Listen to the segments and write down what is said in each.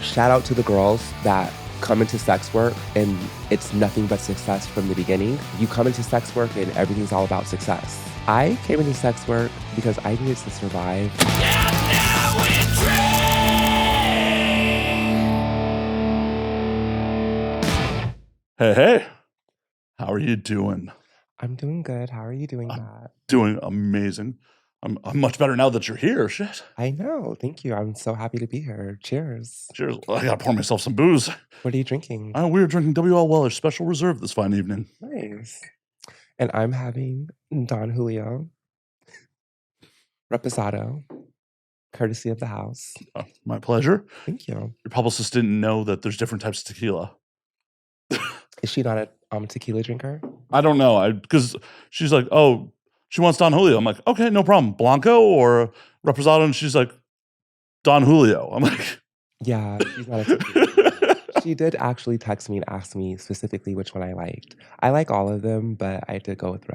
shout out to the girls that come into sex work and it's nothing but success from the beginning. You come into sex work and everything's all about success. I came into sex work because I needed to survive. Hey, how are you doing? I'm doing good. How are you doing, Matt? Doing amazing. I'm much better now that you're here. Shit. I know. Thank you. I'm so happy to be here. Cheers. Cheers. I gotta pour myself some booze. What are you drinking? We are drinking W.L. Weller's Special Reserve this fine evening. Nice. And I'm having Don Julio Reposado, courtesy of the house. My pleasure. Thank you. Your publicist didn't know that there's different types of tequila. Is she not a tequila drinker? I don't know. Because she's like, oh, she wants Don Julio. I'm like, okay, no problem. Blanco or Reposado? And she's like, Don Julio. I'm like, yeah, she's not a tequila. She did actually text me and ask me specifically which one I liked. I like all of them, but I did go with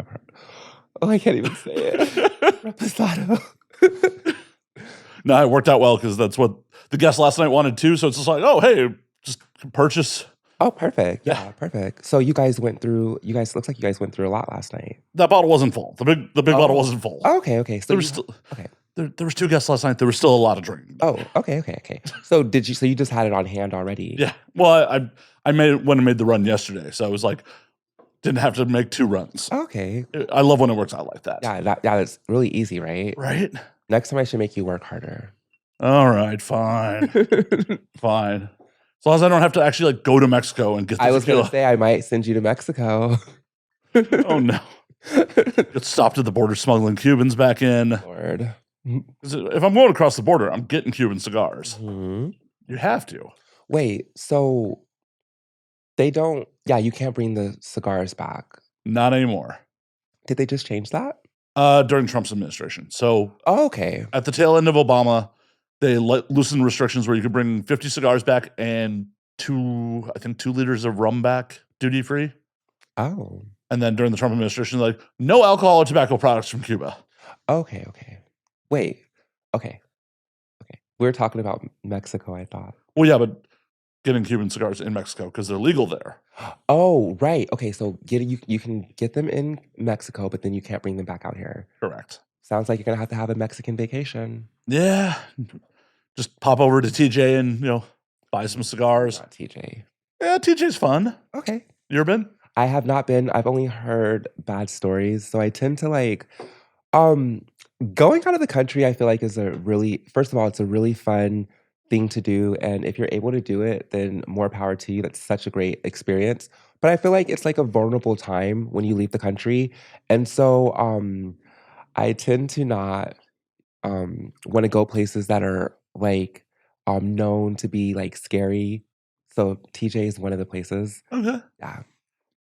Oh, I can't even say it. Reposado. No, it worked out well because that's what the guest last night wanted too. So it's just like, oh, hey, just purchase. Oh, perfect. Yeah, perfect. So looks like you guys went through a lot last night. That bottle wasn't full. The big bottle wasn't full. Oh, okay. So there was two guests last night. There was still a lot of drinking. Oh, okay. So you just had it on hand already? Yeah. Well, I made the run yesterday, so I was like, didn't have to make two runs. Okay. I love when it works out like that. Yeah, that's really easy, right? Right? Next time I should make you work harder. All right, fine. Fine. As long as I don't have to actually go to Mexico and get the I was tequila. going to say I might send you to Mexico. Oh, no. Get stopped at the border smuggling Cubans back in. Lord. If I'm going across the border, I'm getting Cuban cigars. Mm-hmm. You have to. Wait, so they don't... Yeah, you can't bring the cigars back. Not anymore. Did they just change that? During Trump's administration. So okay. At the tail end of Obama, they loosened restrictions where you could bring 50 cigars back and 2 liters of rum back duty free. Oh. And then during the Trump administration, no alcohol or tobacco products from Cuba. Okay. Wait. Okay. We were talking about Mexico, I thought. Well, yeah, but getting Cuban cigars in Mexico because they're legal there. Oh, right. Okay, so you can get them in Mexico, but then you can't bring them back out here. Correct. Sounds like you're gonna have to have a Mexican vacation. Yeah. Just pop over to TJ and, buy some cigars. Not TJ. Yeah, TJ's fun. Okay. You ever been? I have not been. I've only heard bad stories. So I tend to going out of the country, I feel like first of all, it's a really fun thing to do. And if you're able to do it, then more power to you. That's such a great experience. But I feel like it's like a vulnerable time when you leave the country. And so I tend to not want to go places that are known to be scary. So TJ is one of the places. Okay. Yeah.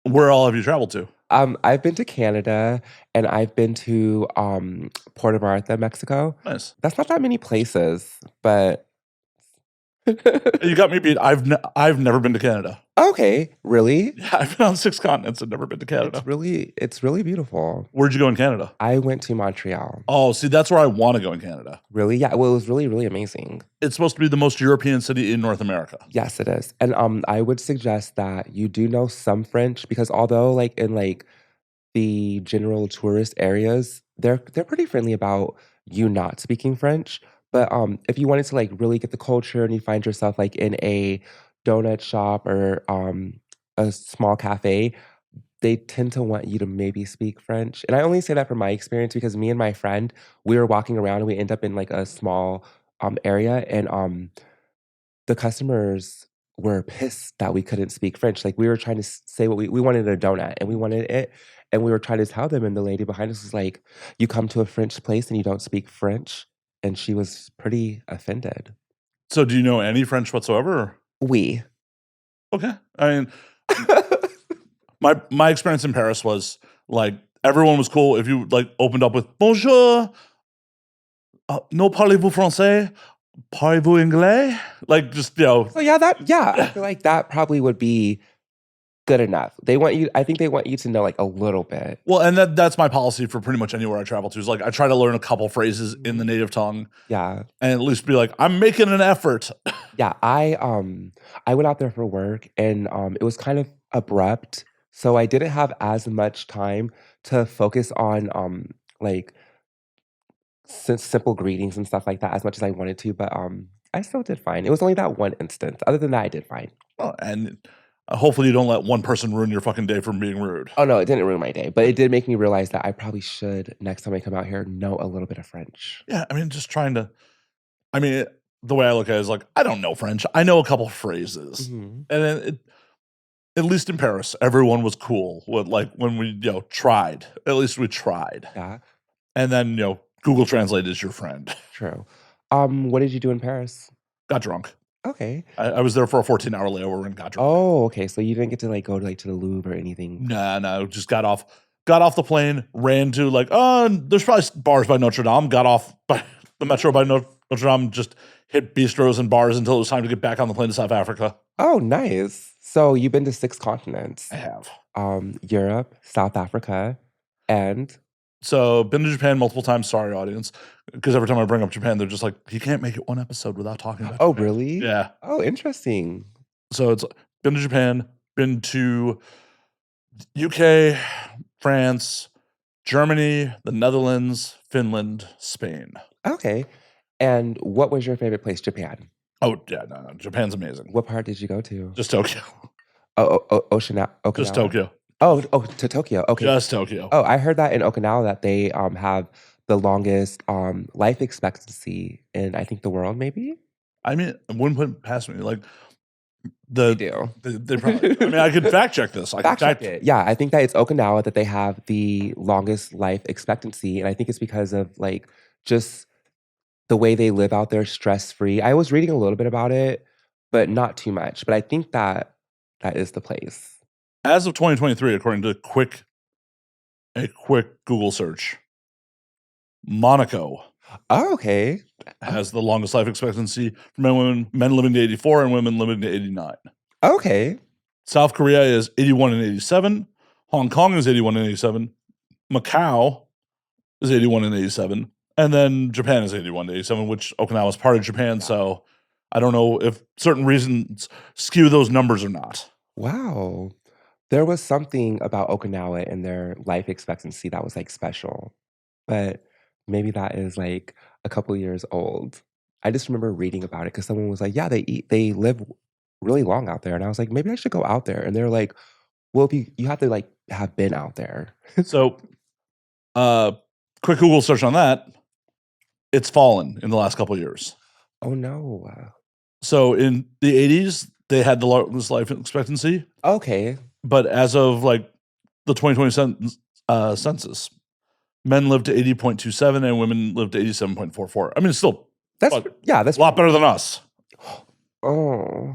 Where all have you traveled to? I've been to Canada and I've been to Puerto Vallarta, Mexico. Nice. That's not that many places, but you got me beat. I've never been to Canada. Okay, really? Yeah, I've been on 6 continents and never been to Canada. It's really beautiful. Where'd you go in Canada? I went to Montreal. Oh, see, that's where I want to go in Canada. Really? Yeah. Well, it was really, really amazing. It's supposed to be the most European city in North America. Yes, it is. And I would suggest that you do know some French because although in the general tourist areas, they're pretty friendly about you not speaking French. But if you wanted to really get the culture and you find yourself in a donut shop or a small cafe, they tend to want you to maybe speak French. And I only say that from my experience because me and my friend, we were walking around and we end up in a small area and the customers were pissed that we couldn't speak French. We were trying to say what we wanted a donut and we wanted it. And we were trying to tell them and the lady behind us was like, you come to a French place and you don't speak French? And she was pretty offended. So do you know any French whatsoever? Or? Oui. Okay. I mean, my experience in Paris was everyone was cool if you opened up with bonjour, no parlez-vous français, parlez-vous anglais? So I feel like that probably would be good enough. They want you I think they want you to know, like, a little bit. Well, and that's my policy for pretty much anywhere I travel to is like I try to learn a couple phrases in the Mhm. native tongue Yeah. and at least be like, I'm making an effort. Yeah, I went out there for work and, it was kind of abrupt, so I didn't have as much time to focus on, like, simple greetings and stuff like that as much as I wanted to, but, I still did fine. It was only that one instance. Other than that, I did fine. Well, and hopefully you don't let one person ruin your fucking day from being rude. Oh, no, it didn't ruin my day, but it did make me realize that I probably should, next time I come out here, know a little bit of French. Yeah, I mean, just trying to. I mean, the way I look at it is like I don't know French. I know a couple phrases, Mhm. and then at least in Paris, everyone was cool with like when we tried. At least we tried, Yeah, and then Google Translate is your friend. true. What did you do in Paris? Got drunk. Okay. I was there for a 14-hour layover and got drunk. Oh, okay, so you didn't get to, like, go to, like, to the Louvre or anything. Nah, no, just got off the plane, ran to like, oh, there's probably bars by Notre Dame. Got off by the metro by Notre Dame, just hit bistros and bars until it was time to get back on the plane to South Africa. Oh, nice. So you've been to 6 I continents, have. Europe, South Africa, and So been to Japan multiple times. Sorry, audience, because every time I bring up Japan, they're just like, you can't make it one episode without talking about oh, Japan. really? Yeah. Oh, interesting. So it's been to Japan, been to UK, France, Germany, the Netherlands, Finland, Spain. Okay, and what was your favorite place? Japan. Oh yeah, no, Japan's amazing. What part did you go to? Just Tokyo. Just Okinawa? Tokyo. Oh, to Tokyo, okay. Just Tokyo. Oh, I heard that in Okinawa that they, have the longest, life expectancy in, I think, the world, maybe? I mean, it wouldn't put it past me. Like They the do. they probably. I mean, I could fact check this. I could Fact check fact. it. Yeah, I think that it's Okinawa that they have the longest life expectancy, and I think it's because of, like, just the way they live out there stress-free. I was reading a little bit about it, but not too much, but I think that that is the place. As of 2023, according to a quick Google search, Monaco Oh, okay. has the longest life expectancy for men living to 84 and women living to 89. Okay. South Korea is 81 and 87. Hong Kong is 81 and 87. Macau is 81 and 87. And then Japan is 81 to 87, which Okinawa is part of Japan. Yeah. So I don't know if certain reasons skew those numbers or not. Wow. There was something about Okinawa and their life expectancy that was, like, special, but maybe that is, like, a couple years old. I just remember reading about it because someone was like, "Yeah, they live really long out there," and I was like, "Maybe I should go out there," and they're like, "Well, if you have to, like, have been out there." So, uh, quick Google search on that. It's fallen in the last couple of years. Oh, no. So in the 80s, they had the longest life expectancy, Okay. but as of like the 2020 census, men lived to 80.27 and women lived to 87.44. I mean, it's still That's a yeah, that's lot better than us. Oh.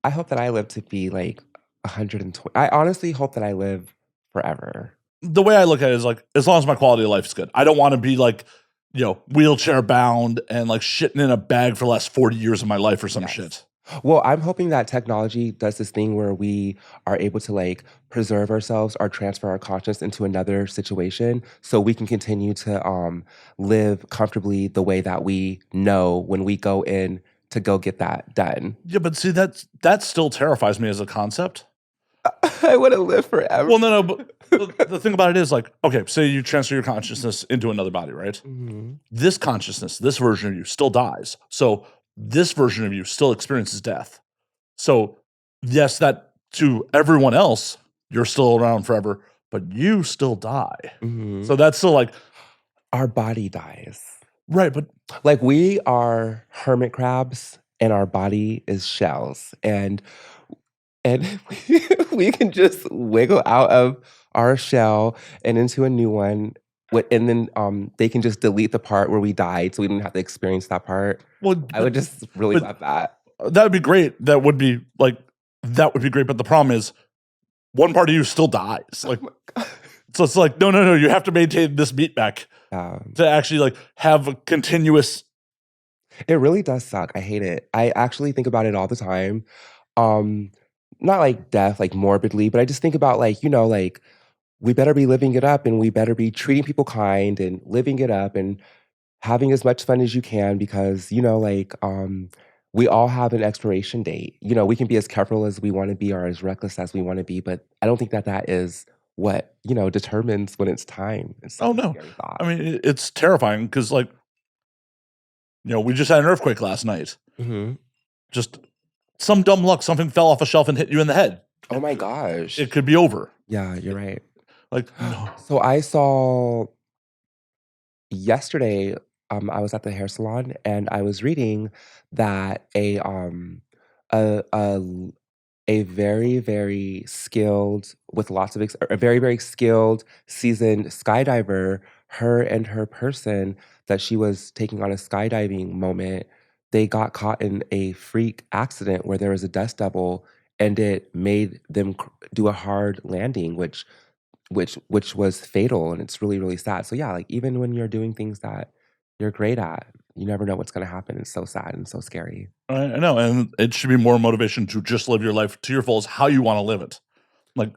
I hope that I live to be, like, 120. I honestly hope that I live forever. The way I look at it is like, as long as my quality of life is good, I don't want to be like, wheelchair bound and like shitting in a bag for the last 40 years of my life or some Yes. shit. Well, I'm hoping that technology does this thing where we are able to, like, preserve ourselves or transfer our conscious into another situation so we can continue to, live comfortably the way that we know when we go in to go get that done. Yeah, but see, that still terrifies me as a concept. I wanna live forever. Well, no, but the thing about it is like, okay, say you transfer your consciousness into another body, right? Mhm. This consciousness, this version of you still dies. So this version of you still experiences death. So yes, that to everyone else, you're still around forever, but you still die. Mhm. So that's still like, Our body dies. right, but Like, we are hermit crabs, and our body is shells, and we can just wiggle out of our shell and into a new one, and then, they can just delete the part where we died, so we didn't have to experience that part. well, I would just really but love that. that would be great. That would be great. But the problem is one part of you still dies. Like, so it's like, no. You have to maintain this beat back to actually like have a continuous. It really does suck, I hate it. I actually think about it all the time. Um, not like death, like morbidly, but I just think about like, you know, like we better be living it up and we better be treating people kind and living it up and having as much fun as you can because, you know, like we all have an expiration date. You know, we can be as careful as we want to be or as reckless as we want to be, but I don't think that that is what, you know, determines when it's time. It's such Oh, a no. scary thought. I mean, it's terrifying because, like, you know, we just had an earthquake last night. Hmm. Just some dumb luck, something fell off a shelf and hit you in the head. Oh my gosh. It could be over. Yeah, you're right. Like, no. So I saw yesterday, I was at the hair salon and I was reading that a a a very, very skilled with lots of a very, very skilled, seasoned skydiver, her and her person that she was taking on a skydiving moment, they got caught in a freak accident where there was a dust devil and it made them do a hard landing, which was fatal, and it's really, really sad. So yeah, like even when you're doing things that you're great at, you never know what's gonna happen. It's so sad and so scary. I know, and it should be more motivation to just live your life to your fullest, how you want to live it. Like,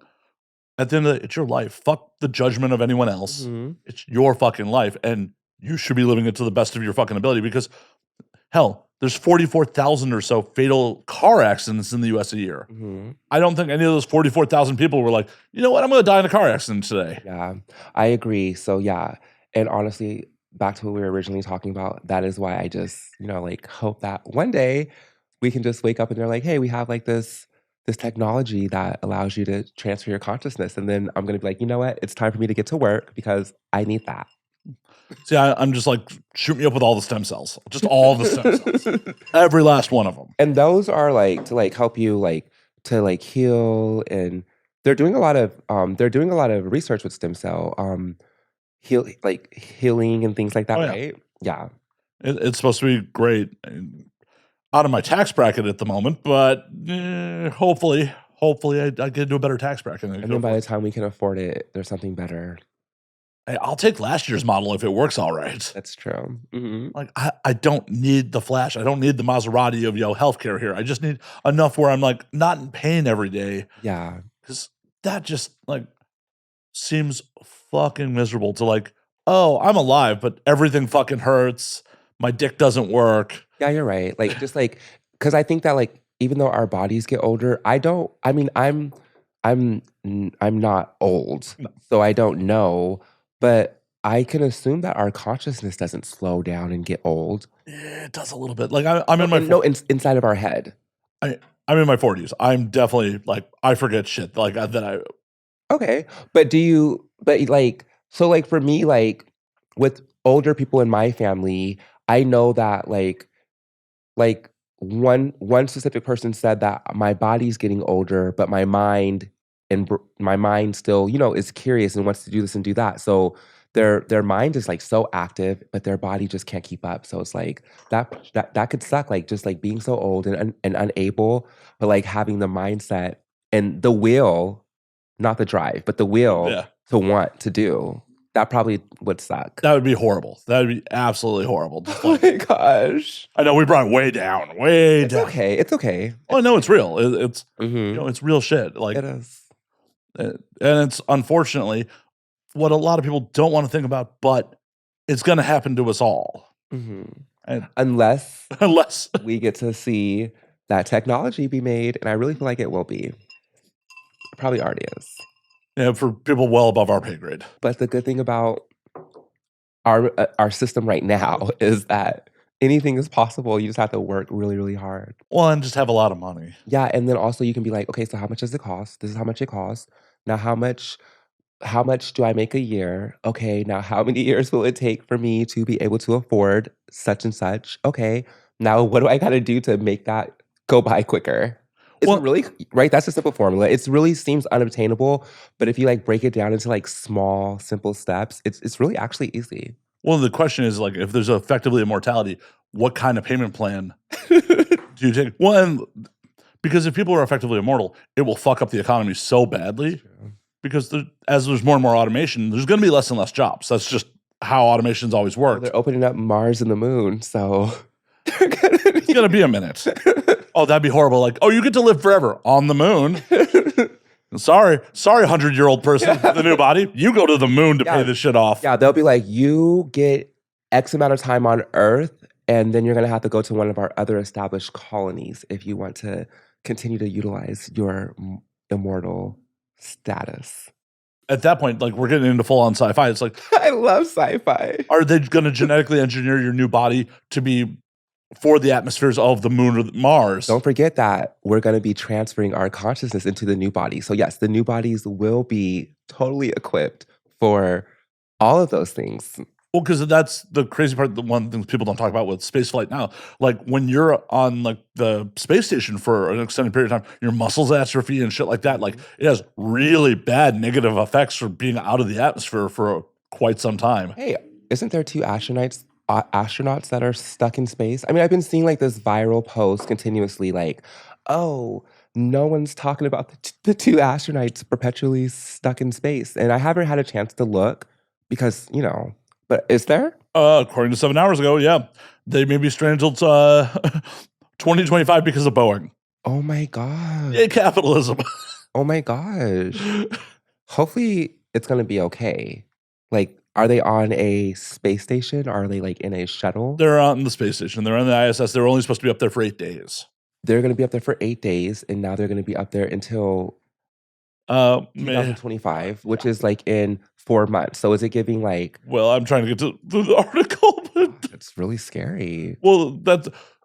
at the end of the day, it's your life. Fuck the judgment of anyone else. Mhm. It's your fucking life, and you should be living it to the best of your fucking ability because, hell, there's 44,000 or so fatal car accidents in the US a year. Mhm. I don't think any of those 44,000 people were like, you know what, I'm gonna die in a car accident today. Yeah, I agree. So yeah, and honestly, back to what we were originally talking about, that is why I just, you know, like hope that one day we can just wake up and they're like, "Hey, we have like this technology that allows you to transfer your consciousness." And then I'm gonna be like, "You know what? It's time for me to get to work because I need that." See, I'm just like, shoot me up with all the stem cells. Just all the stem cells. Every last one of them. And those are like to like help you like to like heal and they're doing a lot of research with stem cell like healing and things like that, Oh, yeah. right? Yeah. It's supposed to be great. Out of my tax bracket at the moment, but hopefully I get into a better tax bracket. And then by the time we can afford it, there's something better. Hey, I'll take last year's model if it works all right. That's true. Hmm. Like, I don't need the flash. I don't need the Maserati of healthcare here. I just need enough where I'm like not in pain every day Yeah. because that just like seems fucking miserable to like, oh, I'm alive, but everything fucking hurts. My dick doesn't work. Yeah, you're right. Like just like because I think that like even though our bodies get older, I don't. I mean, I'm not old, No. so I don't know, but I can assume that our consciousness doesn't slow down and get old. Yeah, it does a little bit. Like I'm No, in my inside of our head. I'm in my 40s. I'm definitely like I forget shit like that. Okay, but like so like for me like with older people in my family, I know that like one specific person said that my body's getting older, but my mind my mind still, you know, is curious and wants to do this and do that. So their mind is like so active, but their body just can't keep up. So it's like that could suck. Like just like being so old and unable, but like having the mindset and the will, not the drive, but the will Yeah. to want to do. That probably would suck. That would be horrible. That would be absolutely horrible. Just Oh like, my gosh. I know we brought it way down, way It's down. okay. It's okay. Oh, no, it's real. It's Mhm. it's real shit. Like, It is. and it's unfortunately what a lot of people don't want to think about, but it's going to happen to us all. Mhm. And Unless unless, we get to see that technology be made, and I really feel like it will be. It probably already is. for people well above our pay grade. But the good thing about our system right now is that anything is possible. You just have to work really, really hard. Well, and just have a lot of money. Yeah, and then also you can be like, okay, so how much does it cost? This is how much it costs. Now, how much do I make a year? Okay, now how many years will it take for me to be able to afford such and such? Okay, now what do I got to do to make that go by quicker? It's Well, really right. That's a simple formula. It really seems unobtainable, but if you like break it down into like small, simple steps, it's really actually easy. well, the question is like, if there's effectively immortality, what kind of payment plan do you take? Well, and because if people are effectively immortal, it will fuck up the economy so badly. Because as there's more and more automation, there's going to be less and less jobs. That's just how automation's always Well, worked. they're opening up Mars and the moon, so It's gonna be a minute. Oh, that'd be horrible. Like, oh, you get to live forever on the moon. Sorry, 100-year-old person, the new body. You go to the moon to pay this shit off. Yeah, they'll be like, you get X amount of time on Earth, and then you're gonna have to go to one of our other established colonies if you want to continue to utilize your immortal status. At that point, like, we're getting into full-on sci-fi. It's like, I love sci-fi. Are they going to genetically engineer your new body to be for the atmospheres of the moon or Mars? Don't forget that we're going to be transferring our consciousness into the new body. So yes, the new bodies will be totally equipped for all of those things. Well, because that's the crazy part. The one thing people don't talk about with spaceflight now, like when you're on like the space station for an extended period of time, your muscles atrophy and shit like that. Like it has really bad negative effects for being out of the atmosphere for quite some time. Hey, isn't there 2 astronauts that are stuck in space? I mean, I've been seeing like this viral post continuously, like, oh, no one's talking about the 2 astronauts perpetually stuck in space, and I haven't had a chance to look because But is there? According to 7 hours ago, yeah. They may be stranded till 2025 because of Boeing. Oh my god. Yay, capitalism. Oh my gosh. Hopefully it's gonna be okay. Like, are they on a space station? Or are they like in a shuttle? They're on the space station. They're on the ISS. They're only supposed to be up there for 8 days. They're gonna be up there for 8 days, and now they're gonna be up there until 2025, which is like in 4 months. So is it giving like? Well, I'm trying to get to the article, but it's really scary. Well,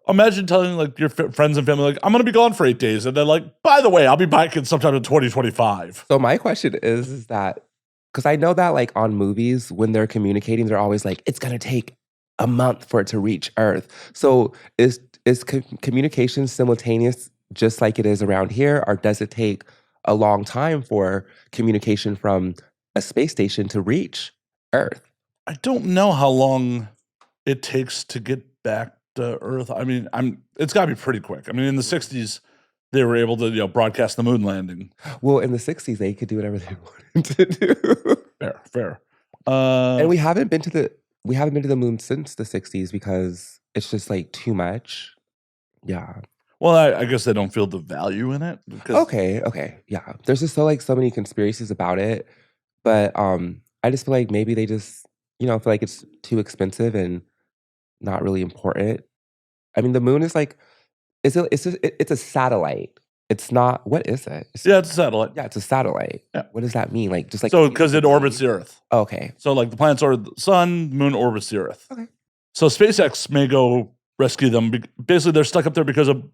imagine telling like your friends and family, like, I'm going to be gone for 8 days, and then like, by the way, I'll be back in sometime in 2025. So my question is that because I know that like on movies when they're communicating, they're always like, it's going to take a month for it to reach Earth. So is communication simultaneous just like it is around here, or does it take a long time for communication from a space station to reach Earth? I don't know how long it takes to get back to Earth. I mean, it's got to be pretty quick. I mean, in the 60s, they were able to broadcast the moon landing. Well, in the 60s, they could do whatever they wanted to do. Fair. And we haven't been to the moon since the 60s because it's just like too much. Yeah. Well, I guess they don't feel the value in it. Okay. Yeah. There's just so many conspiracies about it. But I just feel like maybe they just, feel like it's too expensive and not really important. I mean, the moon is like, it's a satellite. It's not, what is it? It's a satellite. Yeah, it's a satellite. Yeah. What does that mean? Like, just like. So, because it orbits the Earth. Okay. So, like the planets orbit the sun, the moon orbits the Earth. Okay. So, SpaceX may go rescue them. Basically, they're stuck up there because of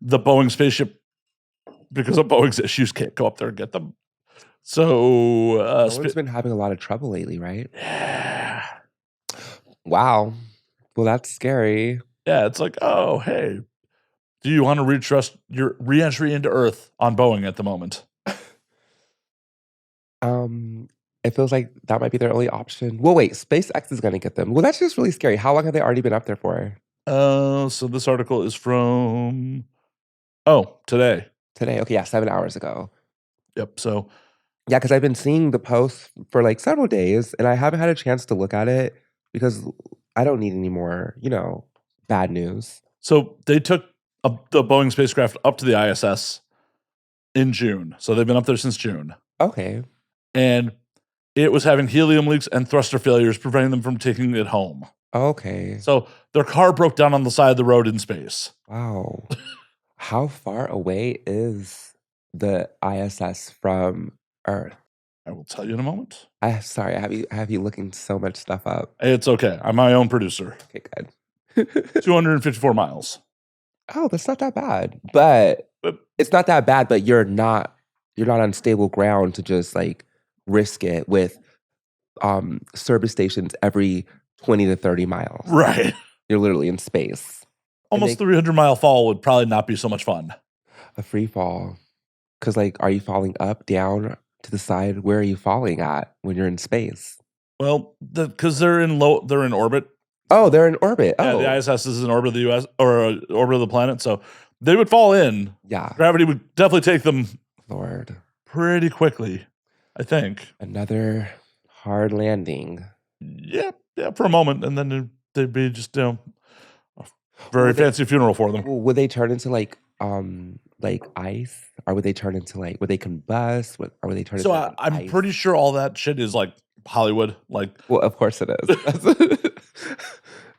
the Boeing spaceship, because of Boeing's issues, can't go up there and get them. So, Boeing's been having a lot of trouble lately, right? Yeah. Wow. Well, that's scary. Yeah, it's like, oh, hey, do you want to retrust your re-entry into Earth on Boeing at the moment? It feels like that might be their only option. Well, wait, SpaceX is going to get them. Well, that's just really scary. How long have they already been up there for? So this article is from, today. Today, okay, yeah, 7 hours ago. Yep, so. Yeah, because I've been seeing the post for like several days, and I haven't had a chance to look at it because I don't need any more, bad news. So they took the Boeing spacecraft up to the ISS in June. So they've been up there since June. Okay. And it was having helium leaks and thruster failures, preventing them from taking it home. Okay. So their car broke down on the side of the road in space. Wow. How far away is the ISS from Earth? I will tell you in a moment. Sorry, I have you looking so much stuff up. It's okay. I'm my own producer. Okay, good. 254 miles. Oh, that's not that bad. But it's not that bad, but you're not on stable ground to just like risk it with service stations every 20 to 30 miles. Right. You're literally in space. Almost 300-mile fall would probably not be so much fun. A free fall. Because like, are you falling up, down, to the side? Where are you falling at when you're in space? Well, because they're in orbit. Oh, they're in orbit. Yeah, oh, the ISS is in orbit of the US or orbit of the planet, so they would fall in. Yeah, gravity would definitely take them. Lord, pretty quickly, I think. Another hard landing. Yeah, for a moment, and then they'd be just Very fancy funeral for them. Would they turn into like ice, or would they turn into like would they combust? Or would they turn So into like an I'm ice? pretty sure all that shit is like Hollywood. Like, Well, of course it is.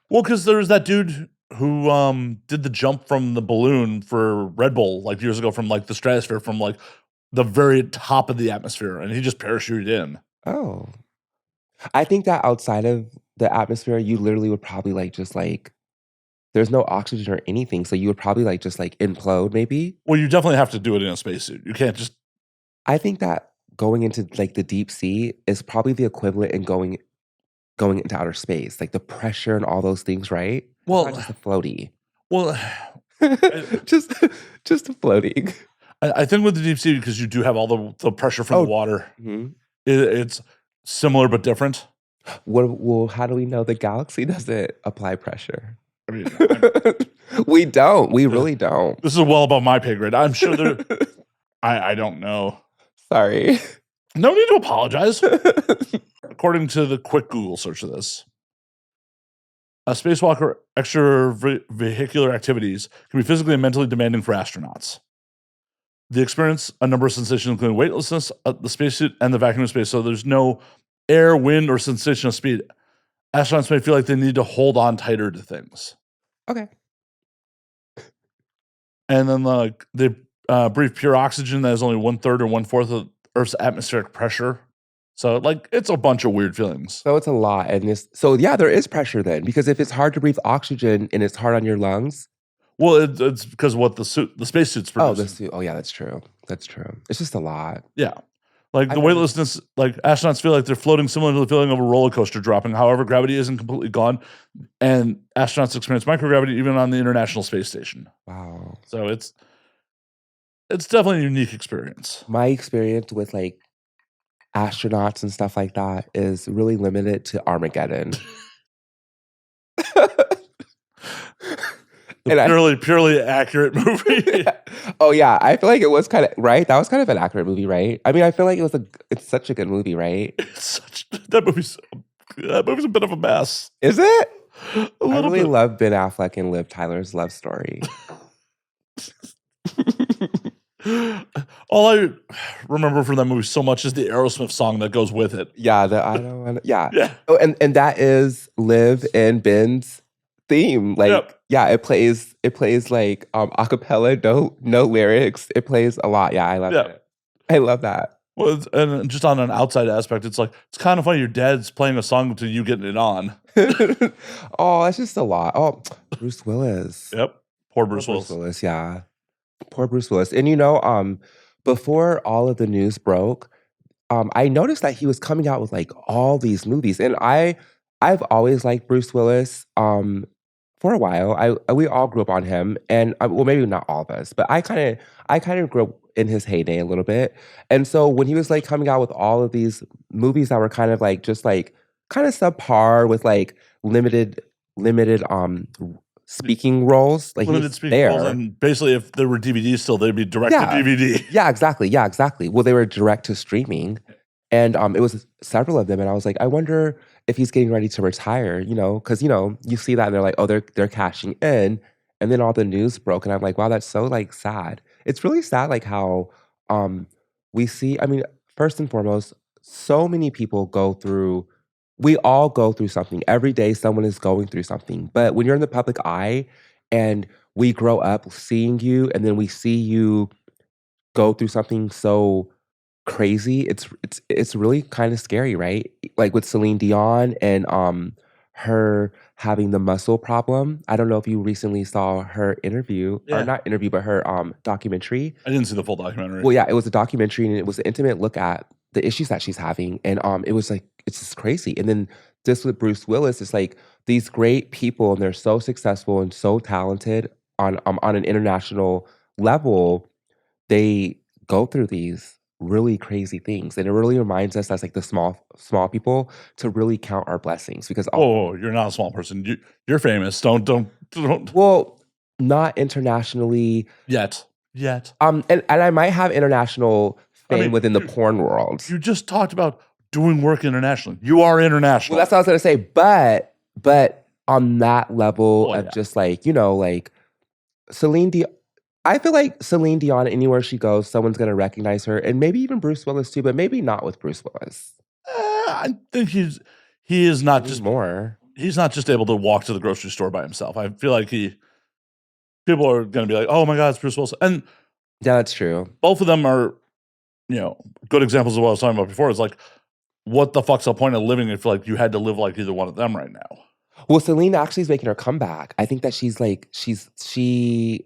well, because there was that dude who did the jump from the balloon for Red Bull like years ago from like the stratosphere from like the very top of the atmosphere, and he just parachuted in. Oh, I think that outside of the atmosphere, you literally would probably like just like there's no oxygen or anything, so you would probably like just like implode maybe. Well, you definitely have to do it in a spacesuit. You can't just. I think that going into like the deep sea is probably the equivalent in going into outer space, like the pressure and all those things, right? It's not Well, just a floaty. well, just just a floating. I think with the deep sea because you do have all the pressure from the water. Mhm. It's similar but different. Well, how do we know the galaxy doesn't apply pressure? I mean, We don't. We really don't. this is well above my pay grade. I'm sure there. I don't know. Sorry. No need to apologize. According to the quick Google search of this, a spacewalk extravehicular activities can be physically and mentally demanding for astronauts. They experience a number of sensations, including weightlessness, the spacesuit, and the vacuum of space. So there's no air, wind, or sensation of speed. Astronauts may feel like they need to hold on tighter to things. Okay. And then like they breathe pure oxygen that is only 1/3 or 1/4 of Earth's atmospheric pressure. So like it's a bunch of weird feelings. So it's a lot, and so yeah, there is pressure then because if it's hard to breathe oxygen and it's hard on your lungs. Well, it's because of what the spacesuit's producing. Oh, the suit. Oh, yeah, that's true. That's true. It's just a lot. Yeah. Like the weightlessness, like astronauts feel like they're floating similar to the feeling of a roller coaster dropping. However, gravity isn't completely gone, and astronauts experience microgravity even on the International Space Station. Wow. So it's definitely a unique experience. My experience with like astronauts and stuff like that is really limited to Armageddon. Purely accurate movie. Oh yeah, I feel like it was kind of right. That was kind of an accurate movie, right? I mean, I feel like it's such a good movie, right? That movie's a bit of a mess. Is it? I really love Ben Affleck and Liv Tyler's love story. All I remember from that movie so much is the Aerosmith song that goes with it. Yeah, I don't want yeah. Yeah. Oh, and that is Liv and Ben's theme. Like, Yep. yeah, it plays like acapella, no lyrics. It plays a lot. Yeah, I love it. I love that. Well, and just on an outside aspect, it's like it's kind of funny. Your dad's playing a song to you getting it on. Oh, that's just a lot. Oh, Bruce Willis. Yep. Poor Bruce Willis. Bruce Willis, yeah. Poor Bruce Willis. And before all of the news broke, I noticed that he was coming out with like all these movies. And I've always liked Bruce Willis. For a while, we all grew up on him, and well, maybe not all of us, but I kind of grew up in his heyday a little bit. And so when he was like coming out with all of these movies that were kind of like just like kind of subpar with like limited speaking roles, like limited speaking roles, and basically, if there were DVDs still, they'd be direct to DVD. Yeah, exactly. Yeah, exactly. Well, they were direct to streaming, and it was several of them, and I was like, I wonder if he's getting ready to retire, because you see that and they're like, oh, they're cashing in, and then all the news broke, and I'm like, wow, that's so like sad. It's really sad, like how we see. I mean, first and foremost, so many people we all go through something every day. Someone is going through something, but when you're in the public eye, and we grow up seeing you, and then we see you go through something so crazy, it's really kind of scary, right? Like with Celine Dion and her having the muscle problem. I don't know if you recently saw her interview, or not interview, but her documentary. I didn't see the full documentary. Well, yeah, it was a documentary, and it was an intimate look at the issues that she's having, and it was like it's just crazy. And then this with Bruce Willis, it's like these great people, and they're so successful and so talented on an international level. They go through these really crazy things, and it really reminds us as like the small people to really count our blessings, because you're not a small person. You're famous. Don't. Well, not internationally yet. And I might have international fame within the porn world. You just talked about doing work internationally. You are international. Well, that's what I was gonna say, but on that level Oh, of yeah. just like, like Celine Dion. I feel like Celine Dion, anywhere she goes, someone's gonna recognize her, and maybe even Bruce Willis too, but maybe not with Bruce Willis. I think he is not just Anymore. he's not just able to walk to the grocery store by himself. I feel like people are going to be like, "Oh my God, it's Bruce Willis," and Yeah, that's true. both of them are, good examples of what I was talking about before. It's like, what the fuck's the point of living if like you had to live like either one of them right now? Well, Celine actually is making her comeback. I think that she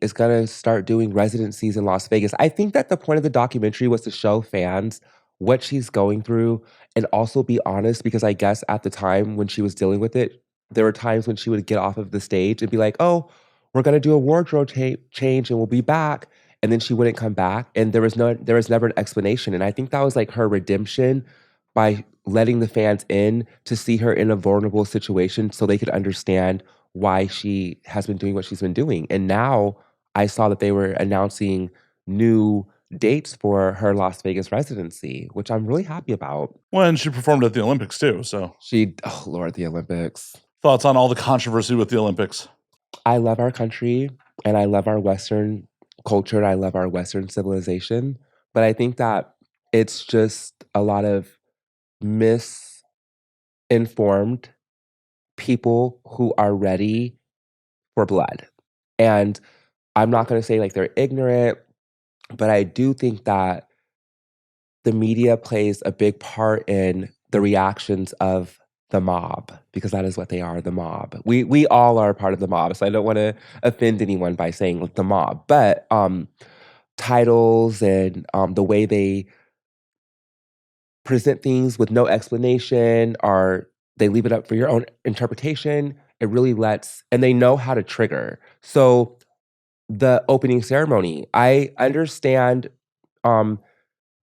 is gonna start doing residencies in Las Vegas. I think that the point of the documentary was to show fans what she's going through and also be honest because I guess at the time when she was dealing with it, there were times when she would get off of the stage and be like, "Oh, we're gonna do a wardrobe change and we'll be back." And then she wouldn't come back, and there was never an explanation. And I think that was like her redemption by letting the fans in to see her in a vulnerable situation so they could understand why she has been doing what she's been doing. And now I saw that they were announcing new dates for her Las Vegas residency, which I'm really happy about. When she performed at the Olympics too. So, Oh Lord, the Olympics. thoughts on all the controversy with the Olympics? I love our country and I love our Western culture and I love our Western civilization. But I think that it's just a lot of misinformed people who are ready for blood. And I'm not going to say like they're ignorant, but I do think that the media plays a big part in the reactions of the mob because that is what they are, the mob. We all are part of the mob, so I don't want to offend anyone by saying the mob, but titles and the way they present things with no explanation or they leave it up for your own interpretation, it really lets and they know how to trigger. So the opening ceremony, I understand um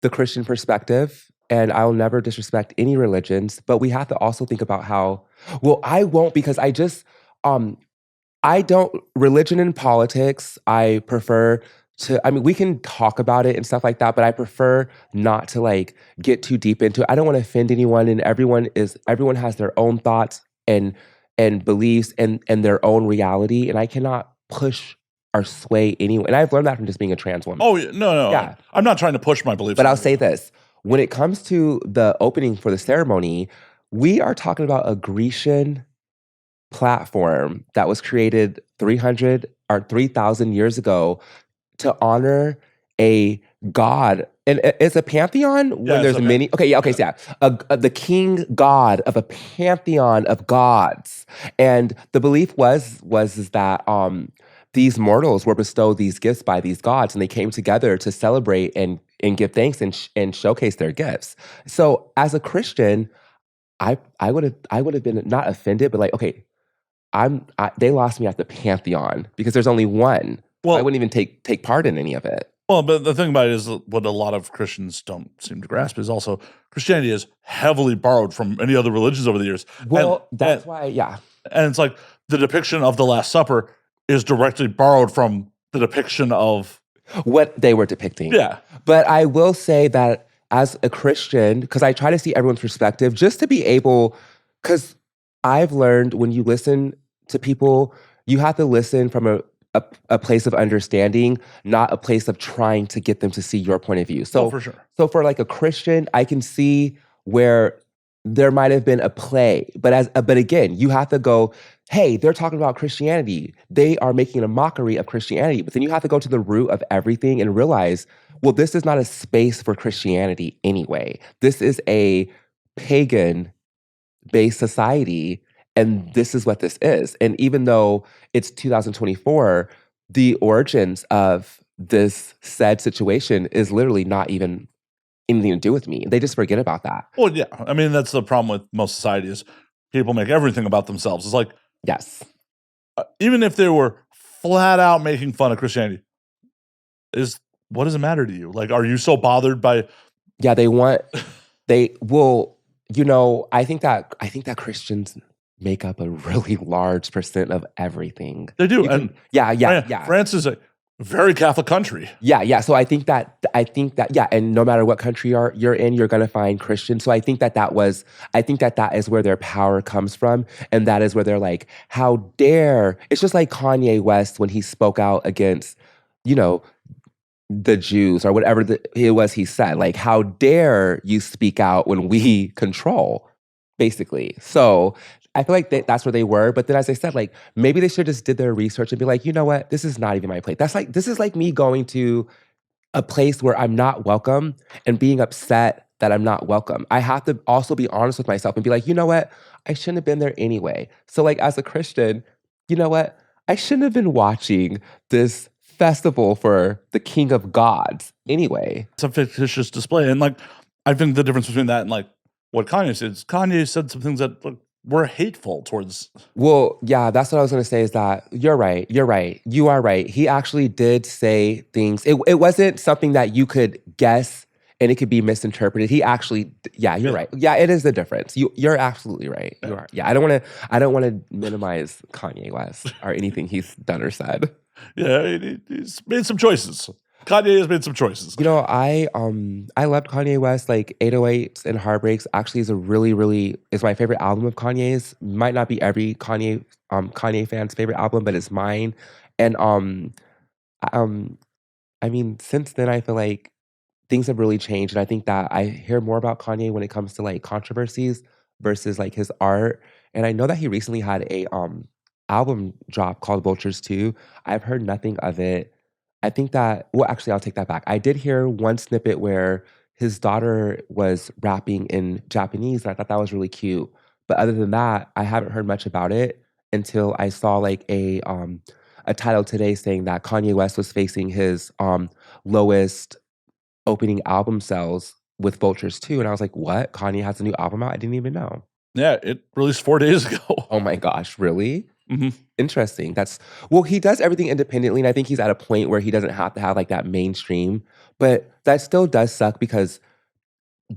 the Christian perspective, and I'll never disrespect any religions, but we have to also think about how well, I won't because um I don't religion and politics, I prefer to I mean, we can talk about it and stuff like that, but I prefer not to like get too deep into it. I don't want to offend anyone and everyone has their own thoughts and beliefs and their own reality, and I cannot push or sway anyone. And I've learned that from just being a trans woman. Oh, no. Yeah. I'm not trying to push my beliefs. But I'll say this, when it comes to the opening for the ceremony, we are talking about a Grecian platform that was created 300 or 3,000 years ago to honor a god. And it's a pantheon when there's many. Okay, yeah, okay, so yeah, the king god of a pantheon of gods. And the belief was is that these mortals were bestowed these gifts by these gods, and they came together to celebrate and give thanks and showcase their gifts. So as a Christian, I would have been not offended, but like, okay, they lost me at the pantheon because there's only one. Well, I wouldn't even take part in any of it. Well, but the thing about it is what a lot of Christians don't seem to grasp is also Christianity is heavily borrowed from many other religions over the years. Well, that's why, yeah. And it's like the depiction of the Last Supper is directly borrowed from the depiction of what they were depicting. Yeah. But I will say that as a Christian, because I try to see everyone's perspective, just to be able, because I've learned when you listen to people, you have to listen from a place of understanding, not a place of trying to get them to see your point of view. So, for sure. So for like a Christian, I can see where there might have been a play, but again, you have to go, hey, they're talking about Christianity. They are making a mockery of Christianity. But then you have to go to the root of everything and realize, well, this is not a space for Christianity anyway. This is a pagan-based society, and this is what this is. And even though it's 2024, the origins of this said situation is literally not even anything to do with me. They just forget about that. Well, yeah. I mean, that's the problem with most societies. People make everything about themselves. It's like, yes. Even if they were flat out making fun of Christianity, what does it matter to you? Like, are you so bothered by? Yeah, they will. I think that Christians make up a really large percent of everything. They do, and yeah. France is Very Catholic country. Yeah. So I think that yeah, and no matter what country you're in, you're gonna find Christians. So I think that that is where their power comes from, and that is where they're like, how dare? It's just like Kanye West when he spoke out against, you know, the Jews or whatever it was he said. Like, how dare you speak out when we control, basically. So I feel like that's where they were. But then, as I said, like maybe they should just did their research and be like, you know what, this is not even my place. This is like me going to a place where I'm not welcome and being upset that I'm not welcome. I have to also be honest with myself and be like, you know what? I shouldn't have been there anyway. So, like, as a Christian, you know what? I shouldn't have been watching this festival for the King of Gods anyway. It's a fictitious display. And like, I think the difference between that and like what Kanye said is Kanye said some things that were hateful towards. Well, yeah, that's what I was going to say is that you're right. You're right. You are right. He actually did say things. It wasn't something that you could guess and it could be misinterpreted. He actually, yeah, you're right. Yeah, it is the difference. You're absolutely right. You are. Yeah, I don't want to minimize Kanye West or anything he's done or said. Yeah, he's made some choices. Kanye has made some choices. You know, I loved Kanye West. Like 808s and Heartbreaks actually is a really is my favorite album of Kanye's. Might not be every Kanye fan's favorite album, but it's mine. And um I mean, since then I feel like things have really changed. And I think that I hear more about Kanye when it comes to like controversies versus like his art. And I know that he recently had a album drop called Vultures 2. I've heard nothing of it. I think that, well, actually, I'll take that back. I did hear one snippet where his daughter was rapping in Japanese, and I thought that was really cute. But other than that, I haven't heard much about it until I saw like a title today saying that Kanye West was facing his lowest opening album sales with Vultures 2. And I was like, what? Kanye has a new album out? I didn't even know. Yeah, it released 4 days ago. Oh my gosh, really? Mhm. Interesting. Well, he does everything independently, and I think he's at a point where he doesn't have to have like that mainstream. But that still does suck because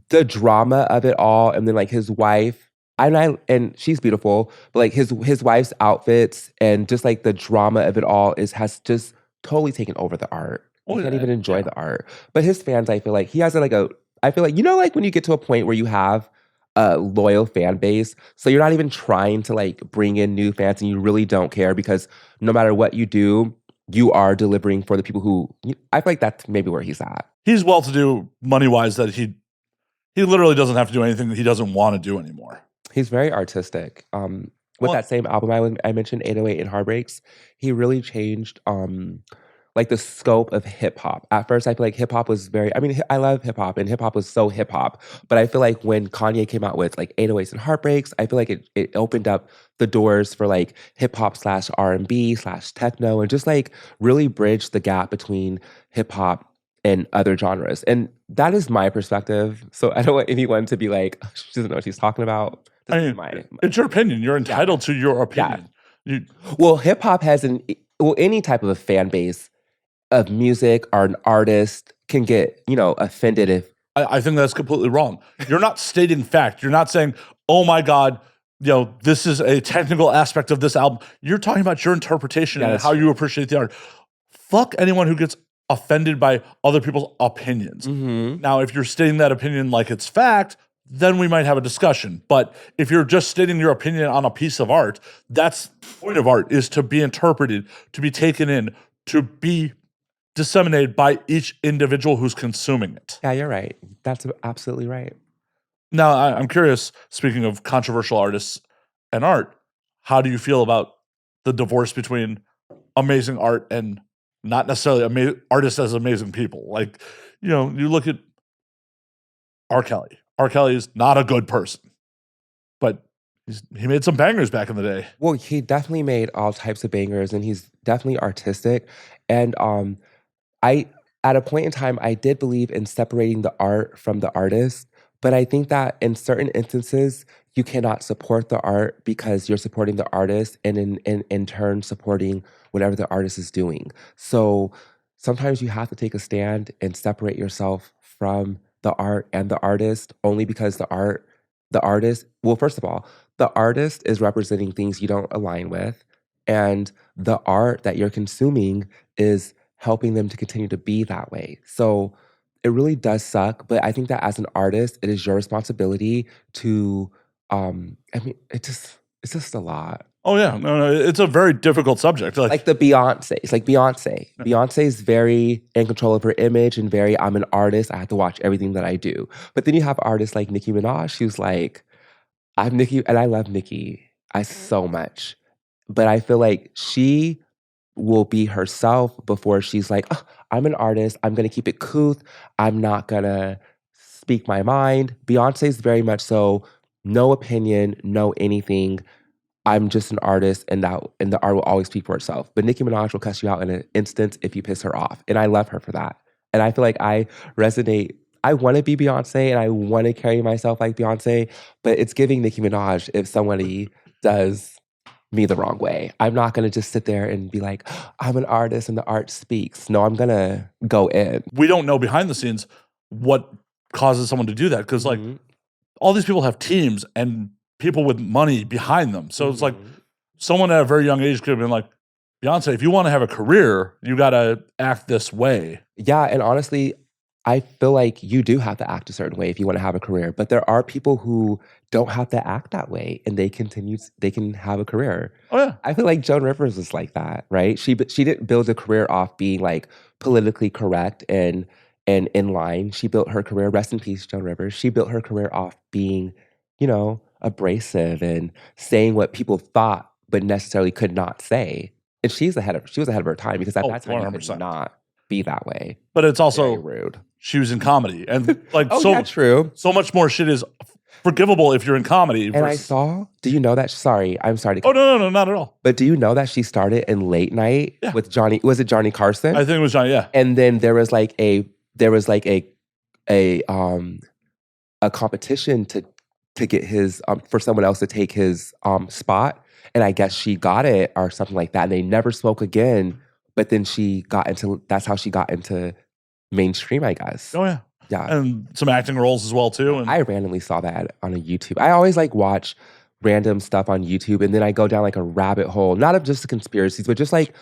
the drama of it all, and then like his wife, and she's beautiful, but like his wife's outfits and just like the drama of it all has just totally taken over the art. You Oh, can't yeah, even enjoy yeah. the art. But his fans, I feel like he has I feel like, you know, like when you get to a point where you have a loyal fan base, so you're not even trying to like bring in new fans and you really don't care because no matter what you do, you are delivering for the people I feel like that's maybe where he's at. He's well to do money wise that he literally doesn't have to do anything that he doesn't want to do anymore. He's very artistic. With Well, that same album I mentioned, 808 and Heartbreaks, he really changed like the scope of hip hop. At first, I feel like hip hop was I mean, I love hip hop and hip hop was so hip hop. But I feel like when Kanye came out with like 808s and Heartbreaks, I feel like it opened up the doors for like hip hop slash R&B slash techno and just like really bridged the gap between hip hop and other genres. And that is my perspective. So I don't want anyone to be like, "Oh, she doesn't know what she's talking about." This I is mean, it's your opinion. You're entitled to your opinion. You, well, hip hop has any type of a fan base of music or an artist can get, offended if I think that's completely wrong. You're not stating fact. You're not saying, oh my God, this is a technical aspect of this album. You're talking about your interpretation and how you appreciate the art. Fuck anyone who gets offended by other people's opinions. Mhm. Now, if you're stating that opinion like it's fact, then we might have a discussion. But if you're just stating your opinion on a piece of art, that's the point of art is to be interpreted, to be taken in, to be disseminated by each individual who's consuming it. Yeah, you're right. That's absolutely right. Now, I'm curious, speaking of controversial artists and art, how do you feel about the divorce between amazing art and not necessarily artists as amazing people? Like, you look at R. Kelly. R. Kelly is not a good person, but he made some bangers back in the day. Well, he definitely made all types of bangers and he's definitely artistic. And I at a point in time I did believe in separating the art from the artist, but I think that in certain instances you cannot support the art because you're supporting the artist and in turn supporting whatever the artist is doing. So sometimes you have to take a stand and separate yourself from the art and the artist only because the artist, well, first of all, the artist is representing things you don't align with and the art that you're consuming is helping them to continue to be that way. So it really does suck, but I think that as an artist, it is your responsibility to I mean, it's just a lot. Oh yeah, no, it's a very difficult subject. Like the Beyoncés, like Beyonce. Yeah. Beyonce is very in control of her image and very, I'm an artist. I have to watch everything that I do. But then you have artists like Nicki Minaj, who's like, I'm Nicki, and I love Nicki so much. But I feel like she will be herself before she's like, "Oh, I'm an artist. I'm gonna keep it couth. I'm not gonna speak my mind." Beyonce's very much so, no opinion, no anything. I'm just an artist, and the art will always speak for itself. But Nicki Minaj will cuss you out in an instant if you piss her off, and I love her for that. And I feel like I resonate. I want to be Beyonce, and I want to carry myself like Beyonce, but it's giving Nicki Minaj if somebody does me the wrong way. I'm not gonna just sit there and be like, I'm an artist and the art speaks. No, I'm gonna go in. We don't know behind the scenes what causes someone to do that because like all these people have teams and people with money behind them. So it's like someone at a very young age could have been like, Beyonce, if you want to have a career, you got to act this way. Yeah, and honestly, I feel like you do have to act a certain way if you want to have a career. But there are people who don't have to act that way, and they can have a career. Oh yeah, I feel like Joan Rivers was like that, right? She didn't build a career off being like politically correct and in line. She built her career. Rest in peace, Joan Rivers. She built her career off being, abrasive and saying what people thought but necessarily could not say. And she was ahead of her time because at that time you could 100%. not be that way. But it's also very rude. She was in comedy, and like yeah, true. So much more shit is forgivable if you're in comedy. And I saw. Do you know that? Sorry, I'm sorry. Oh no, not at all. But do you know that she started in late night with Johnny? Was it Johnny Carson? I think it was Johnny. Yeah. And then there was like a competition to get his for someone else to take his spot, and I guess she got it or something like that. And they never spoke again. But then that's how she got into mainstream, I guess. Oh yeah. Yeah. And some acting roles as well too. And I randomly saw that on a YouTube. I always like watch random stuff on YouTube, and then I go down like a rabbit hole, not of just the conspiracies, but just like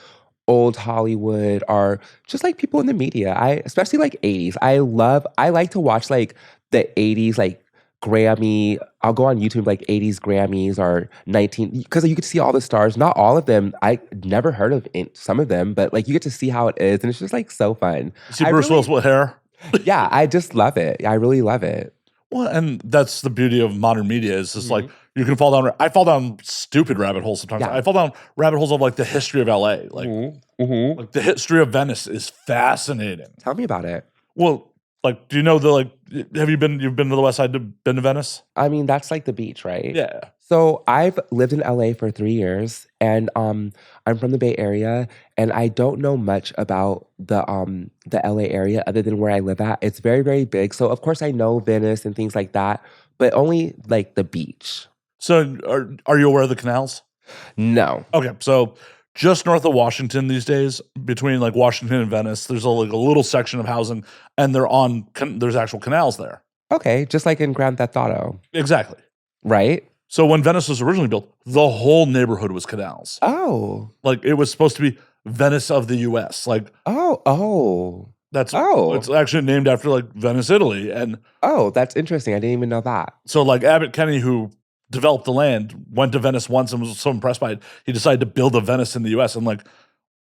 old Hollywood or just like people in the media. Especially like 80s. I like to watch like the 80s like Grammy. I'll go on YouTube like 80s Grammys or 19 because you get to see all the stars. Not all of them. I never heard of some of them, but like you get to see how it is, and it's just like so fun. You see Bruce Willis with hair? Yeah, I just love it. I really love it. Well, and that's the beauty of modern media is just like you can fall down. I fall down stupid rabbit holes sometimes. Yeah. I fall down rabbit holes of like the history of LA. Like, like the history of Venice is fascinating. Tell me about it. Well, like, do you know you've been to the West Side, been to Venice? I mean, that's like the beach, right? Yeah. So I've lived in LA for 3 years, and I'm from the Bay Area, and I don't know much about the LA area other than where I live at. It's very, very big. So of course I know Venice and things like that, but only like the beach. So are you aware of the canals? No. Okay, so just north of Washington these days, between like Washington and Venice, there's a little section of housing, and there's actual canals there. Okay, just like in Grand Theft Auto. Exactly. Right? So when Venice was originally built, the whole neighborhood was canals. Oh. Like it was supposed to be Venice of the US. Like it's actually named after like Venice, Italy. And that's interesting. I didn't even know that. So like Abbott Kenny, who developed the land, went to Venice once and was so impressed by it, he decided to build a Venice in the US. And like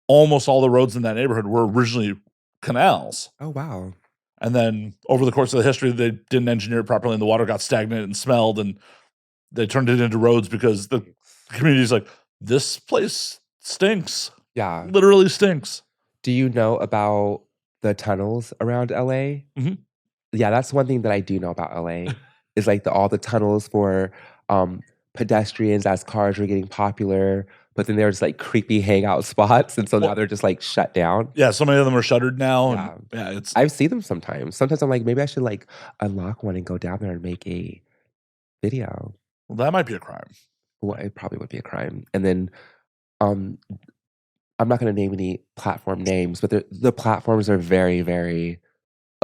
almost all the roads in that neighborhood were originally canals. Oh wow. And then over the course of the history, they didn't engineer it properly and the water got stagnant and smelled, and they turned it into roads because the community's like, this place stinks. Yeah. Literally stinks. Do you know about the tunnels around LA? Mm-hmm. Yeah, that's one thing that I do know about LA is like all the tunnels for pedestrians as cars were getting popular, but then there's like creepy hangout spots, and so now they're just like shut down. Yeah, so many of them are shuttered now. Yeah, and I see them sometimes. Sometimes I'm like, maybe I should like unlock one and go down there and make a video. Well, that might be a crime. Well, it probably would be a crime. And then I'm not going to name any platform names, but the platforms are very, very,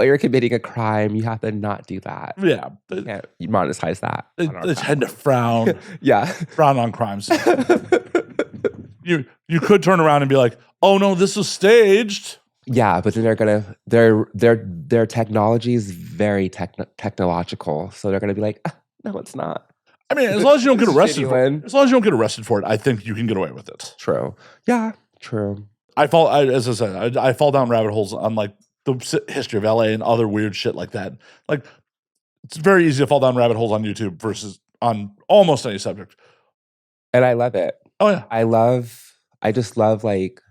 you're committing a crime. You have to not do that. Yeah. You can't monetize that. They tend to frown. Yeah. Frown on crimes. You could turn around and be like, oh no, this was staged. Yeah, but then they're gonna their technology is very technological, so they're gonna be like, "Ah, no, it's not. I mean, as long as you don't get It's arrested for genuine." as long as you don't get arrested for it, I think you can get away with it. True. Yeah, true. As I said, I fall down rabbit holes on like the history of LA and other weird shit like that. Like, it's very easy to fall down rabbit holes on YouTube versus on almost any subject. And I love it. Oh yeah, I just love like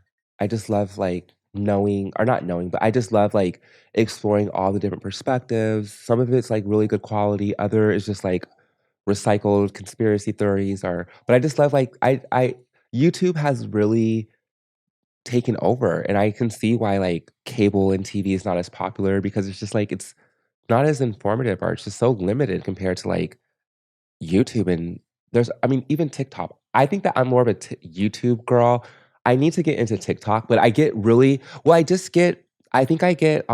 knowing or not knowing, but I just love like exploring all the different perspectives. Some of it's like really good quality, other is just like recycled conspiracy theories or but I just love like I YouTube has really taken over and I can see why like cable and TV is not as popular because it's just like it's not as informative or it's just so limited compared to like YouTube and there's I mean, even TikTok. I think that I'm more of a YouTube girl. I need to get into TikTok, but I get really well, I just get I think I get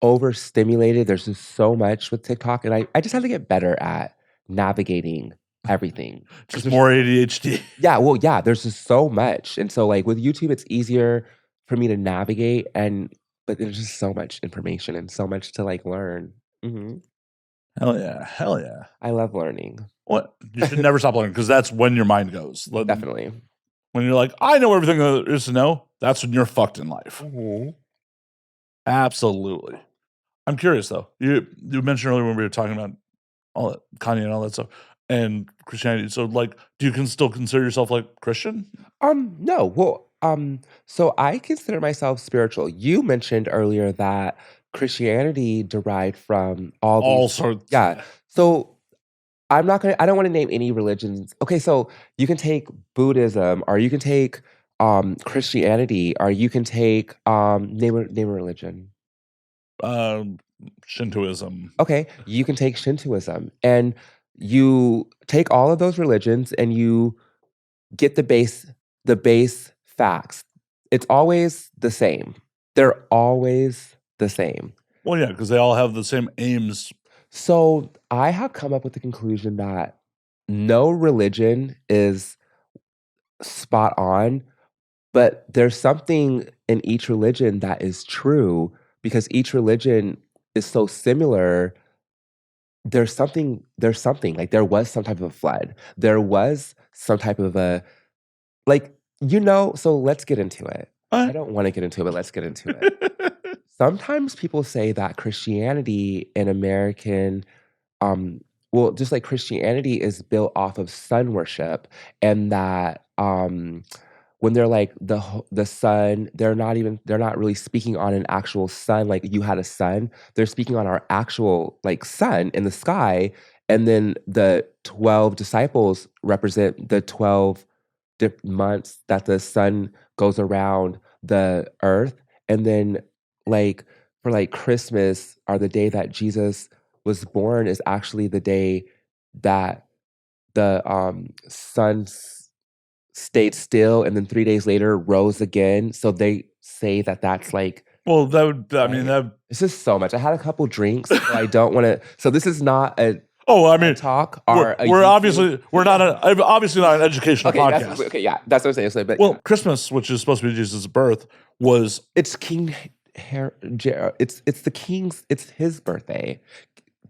overstimulated. There's just so much with TikTok, and I just have to get better at navigating everything. 'Cause just there's more ADHD. yeah, well, yeah, there's just so much. And so like with YouTube, it's easier for me to navigate and but there's just so much information and so much to like learn. Mhm. Hell yeah, hell yeah. I love learning. What you should never stop learning because that's when your mind goes. Definitely. When you're like, I know everything there is to know. That's when you're fucked in life. Mhm. Absolutely. I'm curious though. You mentioned earlier when we were talking about all that Kanye and all that stuff and Christianity. So like, do you can still consider yourself like Christian? No. Well, so I consider myself spiritual. You mentioned earlier that Christianity derived from all All these sorts. yeah. So I don't want to name any religions. Okay, so you can take Buddhism or you can take Christianity or you can take name a religion. Um, Shintoism. Okay, you can take Shintoism and you take all of those religions and you get the base facts. It's always the same. They're always the same. Well, yeah, because they all have the same aims. So I have come up with the conclusion that no religion is spot on, but there's something in each religion that is true because each religion is so similar. There's something like there was some type of a flood. There was some type of a like, so let's get into it. I don't wanna get into it, but let's get into it. Sometimes people say that Christianity and American, well, just like Christianity is built off of sun worship and that, when they're like the sun, they're not really speaking on an actual sun, like you had a sun. They're speaking on our actual like sun in the sky, and then the 12 disciples represent the 12 months that the sun goes around the earth. And then, like, for like Christmas or the day that Jesus was born is actually the day that the sun stayed still and then 3 days later rose again. So they say that that's like, Well, that would. I mean, right? that. It's just so much. I had a couple drinks, so I don't want to. So this is not a Oh, I TED mean, talk or a we're YouTube. obviously we're not a obviously not an educational Okay, that's podcast. okay. Yeah, that's what I'm saying. So, but Well, Christmas, which is supposed to be Jesus' birth, was it's King it's the king's it's his birthday.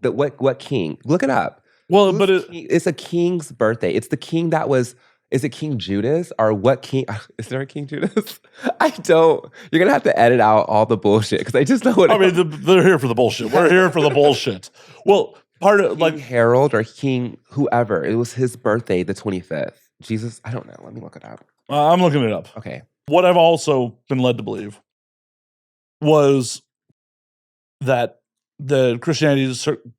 The what king? Look it up. well, Who's but it king? It's a king's birthday. It's the king that was is it King Judas or what king? Is there a King Judas? I don't. You're gonna have to edit out all the bullshit because I just know what. I mean, they're here for the bullshit. We're here for the bullshit. Well, part of King like Harold or King whoever. It was his birthday, the 25th. Jesus, I don't know. Let me look it up. I'm looking it up. Okay. What I've also been led to believe was that the Christianity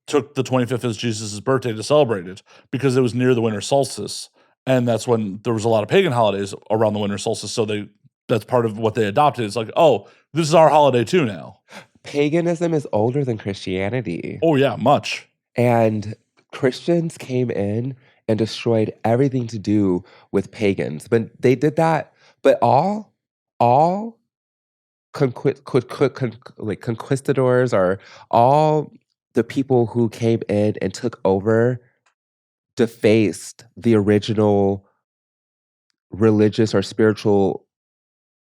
took the 25th as Jesus' birthday to celebrate it because it was near the winter solstice, and that's when there was a lot of pagan holidays around the winter solstice. So that's part of what they adopted. It's like, oh, this is our holiday too now. Paganism is older than Christianity. Oh yeah, much. And Christians came in and destroyed everything to do with pagans. But they did that, but all like conquistadors or all the people who came in and took over defaced the original religious or spiritual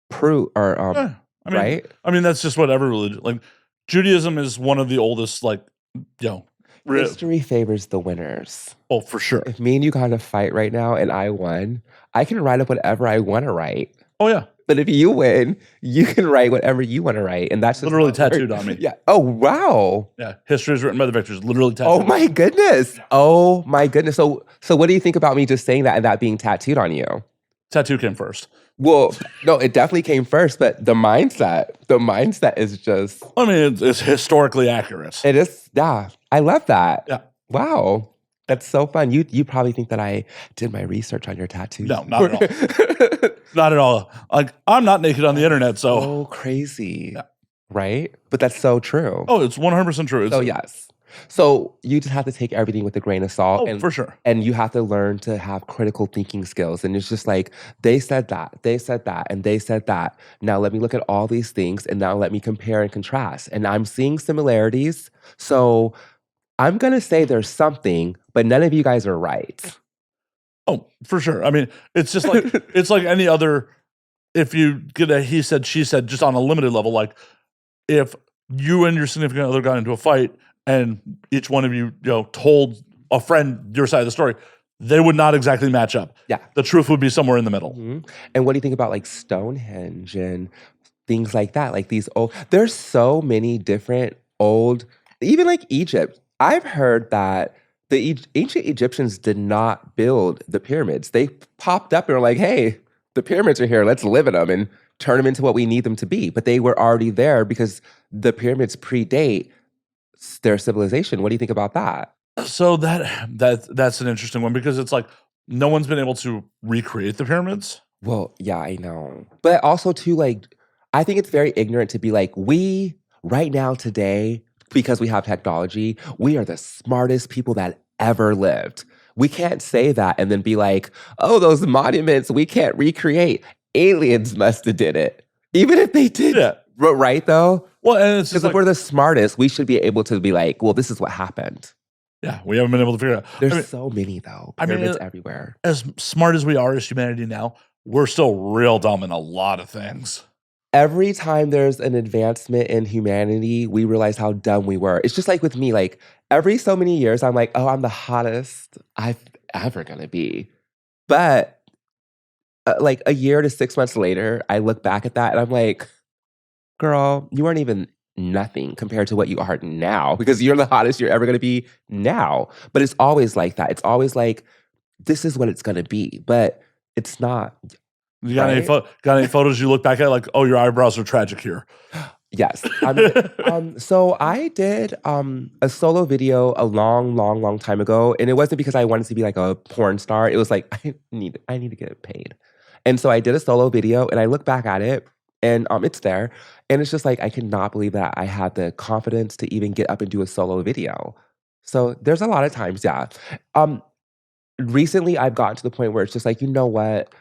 proof or I mean, right? that's just what every religion like. Judaism is one of the oldest, like, you know, History favors the winners. oh, for sure. If me and you got in a fight right now and I won, I can write up whatever I want to write. Oh yeah, But if you win, you can write whatever you want to write, and that's just literally how it tattooed works. on me. Yeah. Oh wow. Yeah, history is written by the victors. Literally tattooed. Oh my goodness. Oh my goodness. So what do you think about me just saying that and that being tattooed on you? Tattoo came first. Well, no, it definitely came first, but the mindset is just. I mean, it's historically accurate. It is. Yeah, I love that. Yeah. Wow. That's so fun. You probably think that I did my research on your tattoos. No, not at all. Not at all. Like, I'm not naked on the internet, so. Oh, crazy. Yeah. Right? But that's so true. Oh, it's 100% true. So yes. So you just have to take everything with a grain of salt. Oh, and for sure. And you have to learn to have critical thinking skills. And it's just like, they said that, and they said that. Now let me look at all these things and now let me compare and contrast. And I'm seeing similarities. So I'm going to say there's something, but none of you guys are right. Oh, for sure. I mean, it's just like, it's like any other, if you get a he said, she said, just on a limited level, like if you and your significant other got into a fight and each one of you, told a friend your side of the story, they would not exactly match up. Yeah. The truth would be somewhere in the middle. Mm-hmm. And what do you think about like Stonehenge and things like that? Like these old, there's so many different old, even like Egypt. I've heard that the ancient Egyptians did not build the pyramids. They popped up and were like, hey, the pyramids are here. Let's live in them and turn them into what we need them to be. But they were already there because the pyramids predate their civilization. What do you think about that? So that's an interesting one because it's like no one's been able to recreate the pyramids. Well, yeah, I know. But also too, like, I think it's very ignorant to be like, we right now today, because we have technology, we are the smartest people that ever lived. We can't say that and then be like, oh, those monuments we can't recreate. Aliens must have did it. Even if they did, Yeah. Right though? Well, and it's Because just if we're the smartest, we should be able to be like, well, this is what happened. yeah, we haven't been able to figure it out. There's so many though. Pyramids everywhere. As smart as we are as humanity now, we're still real dumb in a lot of things. Every time there's an advancement in humanity, we realize how dumb we were. It's just like with me, like every so many years, I'm like, oh, I'm the hottest I've ever gonna be. But like a year to 6 months later, I look back at that and I'm like, girl, you weren't even nothing compared to what you are now because you're the hottest you're ever gonna be now. But it's always like that. It's always like, this is what it's gonna be, but it's not. You got any photos you look back at like, oh, your eyebrows are tragic here? Yes. So I did a solo video a long time ago, and it wasn't because I wanted to be like a porn star. It was like I need to get paid, and so I did a solo video, and I look back at it, and it's there, and it's just like I cannot believe that I had the confidence to even get up and do a solo video. So there's a lot of times, yeah. Recently I've gotten to the point where it's just like, you know what?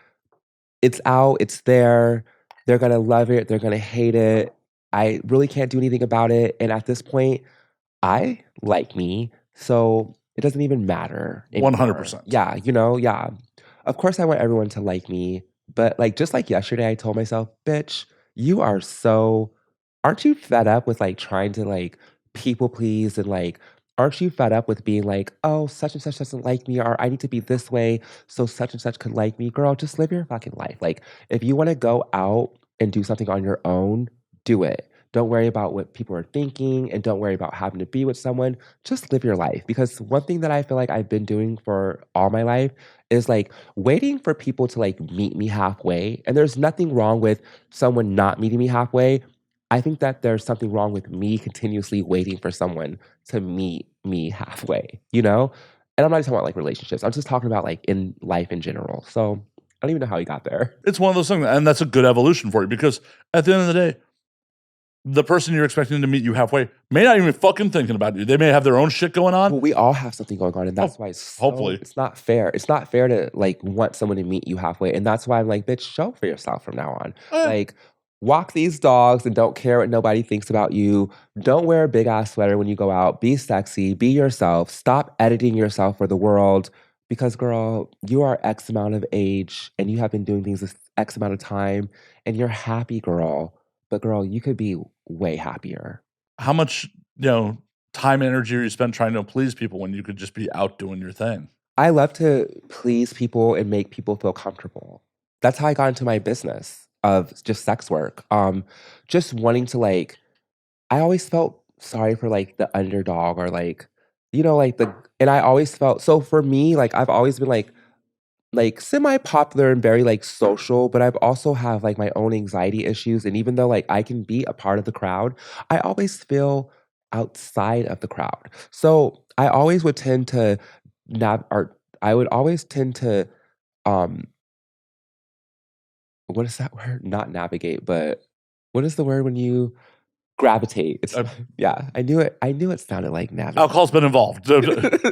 It's out, it's there. They're gonna love it, they're gonna hate it. I really can't do anything about it. And at this point, I like me, so it doesn't even matter anymore. 100%. Yeah, yeah. Of course I want everyone to like me, but like just like yesterday, I told myself, bitch, you are so aren't you fed up with like trying to like people please and like aren't you fed up with being like, oh, such and such doesn't like me, or I need to be this way so such and such could like me? Girl, just live your fucking life. Like, if you want to go out and do something on your own, do it. Don't worry about what people are thinking and don't worry about having to be with someone. Just live your life. Because one thing that I feel like I've been doing for all my life is like waiting for people to like meet me halfway. And there's nothing wrong with someone not meeting me halfway. I think that there's something wrong with me continuously waiting for someone to meet me halfway, you know? And I'm not just talking about like relationships. I'm just talking about like in life in general. So I don't even know how he got there. It's one of those things, and that's a good evolution for you because at the end of the day, the person you're expecting to meet you halfway may not even fucking thinking about you. They may have their own shit going on. Well, we all have something going on, and that's why hopefully it's not fair. It's not fair to like want someone to meet you halfway, and that's why I'm like, bitch, show for yourself from now on. Like, walk these dogs and don't care what nobody thinks about you. Don't wear a big ass sweater when you go out. Be sexy. Be yourself. Stop editing yourself for the world. Because, girl, you are X amount of age and you have been doing things this X amount of time and you're happy, girl. but girl, you could be way happier. How much, time and energy are you spent trying to please people when you could just be out doing your thing? I love to please people and make people feel comfortable. That's how I got into my business of just sex work. Just wanting to like, I always felt sorry for like the underdog or like, like and I always felt so for me, like I've always been like semi-popular and very like social, but I've also have like my own anxiety issues. And even though like I can be a part of the crowd, I always feel outside of the crowd. So I always would tend to or I would always tend to um what is that word? Not navigate, but what is the word when you gravitate? It's yeah, I knew it sounded like navigate. Alcohol's been involved.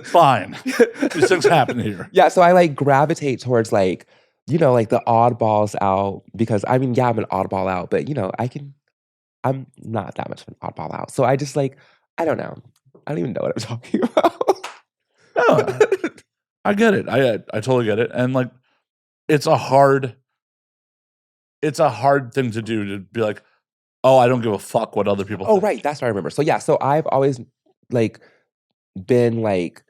Fine. These things happen here. Yeah, so I like gravitate towards like, like the oddballs out because I mean, yeah, I'm an oddball out, but I'm not that much of an oddball out. So I just like, I don't know. I don't even know what I'm talking about. No, I get it. I totally get it. And like, it's a hard thing to do to be like, oh, I don't give a fuck what other people think. Right. That's what I remember. So yeah, so I've always like been like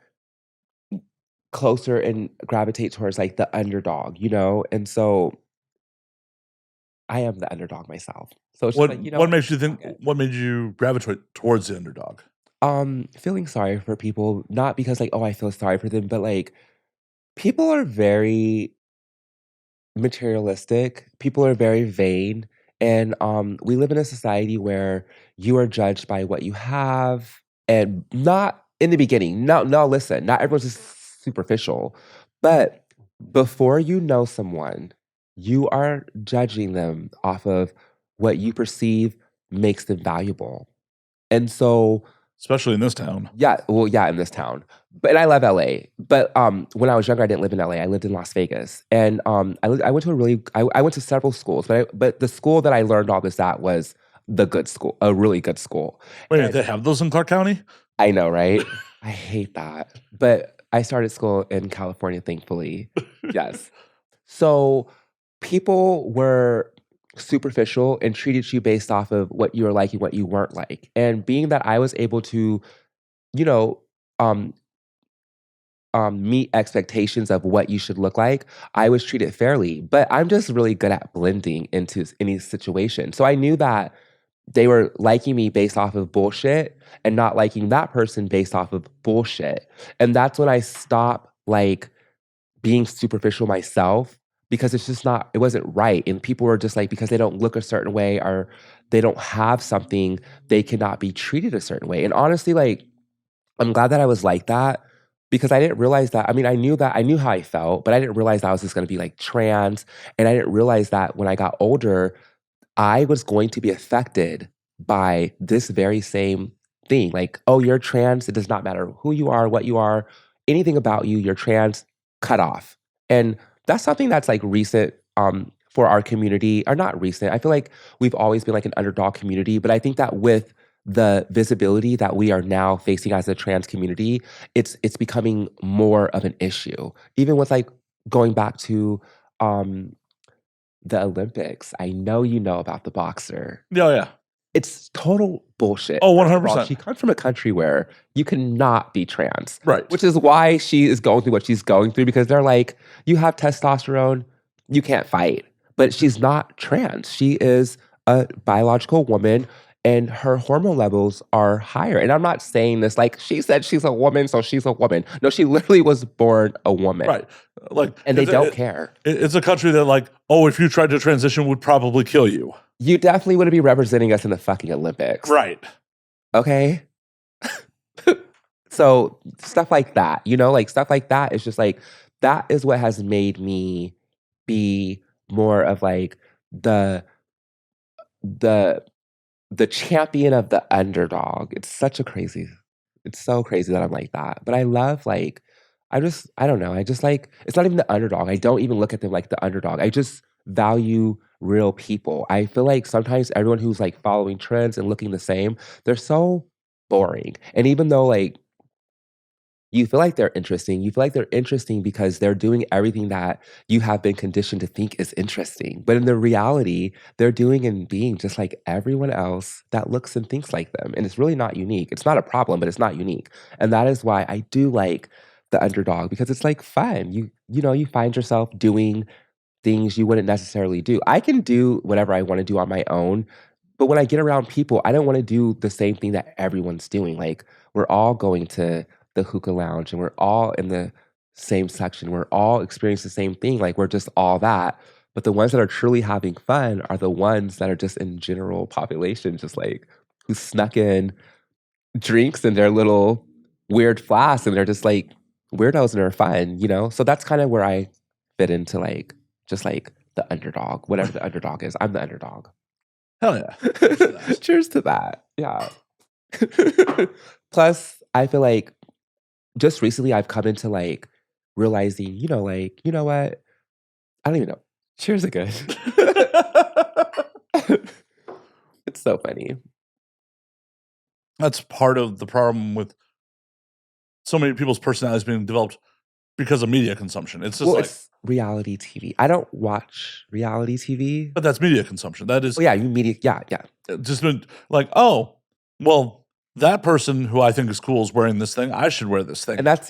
closer and gravitate towards like the underdog, And so I am the underdog myself. So it's just like, what makes you think what made you gravitate towards the underdog? Feeling sorry for people, not because like, oh, I feel sorry for them, but like people are very materialistic. People are very vain. And we live in a society where you are judged by what you have and not in the beginning. No, listen, not everyone's just superficial. But before you know someone, you are judging them off of what you perceive makes them valuable. And so especially in this town. yeah, well, yeah, in this town. But and I love LA. But when I was younger, I didn't live in LA. I lived in Las Vegas, and I went to I went to several schools, but the school that I learned all this at was the good school, a really good school. Wait, And they have those in Clark County? I know, right? I hate that, but I started school in California, thankfully. Yes. So people were superficial and treated you based off of what you were like and what you weren't like. And being that I was able to you know, um, meet expectations of what you should look like, I was treated fairly. But I'm just really good at blending into any situation. So I knew that they were liking me based off of bullshit and not liking that person based off of bullshit. And that's when I stopped like being superficial myself because it's just not, it wasn't right. And people were just like, because they don't look a certain way or they don't have something, they cannot be treated a certain way. And honestly, like, I'm glad that I was like that because I didn't realize that. I mean, I knew how I felt, but I didn't realize that I was just gonna be like trans. And I didn't realize that when I got older, I was going to be affected by this very same thing. Like, oh, you're trans. It does not matter who you are, what you are, anything about you, you're trans, cut off. And that's something that's like recent for our community, or not recent. I feel like we've always been like an underdog community, but I think that with the visibility that we are now facing as a trans community, it's becoming more of an issue. Even with like going back to um the Olympics. I know you know about the boxer. Yeah, yeah. It's total bullshit. Oh, First of all, 100%. she comes from a country where you cannot be trans. Right. Which is why she is going through what she's going through because they're like, you have testosterone, you can't fight. But she's not trans. She is a biological woman and her hormone levels are higher. And I'm not saying this like she said she's a woman, so she's a woman. No, she literally was born a woman. Right. Like, and they don't care. It's a country that like, oh, if you tried to transition would probably kill you. You definitely wouldn't be representing us in the fucking Olympics. Right. Okay. So stuff like that, like stuff like that is just like, that is what has made me be more of like the the the champion of the underdog. It's so crazy that I'm like that. But I love like, I don't know. I just like, it's not even the underdog. I don't even look at them like the underdog. I just value real people. I feel like sometimes everyone who's like following trends and looking the same, they're so boring. And even though like You feel like they're interesting. You feel like they're interesting because they're doing everything that you have been conditioned to think is interesting. But in the reality, they're doing and being just like everyone else that looks and thinks like them. And it's really not unique. It's not a problem, but it's not unique. And that is why I do like the underdog because it's like fun. You find yourself doing things you wouldn't necessarily do. I can do whatever I want to do on my own, but when I get around people, I don't want to do the same thing that everyone's doing. Like we're all going to the hookah lounge and we're all in the same section. We're all experiencing the same thing. Like we're just all that. But the ones that are truly having fun are the ones that are just in general population, just like who snuck in drinks in their little weird flasks and they're just like weirdos and they're fun. So that's kind of where I fit into like just like the underdog, whatever the underdog is. I'm the underdog. Hell yeah. Cheers to that. Yeah. Plus, I feel like just recently I've come into like realizing, like, you know what? I don't even know. Cheers are good. It's so funny. That's part of the problem with so many people's personalities being developed because of media consumption. It's just it's reality TV. I don't watch reality TV. But that's media consumption. That is. Oh, yeah, media. Yeah. Just been like, oh, well, that person who I think is cool is wearing this thing. I should wear this thing. And that's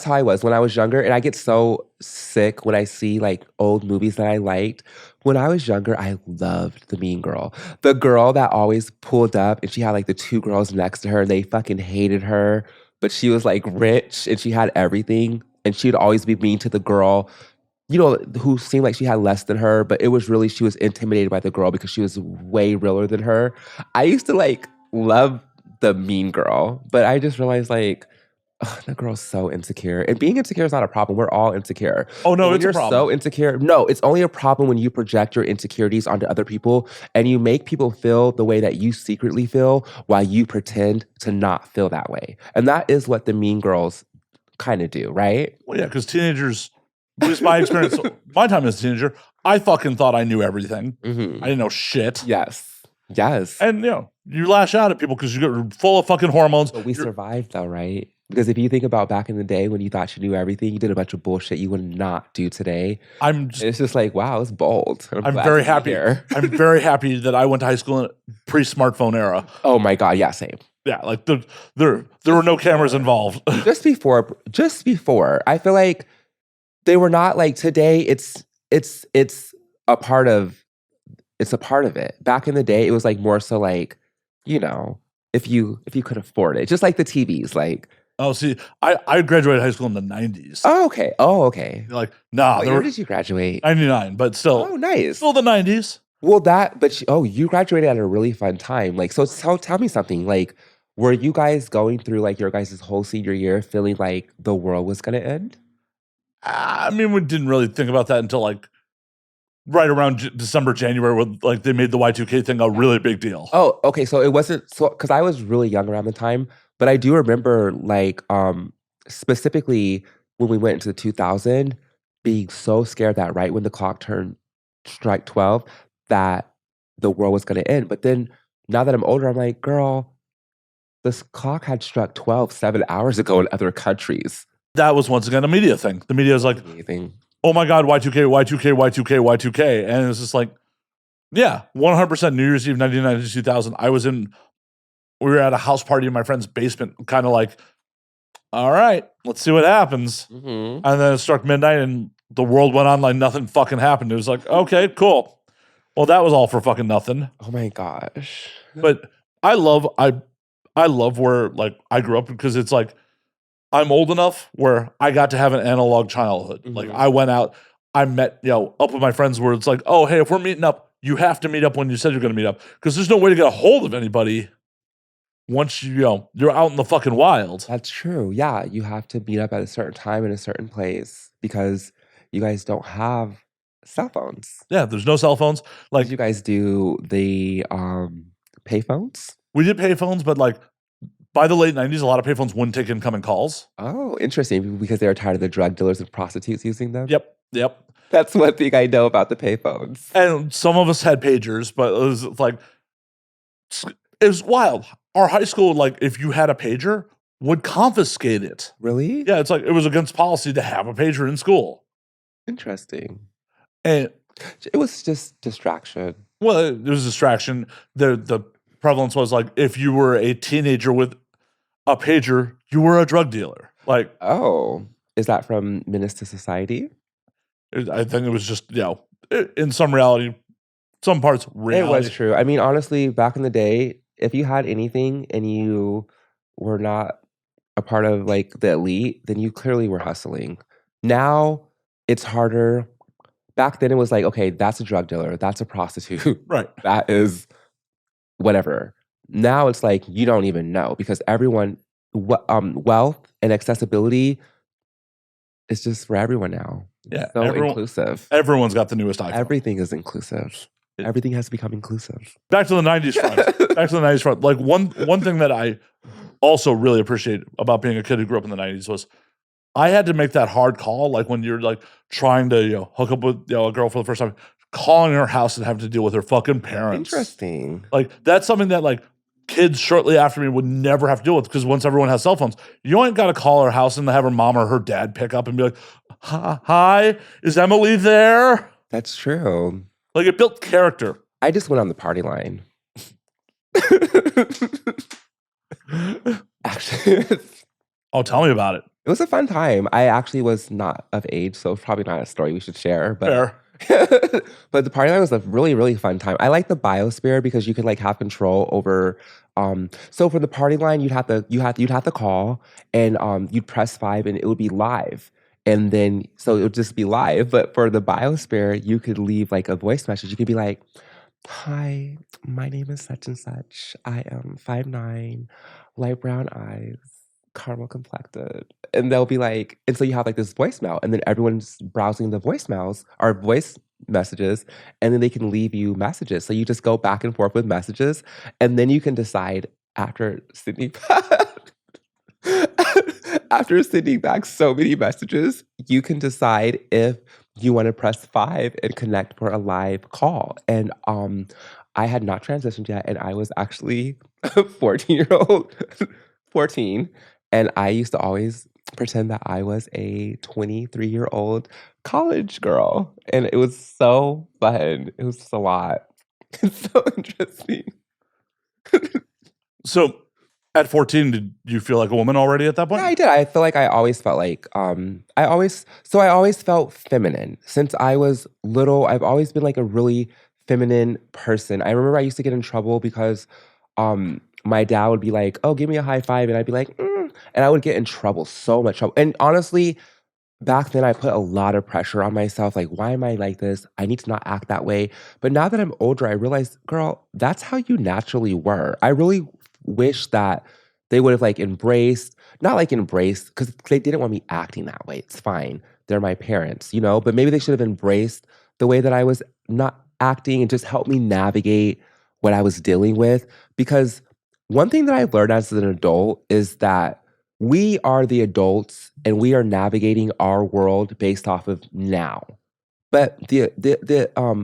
how I was when I was younger. And I get so sick when I see like old movies that I liked. When I was younger, I loved the mean girl. The girl that always pulled up and she had like the two girls next to her and they fucking hated her. But she was like rich and she had everything. And she'd always be mean to the girl, who seemed like she had less than her. But it was really, she was intimidated by the girl because she was way realer than her. I used to like love the mean girl, but I just realized like, that girl's so insecure. And being insecure is not a problem. We're all insecure. Oh no, it's a problem. So insecure. No, it's only a problem when you project your insecurities onto other people and you make people feel the way that you secretly feel while you pretend to not feel that way. And that is what the mean girls kind of do, right? Well, yeah, because teenagers, at least my experience, my time as a teenager, I fucking thought I knew everything. Mm-hmm. I didn't know shit. Yes. And you lash out at people because you're full of fucking hormones. But we survived though, right? Because if you think about back in the day when you thought you knew everything, you did a bunch of bullshit you would not do today. It's just like, wow, it's bold. I'm very happy. I'm very happy that I went to high school in a pre-smartphone era. Oh my God, yeah, same. Yeah, like there were no cameras involved. just before, I feel like they were not like today. It's a part of it. Back in the day, it was like more so like, if you could afford it, just like the TVs, like. Oh, see, I graduated high school in the 90s. Oh, okay. Like, nah. What year did you graduate? 99, but still. Oh, nice. Still the 90s. Well, you graduated at a really fun time. Like, so tell me something. Like, were you guys going through like your guys' whole senior year feeling like the world was going to end? I mean, we didn't really think about that until like right around December, January, when like they made the Y2K thing a really big deal. Oh, okay. So it wasn't because I was really young around the time, but I do remember like specifically when we went into the 2000, being so scared that right when the clock turned strike 12, that the world was going to end. But then now that I'm older, I'm like, girl, this clock had struck 12 7 hours ago in other countries. That was once again a media thing. The media was like, amazing. Oh my God, Y2K, Y2K, Y2K, Y2K. And it's just like, yeah, 100% New Year's Eve, 1990 to 2000. We were at a house party in my friend's basement, kind of like, all right, let's see what happens. Mm-hmm. And then it struck midnight and the world went on like nothing fucking happened. It was like, okay, cool. Well, that was all for fucking nothing. Oh my gosh. But I love where like I grew up because it's like, I'm old enough where I got to have an analog childhood. Mm-hmm. Like I went out, I met, up with my friends where it's like, oh, hey, if we're meeting up, you have to meet up when you said you're going to meet up. Because there's no way to get a hold of anybody once you're out in the fucking wild. That's true. Yeah, you have to meet up at a certain time in a certain place because you guys don't have cell phones. Yeah, there's no cell phones. Like, did you guys do the payphones? We did payphones, but like by the late 90s, a lot of payphones wouldn't take incoming calls. Oh, interesting. Because they were tired of the drug dealers and prostitutes using them? Yep. That's one thing I know about the payphones. And some of us had pagers, but it was like, it was wild. Our high school, like, if you had a pager, would confiscate it. Really? Yeah, it's like it was against policy to have a pager in school. Interesting. And it was just distraction. Well, it was a distraction. The prevalence was like if you were a teenager with a pager, you were a drug dealer. Like, oh, is that from Menace to Society? I think it was just, in some reality, some parts reality. It was true. I mean, honestly, back in the day, if you had anything and you were not a part of like the elite, then you clearly were hustling. Now it's harder. Back then it was like, okay, that's a drug dealer, that's a prostitute. Right. That is whatever. Now it's like you don't even know because everyone wealth and accessibility is just for everyone now. Yeah. So inclusive. Everyone's got the newest iPhone. Everything is inclusive. Everything has to become inclusive. Back to the 90s front. Back to the 90s front. Like one thing that I also really appreciate about being a kid who grew up in the 90s was I had to make that hard call, like when you're like trying to hook up with a girl for the first time, calling her house and having to deal with her fucking parents. Interesting. Like that's something that like kids shortly after me would never have to deal with because once everyone has cell phones, you ain't got to call her house and have her mom or her dad pick up and be like, "Hi, is Emily there?" That's true. Like it built character. I just went on the party line. Actually, oh, tell me about it. It was a fun time. I actually was not of age, so it's probably not a story we should share. But fair. But the party line was a really, really fun time. I like the biosphere because you could like have control over. So for the party line, you'd have to call and you'd press 5 and it would be live. And then so it would just be live. But for the biosphere, you could leave like a voice message. You could be like, "Hi, my name is such and such. I am 5'9", light brown eyes, caramel complected." And they'll be like, and so you have like this voicemail, and then everyone's browsing the voicemails or voice messages, and then they can leave you messages. So you just go back and forth with messages, and then you can decide after sending after sending back so many messages, you can decide if you want to press 5 and connect for a live call. And I had not transitioned yet, and I was actually a 14-year-old, 14, and I used to always pretend that I was a 23-year-old college girl, and it was so fun. It was just a lot. It's so interesting. So at 14, did you feel like a woman already at that point? Yeah, I did. I feel like I always felt like I always felt feminine. Since I was little, I've always been like a really feminine person. I remember I used to get in trouble because my dad would be like, "Oh, give me a high five," and I'd be like, and I would get in trouble, so much trouble. And honestly, back then I put a lot of pressure on myself. Like, why am I like this? I need to not act that way. But now that I'm older, I realize, girl, that's how you naturally were. I really wish that they would have like not like embraced, because they didn't want me acting that way. It's fine. They're my parents, but maybe they should have embraced the way that I was not acting and just helped me navigate what I was dealing with. Because one thing that I've learned as an adult is that we are the adults and we are navigating our world based off of now. But the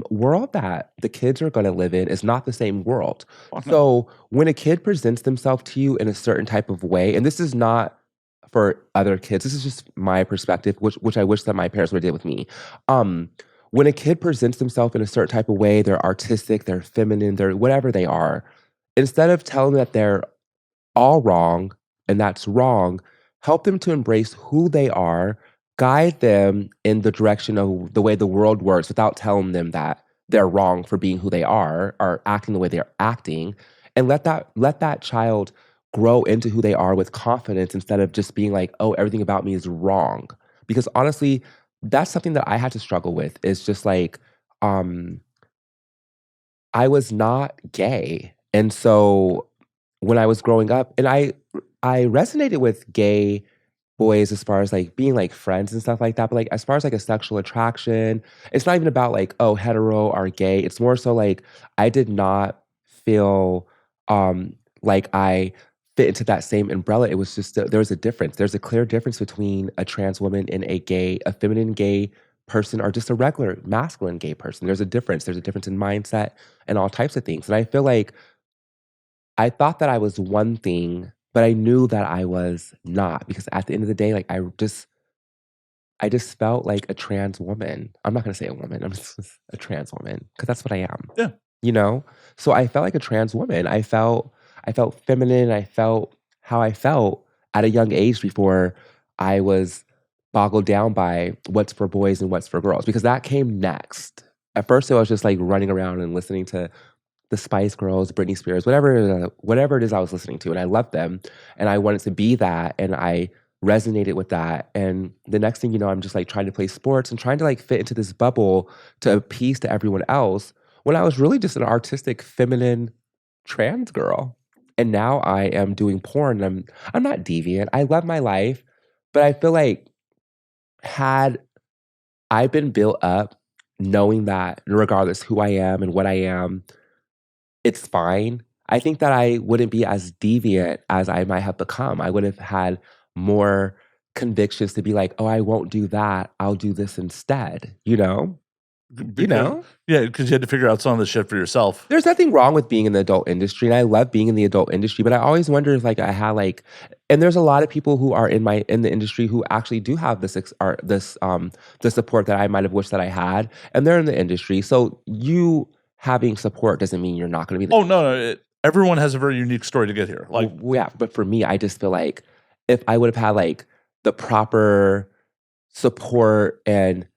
world that the kids are going to live in is not the same world. So when a kid presents themselves to you in a certain type of way, and this is not for other kids, this is just my perspective, which I wish that my parents would have did with me. When a kid presents themselves in a certain type of way, they're artistic, they're feminine, they're whatever they are. Instead of telling them that they're all wrong and that's wrong, help them to embrace who they are, guide them in the direction of the way the world works without telling them that they're wrong for being who they are or acting the way they're acting, and let that child grow into who they are with confidence instead of just being like, "Oh, everything about me is wrong." Because honestly, that's something that I had to struggle with. Is just like I was not gay. And so when I was growing up, and I resonated with gay boys as far as like being like friends and stuff like that. But like as far as like a sexual attraction, it's not even about like, oh, hetero or gay. It's more so like I did not feel like I fit into that same umbrella. It was just there was a difference. There's a clear difference between a trans woman and a feminine gay person, or just a regular masculine gay person. There's a difference. There's a difference in mindset and all types of things. And I feel like I thought that I was one thing, but I knew that I was not because at the end of the day, like I just felt like a trans woman. I'm not gonna say a woman. I'm just a trans woman because that's what I am. Yeah. You know? So I felt like a trans woman. I felt feminine. I felt how I felt at a young age before I was boggled down by what's for boys and what's for girls because that came next. At first, it was just like running around and listening to the Spice Girls, Britney Spears, whatever it is I was listening to, and I loved them, and I wanted to be that, and I resonated with that. And the next thing you know, I'm just like trying to play sports and trying to like fit into this bubble to appease to everyone else when I was really just an artistic, feminine trans girl. And now I am doing porn. I'm not deviant. I love my life, but I feel like had I been built up knowing that regardless who I am and what I am, it's fine. I think that I wouldn't be as deviant as I might have become. I would have had more convictions to be like, "Oh, I won't do that. I'll do this instead." You know? You Because know? yeah, because you had to figure out some of the shit for yourself. There's nothing wrong with being in the adult industry, and I love being in the adult industry, but I always wonder if like I had like and there's a lot of people who are in the industry who actually do have the support that I might have wished that I had, and they're in the industry. So you having support doesn't mean you're not going to be the Oh no, everyone has a very unique story to get here. Like, yeah, but for me, I just feel like if I would have had like the proper support and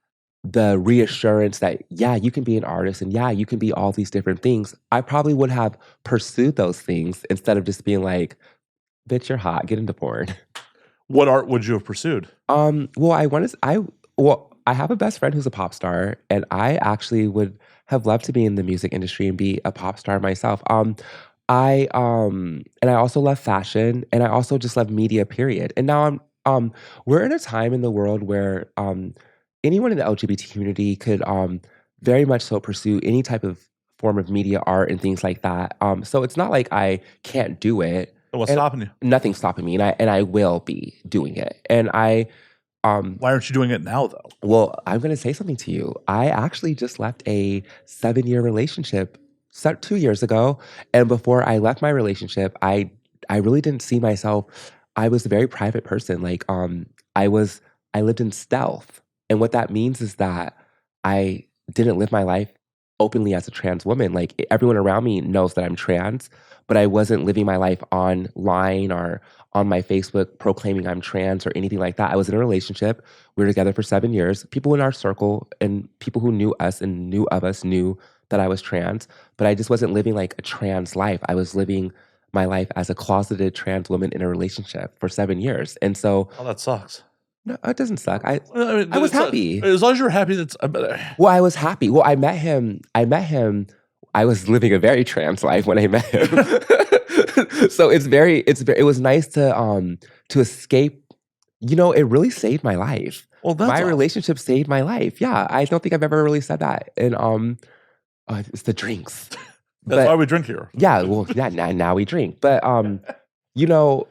the reassurance that yeah, you can be an artist and yeah, you can be all these different things, I probably would have pursued those things instead of just being like, "Bitch, you're hot. Get into porn." what art would you have pursued? Well, I have a best friend who's a pop star, and I actually would have loved to be in the music industry and be a pop star myself. And I also love fashion, and I also just love media, period. And now we're in a time in the world where anyone in the LGBT community could very much so pursue any type of form of media art and things like that. So it's not like I can't do it, What's and stopping you? nothing's stopping me, and I will be doing it. And Why aren't you doing it now, though? well, I'm gonna say something to you. I actually just left a 7-year relationship 2 years ago, and before I left my relationship, I really didn't see myself. I was a very private person. Like, I was I lived in stealth, and what that means is that I didn't live my life openly as a trans woman. Like everyone around me knows that I'm trans, but I wasn't living my life online or on my Facebook proclaiming I'm trans or anything like that. I was in a relationship. We were together for 7 years. People in our circle and people who knew us and knew of us knew that I was trans, but I just wasn't living like a trans life. I was living my life as a closeted trans woman in a relationship for 7 years. And so, Oh, that sucks. no, it doesn't suck. Well, I mean, I was happy. as long as you're happy, that's. Well, I was happy. Well, I met him. I was living a very trans life when I met him. So it was nice to escape. You know, it really saved my life. Well, that's My awesome. relationship saved my life. Yeah, I don't think I've ever really said that. And it's the drinks. That's why we drink here. Yeah, well, yeah, now we drink. But you know,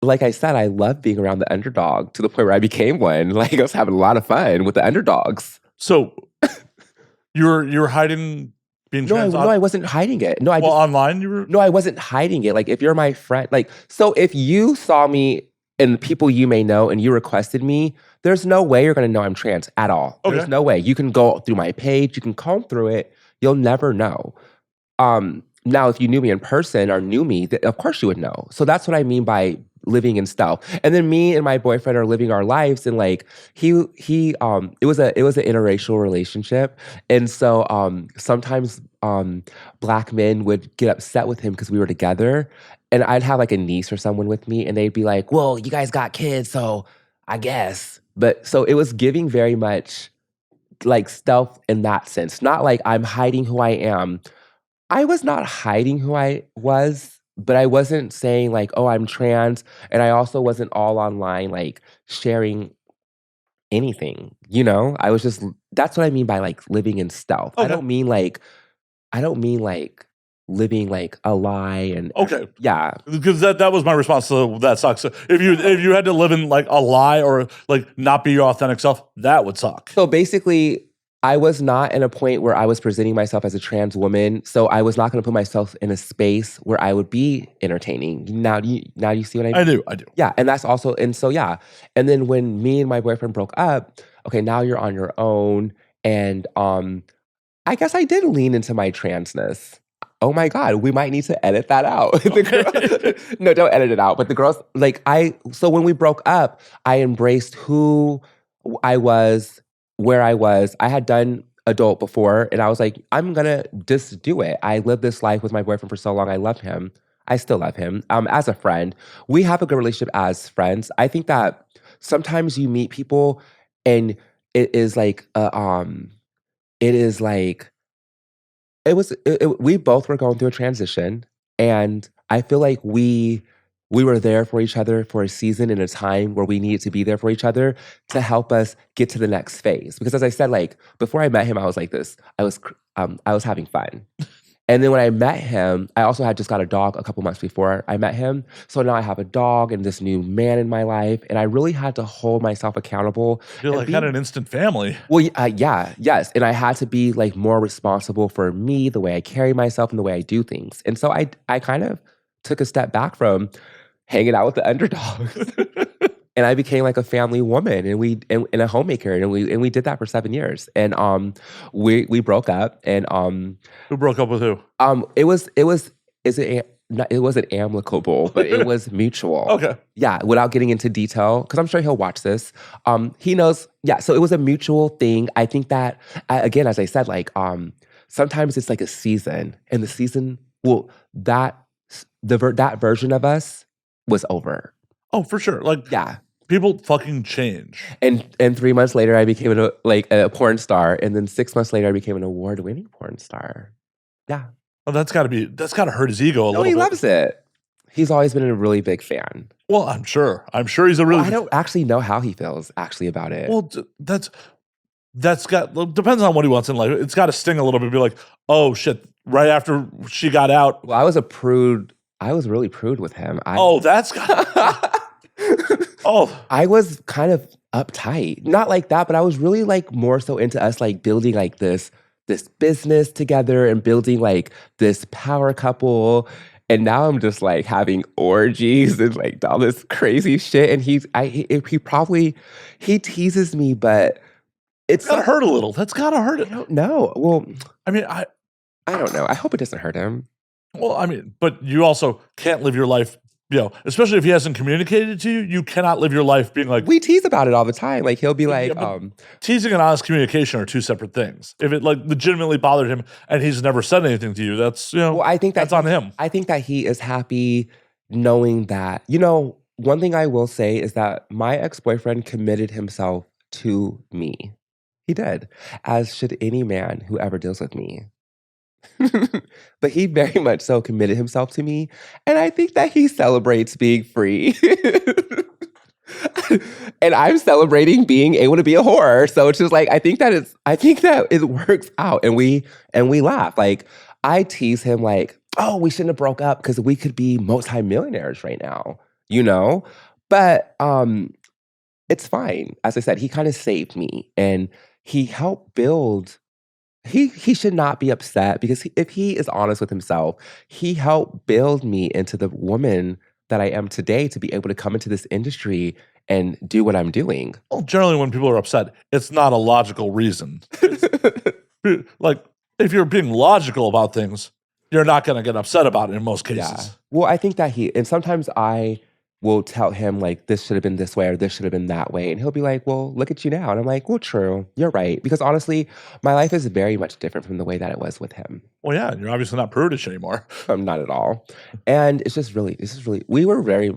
like I said, I love being around the underdog to the point where I became one. Like I was having a lot of fun with the underdogs. So you're hiding being trans. No, I wasn't hiding it. No, Online you were. no, I wasn't hiding it. Like if you're my friend, like so if you saw me and people you may know and you requested me, there's no way you're gonna know I'm trans at all. Okay. There's no way. You can go through my page, you can comb through it, you'll never know. Now if you knew me in person or knew me, of course you would know. So that's what I mean by living in stealth. And then me and my boyfriend are living our lives and like it was an interracial relationship. And so sometimes black men would get upset with him because we were together. And I'd have like a niece or someone with me and they'd be like, "Well, you guys got kids, so I guess." But so it was giving very much like stealth in that sense. Not like I'm hiding who I am. I was not hiding who I was, but I wasn't saying like, "Oh, I'm trans," and I also wasn't all online like sharing anything, you know? I was just that's what I mean by like living in stealth. Okay. I don't mean like living like a lie and Okay. yeah. Because that was my response to that sucks. So if you had to live in like a lie or like not be your authentic self, that would suck. So basically I was not in a point where I was presenting myself as a trans woman, so I was not gonna put myself in a space where I would be entertaining. Now do you see what I I mean? do. I do. Yeah, and that's also and so yeah. And then when me and my boyfriend broke up, okay, now you're on your own, and, I guess I did lean into my transness. Oh my god, we might need to edit that out. The Okay. girl No, don't edit it out, but the girls like, so when we broke up, I embraced who I was, where I was. I had done adult before, and I was like, "I'm gonna just do it." I lived this life with my boyfriend for so long, I love him. I still love him, as a friend. We have a good relationship as friends. I think that sometimes you meet people and it is like, it is like we both were going through a transition, and I feel like we were there for each other for a season and a time where we needed to be there for each other to help us get to the next phase. Because as I said, like before I met him, I was like this. I was having fun. And then when I met him, I also had just got a dog a couple months before I met him. So now I have a dog and this new man in my life, and I really had to hold myself accountable You're and like had be an instant family. well, yeah, yes, and I had to be, like, more responsible for me, the way I carry myself, and the way I do things, and so I kind of took a step back from hanging out with the underdogs, and I became, like, a family woman, and a homemaker, and we did that for 7 years, and, we broke up, and, Who broke up with who? it was is it a not it wasn't amicable, but it was mutual. Okay. Yeah, without getting into detail, because 'cause I'm sure he'll watch this. He knows yeah, so it was a mutual thing. I think that, again, as I said, like, sometimes it's like a season, and the season well, that version of us was over. Oh, for sure. Like Yeah, people fucking change. and 3 months later, I became a porn star, and then 6 months later, I became an award-winning porn star. Yeah. Well, that's gotta hurt his ego a No, little he bit. loves it. He's always been a really big fan. Well, I'm sure. I'm sure he's a Well, really I big don't actually know how he feels actually about it. well, that's got well, depends on what he wants in life. It's gotta sting a little bit, be like, "Oh, shit," right after she got out. Well, I was a prude. I was really prude with him. Oh, that's got oh, I was kind of uptight. Not like that, but I was really like more so into us like building like this business together and building like this power couple. And now I'm just like having orgies and like all this crazy shit. And he probably he teases me, but it's it's gotta hurt a little. That's gotta hurt I it. don't know. Well, I mean, I don't know. I hope it doesn't hurt him. I mean, but you also can't live your life, especially if he hasn't communicated to you, you cannot live your life being like We tease about it all the time. Like he'll be like, but teasing and honest communication are two separate things. If it like legitimately bothered him and he's never said anything to you, that's well, I think that's on him. I think that he is happy knowing that. One thing I will say is that my ex-boyfriend committed himself to me. He did, as should any man who ever deals with me. But he very much so committed himself to me, and I think that he celebrates being free. And I'm celebrating being able to be a whore. So it's just like I think that it works out, and we laugh. Like I tease him like, "Oh, we shouldn't have broke up because we could be multimillionaires right now," you know? But it's fine. As I said, he kind of saved me, and he helped build he should not be upset because if he is honest with himself, he helped build me into the woman that I am today to be able to come into this industry and do what I'm doing. Well, generally when people are upset, it's not a logical reason. Like if you're being logical about things, you're not going to get upset about it in most Yeah. cases. Well, I think that and sometimes I will tell him like this should have been this way or this should have been that way. And he'll be like, well, look at you now. And I'm like, well, true. You're right. Because honestly, my life is very much different from the way that it was with him. Well, yeah, you're obviously not prudish anymore. Not at all. And this is really, we were very,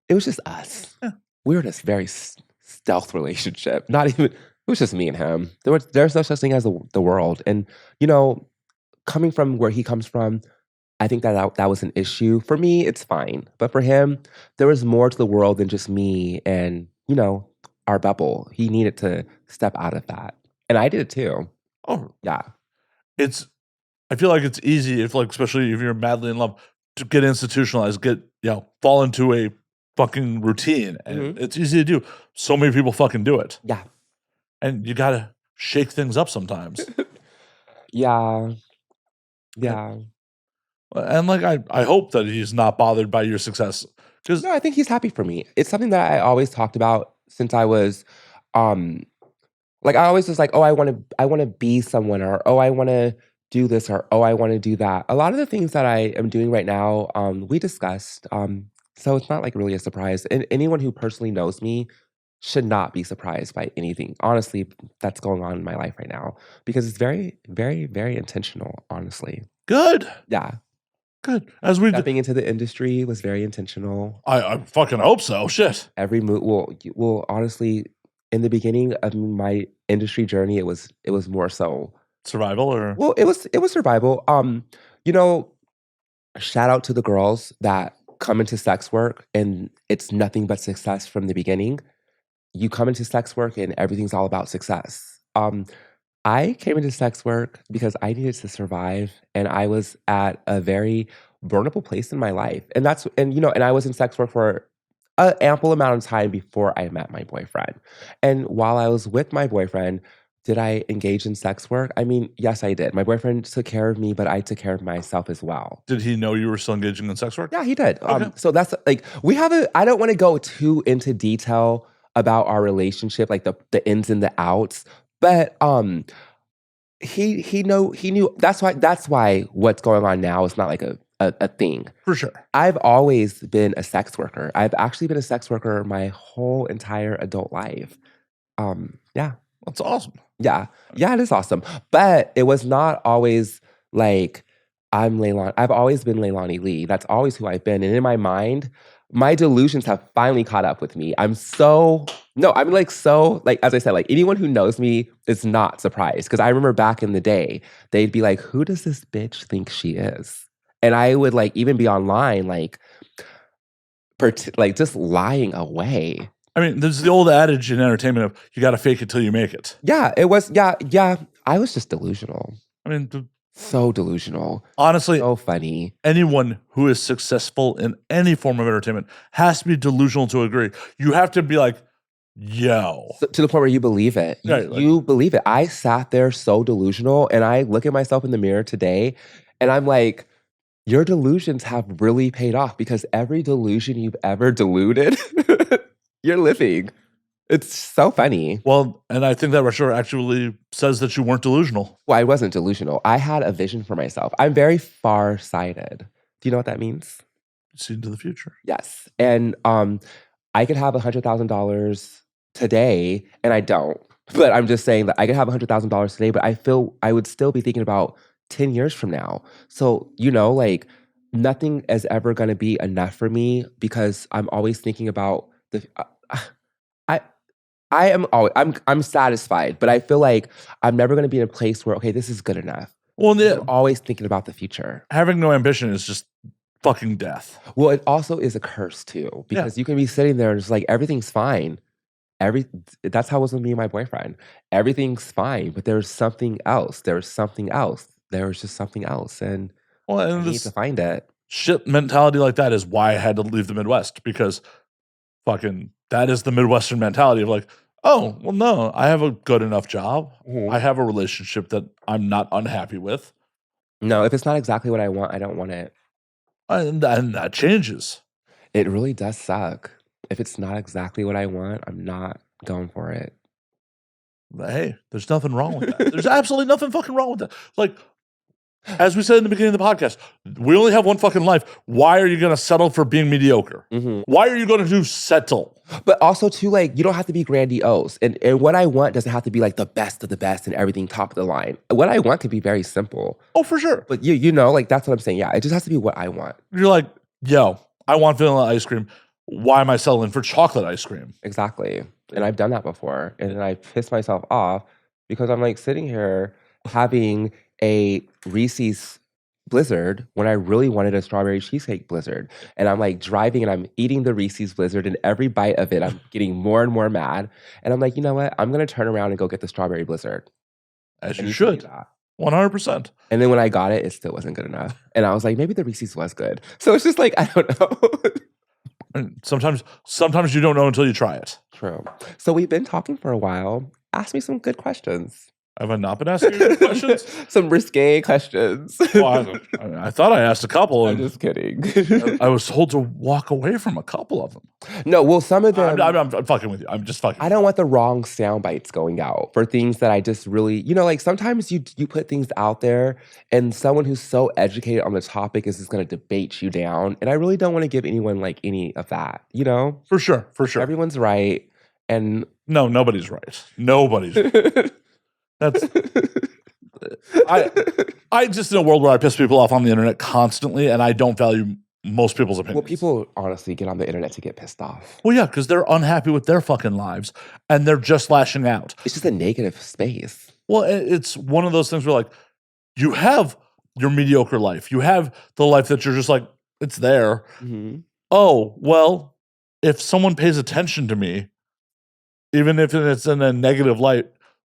it was just us. Yeah. We were in this very stealth relationship. Not even, it was just me and him. There's no such thing as the world. And, coming from where he comes from, I think that was an issue. For me, it's fine. But for him, there was more to the world than just me and, our bubble. He needed to step out of that. And I did it too. Oh, Yeah. I feel like it's easy if like, especially if you're madly in love to get institutionalized, fall into a fucking routine. And it's easy to do. So many people fucking do it. Yeah. And you gotta shake things up sometimes. Yeah. Yeah. And like, I hope that he's not bothered by your success. Because No, I think he's happy for me. It's something that I always talked about since I was, um, like I always was like, oh, I wanna be someone, or oh, I wanna do this, or oh, I wanna do that. A lot of the things that I am doing right now, we discussed. So it's not like really a surprise. And anyone who personally knows me should not be surprised by anything, honestly, that's going on in my life right now. Because it's very, very, very intentional, honestly. good. Yeah. Good. As we Stepping into the industry was very intentional. I fucking hope so. Shit. Every move, well, honestly, in the beginning of my industry journey, it was more so. Survival or Well, it was survival. You know, shout out to the girls that come into sex work and it's nothing but success from the beginning. You come into sex work and everything's all about success. I came into sex work because I needed to survive and I was at a very vulnerable place in my life. And I was in sex work for an ample amount of time before I met my boyfriend. And while I was with my boyfriend, did I engage in sex work? I mean, yes, I did. My boyfriend took care of me, but I took care of myself as well. did he know you were still engaging in sex work? Yeah, he did. Okay. So that's like I don't want to go too into detail about our relationship, like the ins and the outs, but he knew that's why what's going on now is not like a thing. For sure. I've always been a sex worker. I've actually been a sex worker my whole entire adult life. Yeah. That's awesome. Yeah. Yeah, it is awesome. But it was not always like I'm Leilani. I've always been Leilani Li. That's always who I've been. And in my mind, my delusions have finally caught up with me. I'm like so, like, as I said, like anyone who knows me is not surprised. Because I remember back in the day, they'd be like, who does this bitch think she is? And I would like even be online, like just lying away. I mean, there's the old adage in entertainment of you got to fake it till you make it. Yeah, it was. Yeah, yeah. I was just delusional. I mean, So delusional. honestly, So funny. anyone who is successful in any form of entertainment has to be delusional to a degree. You have to be like, yo. So, to the point where you believe it. You, Right, like- you believe it. I sat there so delusional, and I look at myself in the mirror today, and I'm like, your delusions have really paid off because every delusion you've ever deluded, you're living. It's so funny. Well, and I think that Russia actually says that you weren't delusional. Well, I wasn't delusional. I had a vision for myself. I'm very far-sighted. Do you know what that means? See into the future. Yes. And I could have $100,000 today, and I don't. But I'm just saying that I could have $100,000 today, but I feel I would still be thinking about 10 years from now. So, like nothing is ever going to be enough for me because I'm always thinking about I I am always I'm satisfied, but I feel like I'm never going to be in a place where okay, this is good enough. Well, I'm always thinking about the future. having no ambition is just fucking death. Well, it also is a curse too because you can be sitting there and it's like everything's fine. That's how it was with me and my boyfriend. Everything's fine, but there's something else. There's something else. There's just something else, and Well, I and need this to find it. shit mentality like that is why I had to leave the Midwest because fucking that is the Midwestern mentality of like, oh, well, no, I have a good enough job. Mhm. I have a relationship that I'm not unhappy with. No, if it's not exactly what I want, I don't want it. And that changes. It really does suck. If it's not exactly what I want, I'm not going for it. But hey, there's nothing wrong with that. There's absolutely nothing fucking wrong with that. Like, as we said in the beginning of the podcast, we only have one fucking life. Why are you going to settle for being mediocre? Mhm. Why are you going to do settle? But also too, like you don't have to be grandiose, and what I want doesn't have to be like the best of the best and everything top of the line. What I want could be very simple. Oh, for sure. But like that's what I'm saying. Yeah, it just has to be what I want. You're like, yo, I want vanilla ice cream. Why am I settling for chocolate ice cream? Exactly. And I've done that before. And then I piss myself off because I'm like sitting here having a Reese's Blizzard when I really wanted a strawberry cheesecake Blizzard. And I'm like driving and I'm eating the Reese's Blizzard, and every bite of it, I'm getting more and more mad. And I'm like, you know what? I'm going to turn around and go get the strawberry Blizzard. As And you told me should. that. 100%. And then when I got it, it still wasn't good enough. And I was like, maybe the Reese's was good. So it's just like, I don't know. And sometimes you don't know until you try it. True. So we've been talking for a while. ask me some good questions. Have I not been asking you good questions? Some risque questions. Well, I thought I asked a couple. I'm just kidding. I was told to walk away from a couple of them. No, well, some of them. I'm fucking with you. I'm just fucking. I don't want the wrong sound bites going out for things that I just really, like sometimes you put things out there and someone who's so educated on the topic is just going to debate you down. And I really don't want to give anyone like any of that, For sure. Everyone's right. And no, nobody's right. Nobody's right. That's I just in a world where I piss people off on the internet constantly, and I don't value most people's opinions. Well, people honestly get on the internet to get pissed off. Well, yeah, because they're unhappy with their fucking lives, and they're just lashing out. It's just a negative space. Well, it's one of those things where like you have your mediocre life, you have the life that you're just like it's there. Mm-hmm. Oh well, if someone pays attention to me, even if it's in a negative light.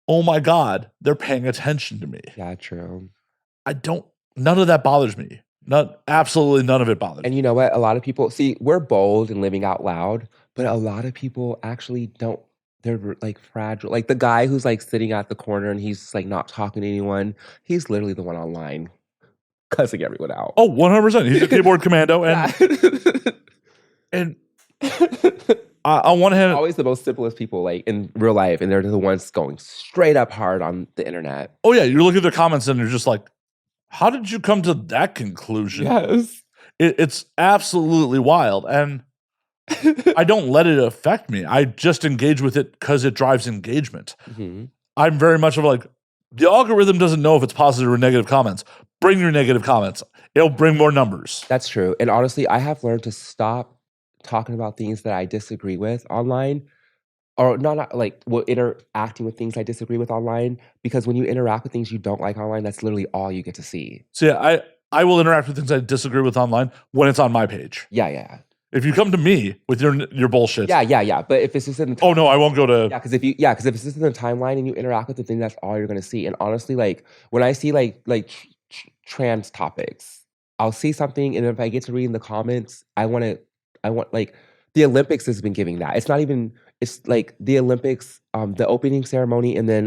Oh my God, they're paying attention to me. Yeah, true. None of that bothers me. Absolutely none of it bothers me. And you know what? A lot of people, see, we're bold and living out loud, but a lot of people actually don't. They're like fragile. Like the guy who's like sitting at the corner and he's like not talking to anyone. He's literally the one online cussing everyone out. Oh, 100%. He's a keyboard commando. And on one hand, always the most simplest people like in real life, and they're the ones going straight up hard on the internet. Oh yeah, you look at their comments and you're just like, how did you come to that conclusion? Yes. It's absolutely wild. And I don't let it affect me. I just engage with it because it drives engagement. Mm-hmm. I'm very much of like, the algorithm doesn't know if it's positive or negative comments. Bring your negative comments. It'll bring more numbers. That's true. And honestly, I have learned to stop talking about things that I disagree with online, or not like interacting with things I disagree with online, because when you interact with things you don't like online, that's literally all you get to see. So yeah, I will interact with things I disagree with online when it's on my page. Yeah. If you come to me with your bullshit. Yeah. But if it's just in the oh no, I won't go to. Yeah, because if it's just in the timeline and you interact with the thing, that's all you're gonna see. And honestly, like when I see like trans topics, I'll see something, and if I get to read in the comments, I want like the Olympics has been giving that. It's not even. It's like the Olympics, the opening ceremony, and then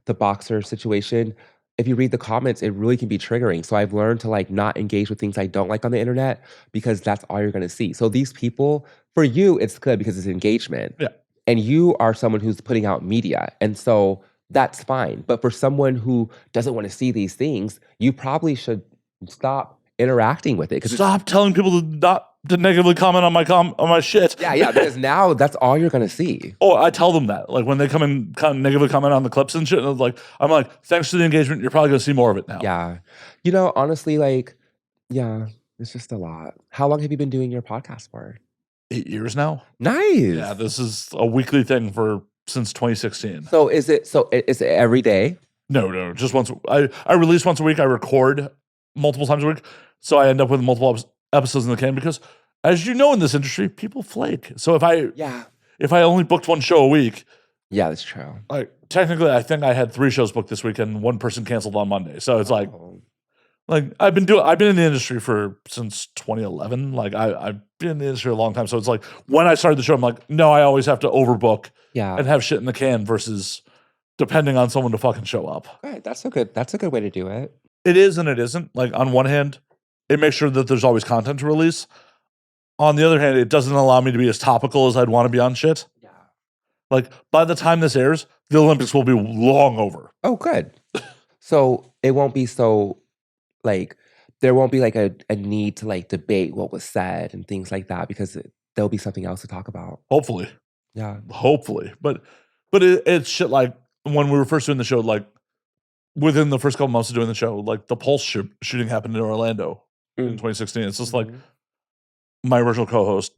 the boxer situation. If you read the comments, it really can be triggering. So I've learned to like not engage with things I don't like on the internet, because that's all you're going to see. So these people, for you, it's good because it's engagement. Yeah. And you are someone who's putting out media. And so that's fine. But for someone who doesn't want to see these things, you probably should stop interacting with it. Stop telling people to negatively comment on my shit. Yeah, because now that's all you're gonna see. Oh, I tell them that. Like when they come and negatively comment on the clips and shit, and I'm like, thanks for the engagement, you're probably gonna see more of it now. Yeah. Honestly, it's just a lot. How long have you been doing your podcast for? 8 years now. Nice. Yeah, this is a weekly thing since 2016. So is it every day? No, just once. I release once a week. I record multiple times a week. So I end up with multiple episodes in the can because, as you know, in this industry, people flake. So if I only booked one show a week. Yeah, that's true. Like technically, I think I had 3 shows booked this week and one person canceled on Monday. So it's like I've been in the industry since 2011. Like I've been in the industry a long time. So it's like when I started the show, I'm like, no, I always have to overbook and have shit in the can versus depending on someone to fucking show up. Right. That's a good way to do it. It is and it isn't. Like on one hand, it makes sure that there's always content to release. On the other hand, it doesn't allow me to be as topical as I'd want to be on shit. Yeah. Like by the time this airs, the Olympics will be long over. Oh, good. So it won't be so like there won't be like a need to like debate what was said and things like that, because there'll be something else to talk about. Hopefully. Yeah. Hopefully. But it's shit like when we were first doing the show, like within the first couple months of doing the show, like the Pulse shooting happened in Orlando in 2016. It's just like my original co-host,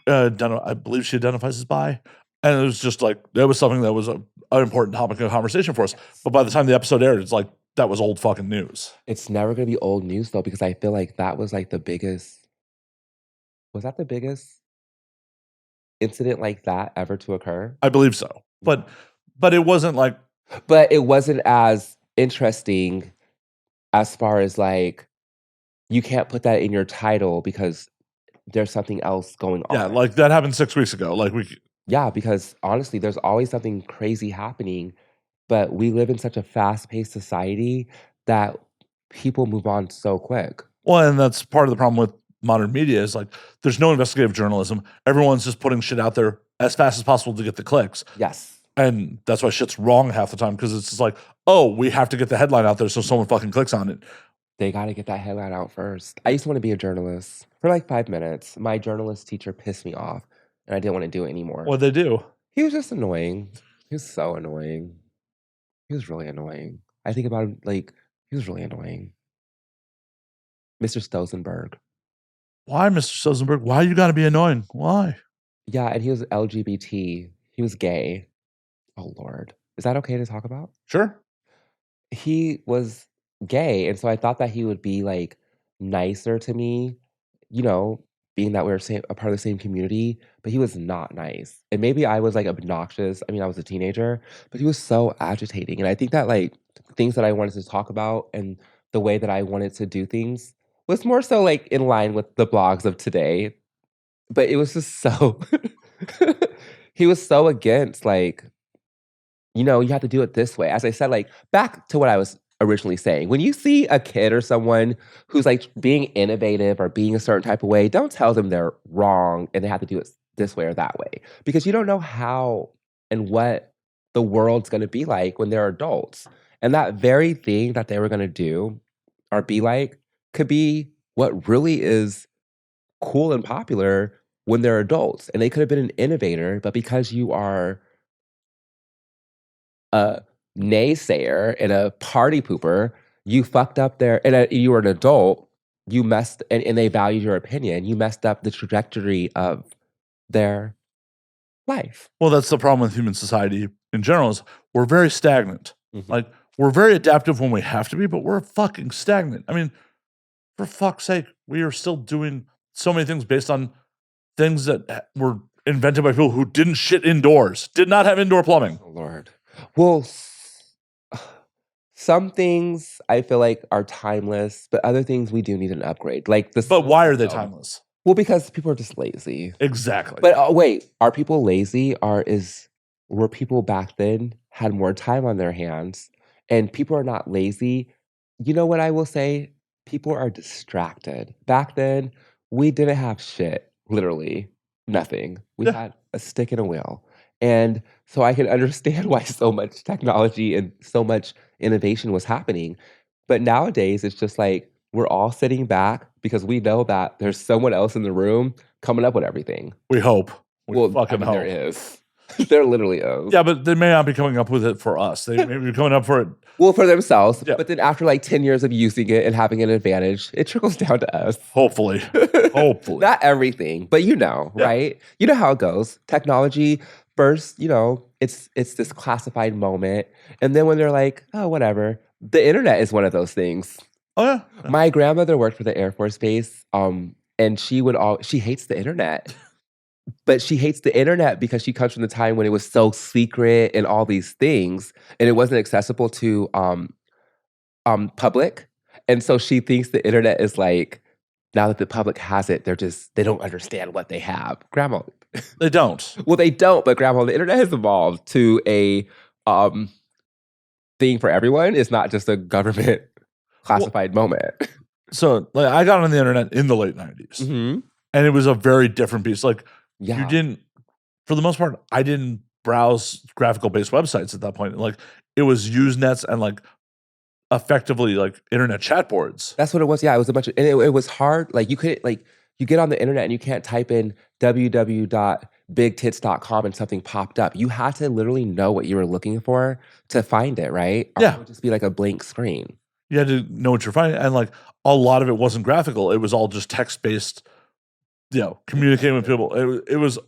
I believe she identifies as bi. And it was just like, that was something that was an important topic of conversation for us. But by the time the episode aired, it's like, that was old fucking news. It's never going to be old news though, because I feel like that was like was that the biggest incident like that ever to occur? I believe so. But it wasn't like. But it wasn't as interesting as far as like, you can't put that in your title because there's something else going on. Yeah, like that happened 6 weeks ago. Like Yeah, because honestly, there's always something crazy happening, but we live in such a fast-paced society that people move on so quick. Well, and that's part of the problem with modern media is like there's no investigative journalism. Everyone's just putting shit out there as fast as possible to get the clicks. Yes. And that's why shit's wrong half the time because it's just like, oh, we have to get the headline out there so someone fucking clicks on it. They got to get that headline out first. I used to want to be a journalist for like 5 minutes. My journalist teacher pissed me off and I didn't want to do it anymore. What they do? He was just annoying. He was so annoying. He was really annoying. I think about him like he was really annoying. Mr. Stosenberg. Why, Mr. Stosenberg? Why you gotta be annoying? Why? Yeah, and he was LGBT. He was gay. Oh Lord. Is that okay to talk about? Sure. He was gay, and so I thought that he would be, like, nicer to me, you know, being that we're a part of the same community, but he was not nice. And maybe I was, like, obnoxious. I mean, I was a teenager, but he was so agitating, and I think that, like, things that I wanted to talk about and the way that I wanted to do things was more so, like, in line with the blogs of today, but it was just so he was so against, like, you have to do it this way. As I said, like, back to what I was originally saying. When you see a kid or someone who's like being innovative or being a certain type of way, don't tell them they're wrong and they have to do it this way or that way because you don't know how and what the world's going to be like when they're adults. And that very thing that they were going to do or be like could be what really is cool and popular when they're adults. And they could have been an innovator, but because you are a naysayer and a party pooper, you fucked up their, and you were an adult, you messed, and they valued your opinion, you messed up the trajectory of their life. Well, that's the problem with human society in general is we're very stagnant. Mm-hmm. Like, we're very adaptive when we have to be, but we're fucking stagnant. I mean, for fuck's sake, we are still doing so many things based on things that were invented by people who didn't shit indoors, did not have indoor plumbing. Oh, Lord. Well, some things I feel like are timeless, but other things we do need an upgrade. Like this. But why are they timeless? Well, because people are just lazy. Exactly. But wait, are people lazy, or were people back then had more time on their hands, and people are not lazy? You know what I will say? People are distracted. Back then, we didn't have shit. Literally nothing. We had a stick and a wheel. And so I can understand why so much technology and so much innovation was happening. But nowadays, it's just like we're all sitting back because we know that there's someone else in the room coming up with everything. We hope. We fucking hope. There is. There literally is. Yeah, but they may not be coming up with it for us. They may be coming up for it. Well, for themselves. Yeah. But then after like 10 years of using it and having an advantage, it trickles down to us. Hopefully. Hopefully. Not everything, but right? You know how it goes. Technology first, it's this classified moment. And then when they're like, oh, whatever. The internet is one of those things. Oh, yeah. My grandmother worked for the Air Force Base, and she hates the internet. But she hates the internet because she comes from the time when it was so secret and all these things, and it wasn't accessible to public. And so she thinks the internet is like, now that the public has it, they don't understand what they have. Grandma. They don't. Well, they don't, but Grandma, the internet has evolved to a thing for everyone. It's not just a government classified moment. So like, I got on the internet in the late 90s. Mm-hmm. And it was a very different beast. Like, yeah. You didn't, for the most part, I didn't browse graphical based websites at that point. Like, it was Usenets and like effectively like internet chat boards. That's what it was. Yeah, it was a bunch of, and it was hard. Like, you couldn't, like, you get on the internet and you can't type in www.bigtits.com and something popped up. You had to literally know what you were looking for to find it, right? Or yeah. it would just be like a blank screen. You had to know what you're finding. And like a lot of it wasn't graphical. It was all just text based, communicating with people. It was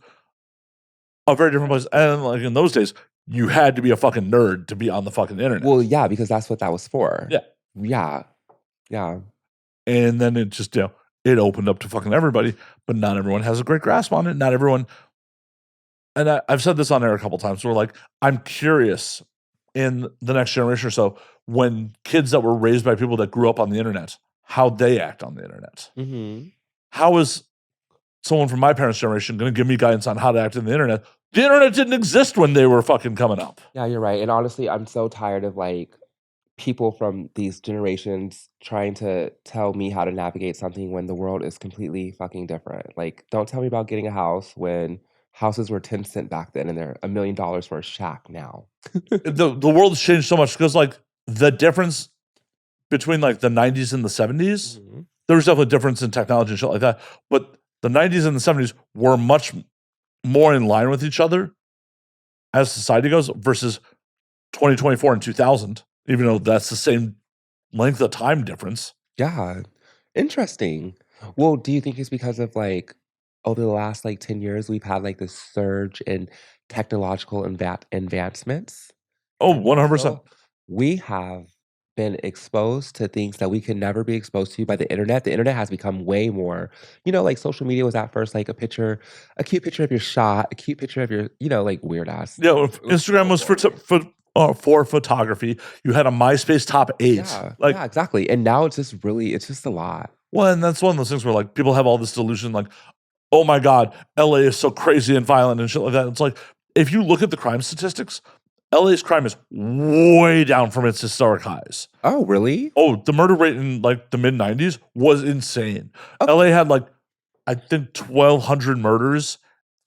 a very different place. And like in those days, you had to be a fucking nerd to be on the fucking internet. Well, yeah, because that's what that was for. Yeah. Yeah. Yeah. And then it just, it opened up to fucking everybody, but not everyone has a great grasp on it. Not everyone. And I've said this on air a couple times. We're like, I'm curious in the next generation or so, when kids that were raised by people that grew up on the internet, how they act on the internet. Mm-hmm. How is someone from my parents' generation going to give me guidance on how to act on the internet The internet didn't exist when they were fucking coming up. Yeah, you're right. And honestly, I'm so tired of like people from these generations trying to tell me how to navigate something when the world is completely fucking different. Like, don't tell me about getting a house when houses were 10 cent back then and they're $1 million for a shack now. The world has changed so much because like the difference between like the 90s and the 70s, there was definitely a difference in technology and shit like that. But the 90s and the 70s were much more in line with each other as society goes versus 2024 and 2000, even though that's the same length of time difference. Yeah. Interesting. Well, do you think it's because of like over the last like 10 years we've had like this surge in technological advancements? Oh, And 100%. also, we have been exposed to things that we could never be exposed to by the internet. The internet has become way more, like social media was at first like a cute picture of your shot, a cute picture of your, like weird ass. Yeah, It was Instagram was for photography. You had a MySpace top 8. yeah, exactly. And now it's just a lot. Well, and that's one of those things where like people have all this delusion, like, oh my God, LA is so crazy and violent and shit like that. It's like, if you look at the crime statistics, LA's crime is way down from its historic highs. Oh, really? Oh, the murder rate in like the mid 90s was insane. LA had like, I think 1,200 murders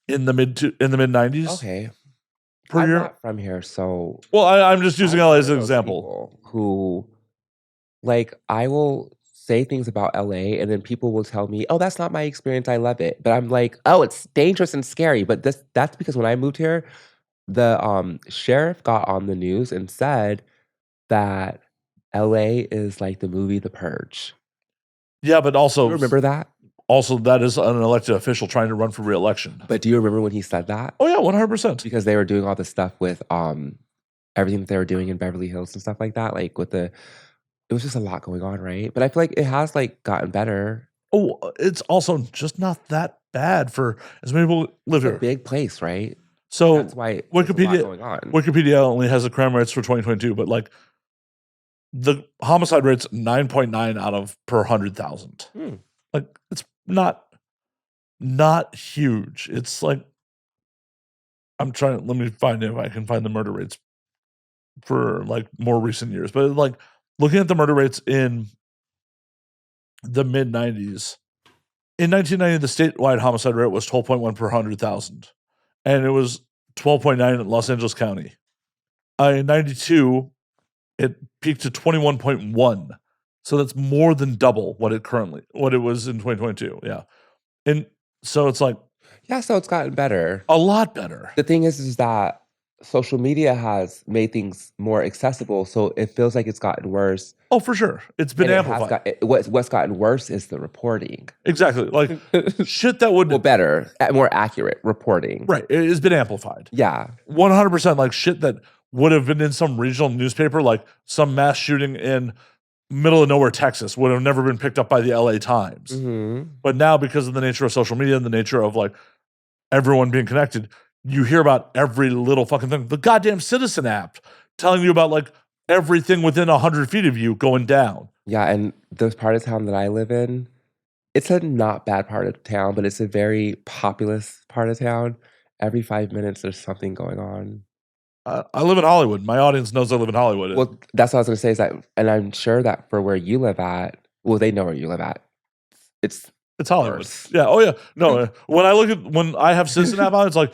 in the mid 90s. Okay. Per I'm year. not from here, so well, I'm just using LA as an those example. people who, like, I will say things about LA, and then people will tell me, "Oh, that's not my experience. I love it." But I'm like, "Oh, it's dangerous and scary." But that's because when I moved here, the sheriff got on the news and said that LA is like the movie The Purge. Yeah, but also, You remember that? Also, that is an elected official trying to run for re-election. But do you remember when he said that? Oh yeah, 100%. Because they were doing all the stuff with everything that they were doing in Beverly Hills and stuff like that. Like with it was just a lot going on, right? But I feel like it has like gotten better. Oh, it's also just not that bad for as many people live It's here. a big place, right? So that's why Wikipedia going on. Wikipedia only has the crime rates for 2022, but like the homicide rate's 9.9 out of per 100,000. Like it's not huge. It's like let me find if I can find the murder rates for like more recent years. But like looking at the murder rates in the mid 90s, in 1990, the statewide homicide rate was 12.1 per 100,000, and it was 12.9 in Los Angeles County. In 92, it peaked to 21.1. So that's more than double what it was in 2022. Yeah. And so it's like, yeah, so it's gotten better. A lot better. The thing is that social media has made things more accessible, so it feels like it's gotten worse. Oh, for sure. It's been amplified. What's gotten worse is the reporting. Exactly. Like shit that would... Well, better, more accurate reporting. Right. It has been amplified. Yeah. 100% like shit that would have been in some regional newspaper, like some mass shooting in middle of nowhere, Texas, would have never been picked up by the LA Times. But now, because of the nature of social media and the nature of like everyone being connected, you hear about every little fucking thing. The goddamn Citizen app telling you about like everything within 100 feet of you going down. Yeah, and the part of town that I live in, it's a not bad part of town, but it's a very populous part of town. Every 5 minutes, there's something going on. I live in Hollywood. My audience knows I live in Hollywood. Well, that's what I was going to say is that, and I'm sure that for where you live at, well, they know where you live at. It's Hollywood. Worse. Yeah. Oh yeah. No. when I have Citizen app on, it's like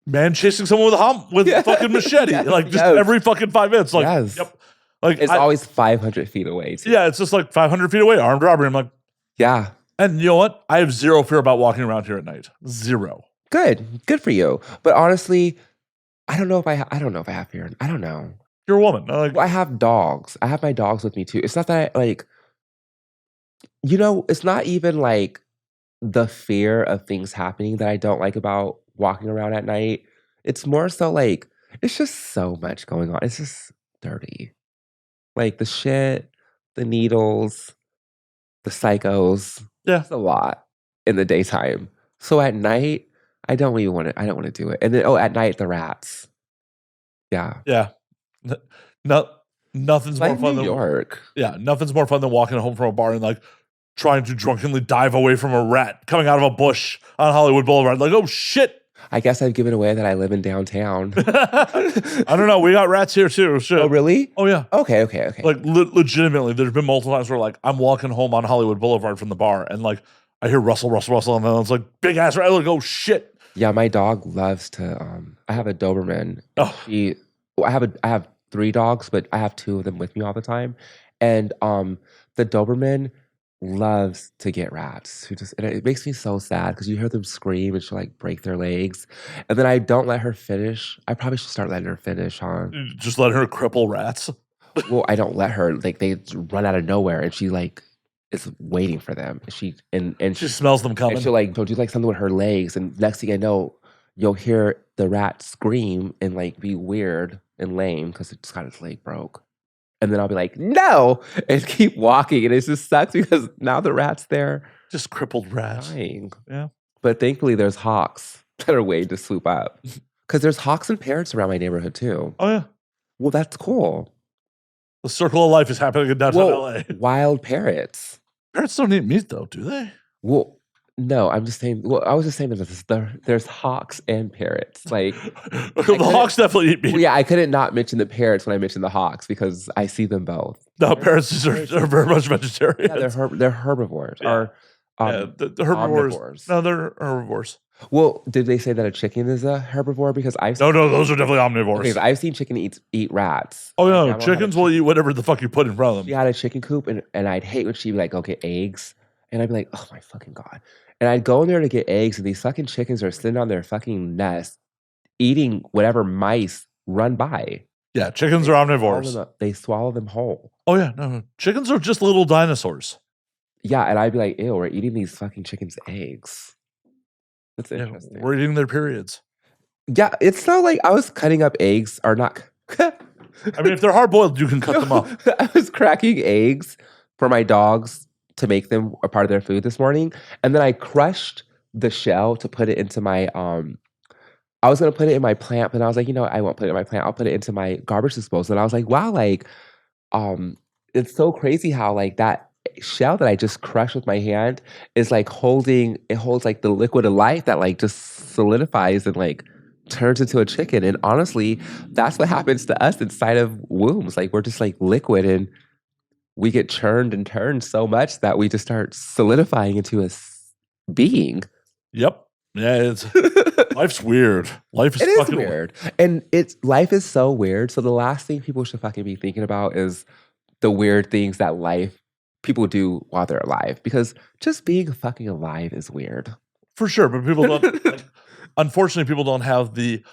man chasing someone with a fucking machete, like just every fucking 5 minutes. Like, yep. Like it's always 500 feet away. Too. Yeah, it's just like 500 feet away, armed robbery. I'm like, yeah. And you know what? I have zero fear about walking around here at night. Zero. Good for you. But honestly, I don't know if I have fear. I don't know. You're a woman. Well, I have dogs. I have my dogs with me too. It's not that I like. It's not even like the fear of things happening that I don't like about walking around at night. It's more so like it's just so much going on. It's just dirty. Like the shit, the needles, the psychos. Yeah. It's a lot in the daytime. So at night, I don't want to do it. And then at night the rats. Yeah. Yeah. Nothing's like more fun New than York. Yeah, nothing's more fun than walking home from a bar and like trying to drunkenly dive away from a rat coming out of a bush on Hollywood Boulevard. Like, oh shit. I guess I've given away that I live in downtown. I don't know. We got rats here too. Shit. Oh, really? Oh yeah. Okay. Like legitimately, there's been multiple times where like I'm walking home on Hollywood Boulevard from the bar, and like I hear rustle, and then it's like big ass rat. I like, oh shit. Yeah, my dog loves to. I have a Doberman. Oh, I have 3 dogs, but I have 2 of them with me all the time, and the Doberman loves to get rats. And it makes me so sad because you hear them scream and she'll like break their legs, and then I don't let her finish. I probably should start letting her finish, huh? just let her cripple rats. Well, I don't let her. Like they run out of nowhere, and she like is waiting for them. She smells them coming. And she'll like do like something with her legs, and next thing I know, you'll hear the rat scream and like be weird and lame because it just got its leg broke. And then I'll be like, no, and keep walking. And it just sucks because now the rat's there. Just crippled rats. Dying. Yeah. But thankfully there's hawks that are waiting to swoop up. Because there's hawks and parrots around my neighborhood too. Oh yeah. Well, that's cool. The circle of life is happening in downtown LA. Wild parrots. Parrots don't eat meat though, do they? Well, no, I'm just saying. Well, I was just saying that there's hawks and parrots. Like the hawks definitely eat meat. Well, yeah, I couldn't not mention the parrots when I mentioned the hawks because I see them both. No, parrots are very much vegetarian. Yeah, they're herbivores. Yeah. The herbivores. Omnivores. No, they're herbivores. Well, did they say that a chicken is a herbivore? Because no, those are definitely omnivores. Okay, I've seen chicken eat rats. Oh no, chickens will eat whatever the fuck you put in front of them. She had a chicken coop, and I'd hate when she'd be like, "Go get eggs," and I'd be like, "Oh my fucking god!" And I'd go in there to get eggs, and these fucking chickens are sitting on their fucking nest, eating whatever mice run by. Yeah, chickens are omnivores. They swallow them whole. Oh yeah, no, chickens are just little dinosaurs. Yeah, and I'd be like, ew, we're eating these fucking chickens' eggs. That's interesting. We're eating their periods. Yeah, it's not like I was cutting up eggs or not. I mean, if they're hard boiled, you can cut them up. I was cracking eggs for my dogs to make them a part of their food this morning. And then I crushed the shell to put it into my I was gonna put it in my plant, but I was like, you know, I won't put it in my plant. I'll put it into my garbage disposal. And I was like, wow, like it's so crazy how like that shell that I just crushed with my hand is like holds like the liquid of life that like just solidifies and like turns into a chicken. And honestly, that's what happens to us inside of wombs. Like we're just like liquid and we get churned and turned so much that we just start solidifying into a being. Yep. Yeah, life's weird. Life is fucking weird. And life is so weird. So the last thing people should fucking be thinking about is the weird things that people do while they're alive. Because just being fucking alive is weird. For sure. But people don't unfortunately, people don't have don't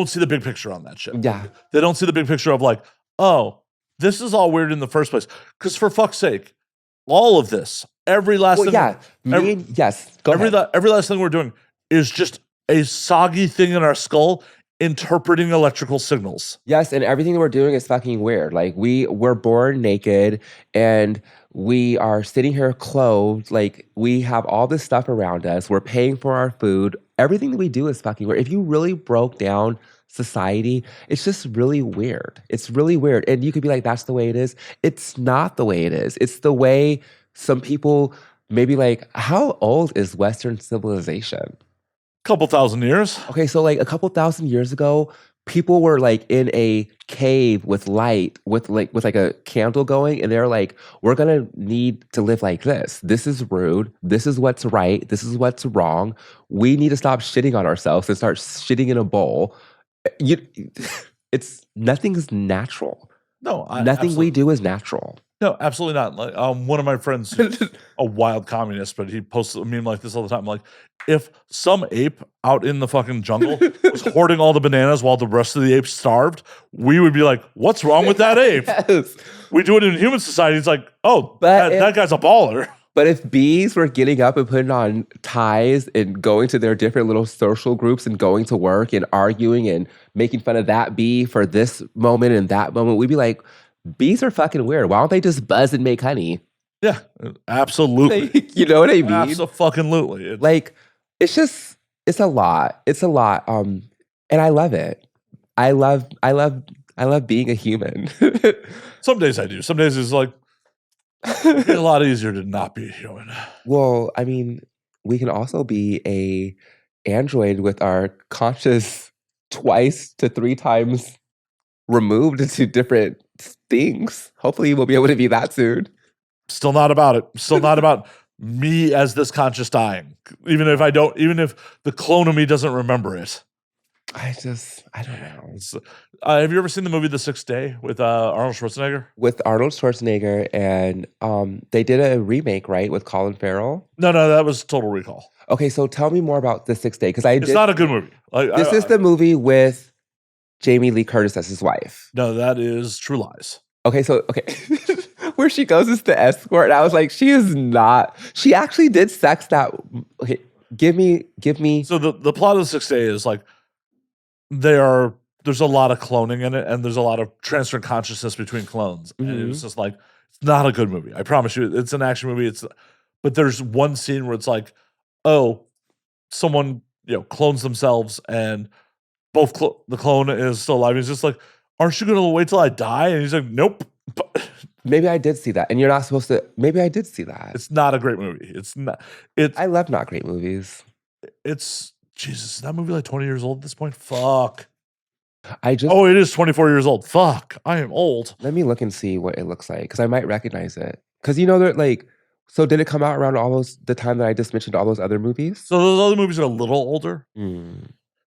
see the big picture on that shit. Yeah. They don't see the big picture of like, oh, this is all weird in the first place. Because for fuck's sake, all of this, every last thing. Yeah. Every last thing we're doing is just a soggy thing in our skull interpreting electrical signals. Yes, and everything we're doing is fucking weird. Like we're born naked and we are sitting here clothed. Like we have all this stuff around us. We're paying for our food. Everything that we do is fucking weird. If you really broke down society, it's just really weird. It's really weird. And you could be like, that's the way it is. It's not the way it is. It's the way some people maybe like, how old is Western civilization? Couple thousand years. Okay, so like a couple thousand years ago, people were like in a cave with light, with like a candle going, and they're like, we're gonna need to live like this. This is rude. This is what's right. This is what's wrong. We need to stop shitting on ourselves and start shitting in a bowl. Nothing's natural. No, nothing we do is natural. No, absolutely not. Like one of my friends, a wild communist, but he posts a meme like this all the time. Like, if some ape out in the fucking jungle was hoarding all the bananas while the rest of the apes starved, we would be like, "What's wrong with that ape?" Yes. We do it in human society. It's like, oh, that guy's a baller. But if bees were getting up and putting on ties and going to their different little social groups and going to work and arguing and making fun of that bee for this moment and that moment, we'd be like, bees are fucking weird. Why don't they just buzz and make honey? Yeah, absolutely. Like, you know what I mean? Absolutely. Like, it's a lot. It's a lot. And I love it. I love being a human. Some days I do. Some days it's like, it's a lot easier to not be a human. Well, I mean, we can also be a android with our conscious twice to 3 times removed into different things. Hopefully, we'll be able to be that soon. Still not about it. Still not about me as this conscious dying. Even if the clone of me doesn't remember it. I don't know. Have you ever seen the movie The Sixth Day with Arnold Schwarzenegger? With Arnold Schwarzenegger, and they did a remake, right, with Colin Farrell? No, that was Total Recall. Okay, so tell me more about The Sixth Day, because It's not a good movie. This is the movie with Jamie Lee Curtis as his wife. No, that is True Lies. Okay, where she goes is the escort, and I was like, she is not. She actually did sex that. Okay, give me. So the plot of The Sixth Day is like there's a lot of cloning in it, and there's a lot of transferring consciousness between clones. And it was just like, it's not a good movie. I promise you, it's an action movie. But there's one scene where it's like, oh, someone clones themselves, and both the clone is still alive. He's just like, aren't you gonna wait till I die? And he's like, nope. Maybe I did see that, and you're not supposed to. Maybe I did see that. It's not a great movie. It's not. I love not great movies. It's Jesus. Is that movie like 20 years old at this point? Fuck. It is 24 years old. Fuck. I am old. Let me look and see what it looks like, because I might recognize it. Because they're like. So did it come out around the time that I just mentioned all those other movies? So those other movies are a little older.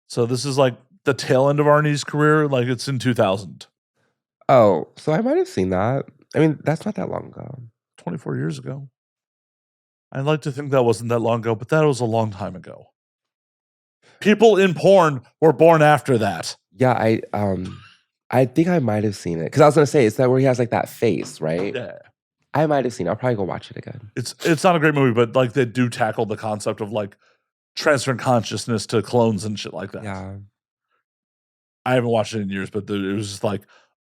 So this is like the tail end of Arnie's career. Like it's in 2000. Oh, so I might have seen that. I mean, that's not that long ago. 24 years ago. I'd like to think that wasn't that long ago, but that was a long time ago. People in porn were born after that. Yeah, I think I might have seen it. Because I was going to say, it's that where he has like that face, right? Yeah. I might have seen it. I'll probably go watch it again. It's not a great movie, but like they do tackle the concept of like transferring consciousness to clones and shit like that. Yeah. I haven't watched it in years, but it was just like,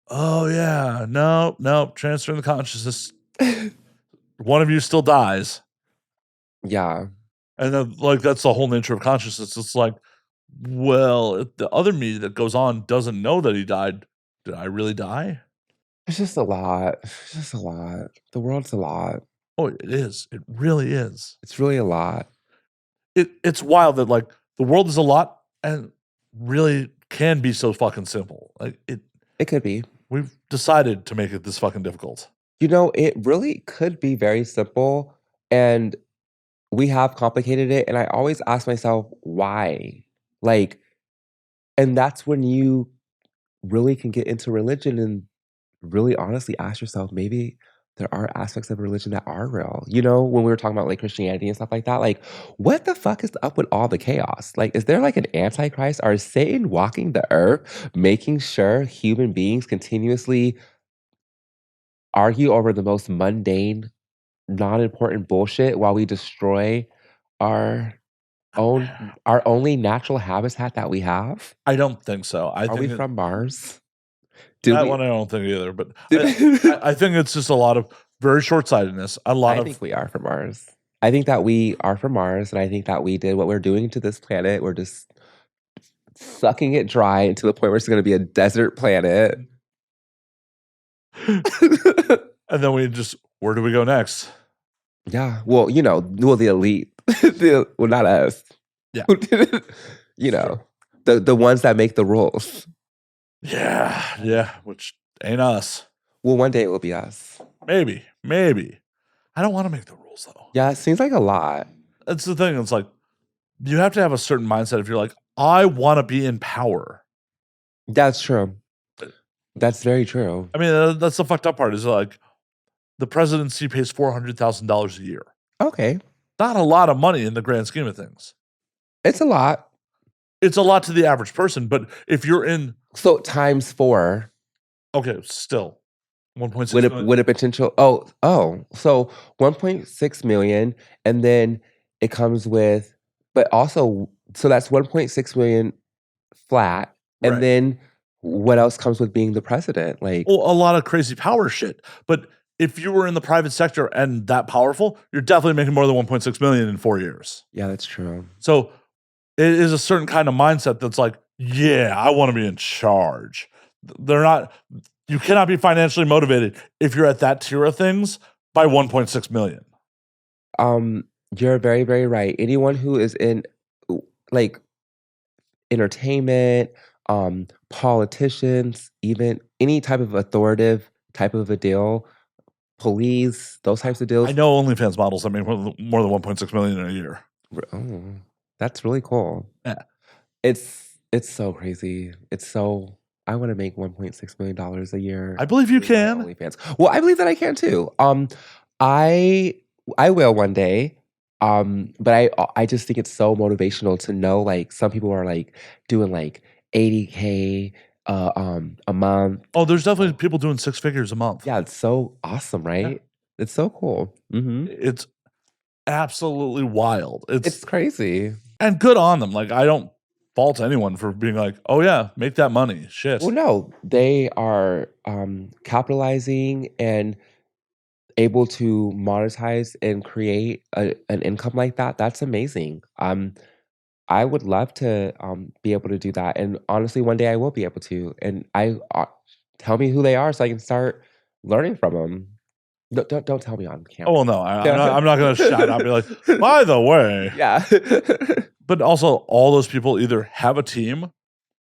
oh yeah, no, transferring the consciousness. One of you still dies. Yeah. And then like that's the whole nature of consciousness. It's like, well, if the other me that goes on doesn't know that he died, did I really die? It's just a lot. It's just a lot. The world's a lot. Oh, it is. It really is. It's really a lot. It's wild that like the world is a lot and really can be so fucking simple. Like it could be. We've decided to make it this fucking difficult. It really could be very simple, and we have complicated it. And I always ask myself, why? Like, and that's when you really can get into religion and really honestly ask yourself, maybe there are aspects of religion that are real. When we were talking about like Christianity and stuff like that, like what the fuck is up with all the chaos? Like, is there like an antichrist? Or is Satan walking the earth, making sure human beings continuously argue over the most mundane, non-important bullshit while we destroy our only natural habitat that we have? I don't think so. Are we from Mars? One I don't think either, but I think it's just a lot of very short-sightedness. I think we are from Mars. I think that we are from Mars, and I think that we did what we're doing to this planet. We're just sucking it dry to the point where it's going to be a desert planet. And then where do we go next? Yeah, well, the elite. Well, not us. Yeah. The ones that make the rules. Yeah, which ain't us. Well, one day it will be us. Maybe. I don't want to make the rules though. Yeah, it seems like a lot. That's the thing. It's like you have to have a certain mindset if you're like, I want to be in power. That's true. That's very true. I mean, that's the fucked up part is like the presidency pays $400,000 a year. Okay. Not a lot of money in the grand scheme of things. It's a lot. It's a lot to the average person, but if you're in... So times 4. Okay, still. 1.6 million. With a potential... So 1.6 million, and then it comes with... But also, so that's 1.6 million flat, and Right. then what else comes with being the president? Like, well, a lot of crazy power shit. But if you were in the private sector and that powerful, you're definitely making more than 1.6 million in 4 years. Yeah, that's true. So it is a certain kind of mindset that's like, yeah, I want to be in charge. You cannot be financially motivated if you're at that tier of things by 1.6 million. You're very, very right. Anyone who is in like entertainment, politicians, even any type of authoritative type of a deal, police, those types of I deals. know OnlyFans models that make more than 1.6 million in a year. Oh, that's really cool. Yeah. It's so crazy. It's so I want to make $1.6 million a year I believe you doing my can. OnlyFans. Well, I believe that I can too. I I will one day. But I just think it's so motivational to know like some people are like doing like 80K a month. Oh, there's definitely So people doing 6 figures a month. yeah, it's so awesome, Yeah. right? It's so cool. It's absolutely wild. It's crazy. And good on them. Like, I don't fault anyone for being like, "Oh yeah, make that money." Well, Shit. no, they are capitalizing and able to monetize and create an income like that. That's amazing. I would love to be able to do that, and honestly, one day I will be able to. And tell me who they are so I can start learning from them. Don't tell me on Oh, camera. well, no. I'm not gonna shout out and be like, "By the way." Yeah. But also, all those people either have a team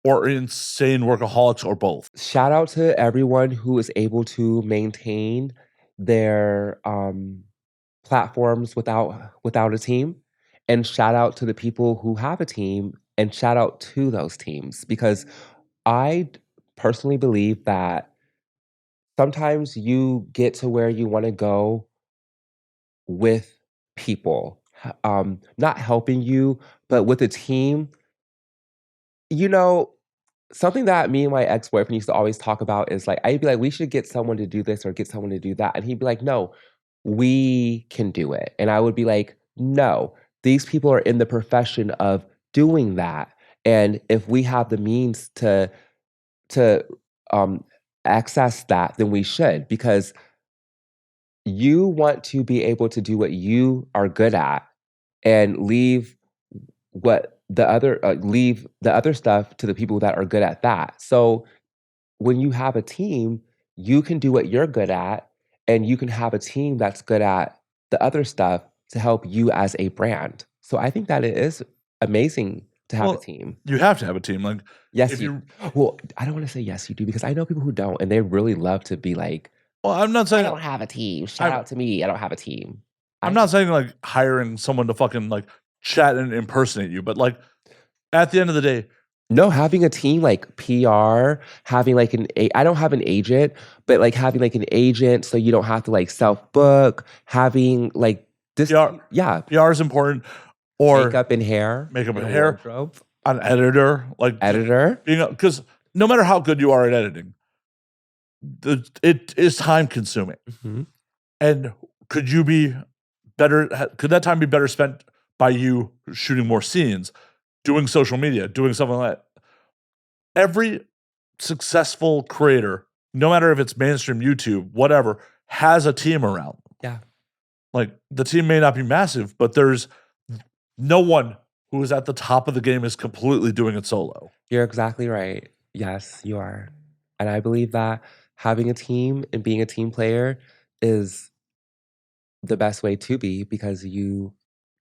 or insane workaholics or both. Shout out to everyone who is able to maintain their platforms without a team, and shout out to the people who have a team, and shout out to those teams because personally believe that sometimes you get to where you want to go with people, not helping you, but with a team. You know, something that me and my ex-boyfriend used to always talk about is like, I'd be like, we should get someone to do this or get someone to do that. And he'd be like, no, we can do it. And I would be like, no, these people are in the profession of doing that. And if we have the means to um access that, then we should, because you want to be able to do what you are good at and leave the other stuff to the people that are good at that. So when you have a team, you can do what you're good at, and you can have a team that's good at the other stuff to help you as a brand. So I think that it is amazing to have a Well, team. you have to have a team. Like, Yes, if you. you Well, I don't want to say yes, you do, because I know people who don't, and they really love to be like, well, I'm not I saying don't have a team. Shout I'm out to me. I don't have a team. I'm I not think saying, like, hiring someone to fucking, like, chat and impersonate you, but, like, at the end of the day, no, having a team like PR, having like I don't have an agent, but like having like an agent so you don't have to like self book, having like this, PR yeah, PR is important, or makeup and hair makeup and and hair, wardrobe, an editor, like, just editor. being because no matter how good you are at editing, it is time consuming. Mhm. And could you be could that time be better spent by you shooting more scenes, doing social media, doing something like that? Every successful creator, no matter if it's mainstream YouTube, whatever, has a team around them. Yeah, Like, the team may not be massive, but there's no one who is at the top of the game is completely doing it solo. you're exactly right. Yes, you are. And I believe that having a team and being a team player is the best way to be, because you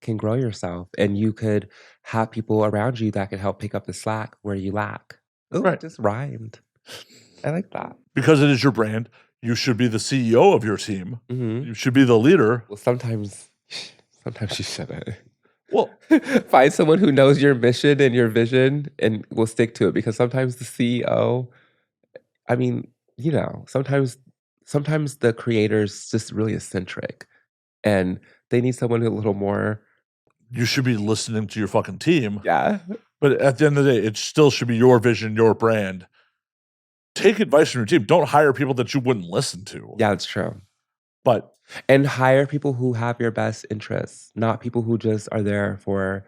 can grow yourself and you could have people around you that can help pick up the slack where you lack. Oh, it Right. just rhymed. I like that. Because it is your brand, you should be the CEO of your team. Mhm. You should be the leader. Well, sometimes you shouldn't. Well, Find someone who knows your mission and your vision and will stick to it, because sometimes the CEO, I mean, sometimes the creator's just really eccentric and they need someone a little more. you should be listening to your fucking team. Yeah. But at the end of the day, it still should be your vision, your brand. Take advice from your team. Don't hire people that you wouldn't listen to. Yeah, it's true. But And hire people who have your best interests, not people who just are there for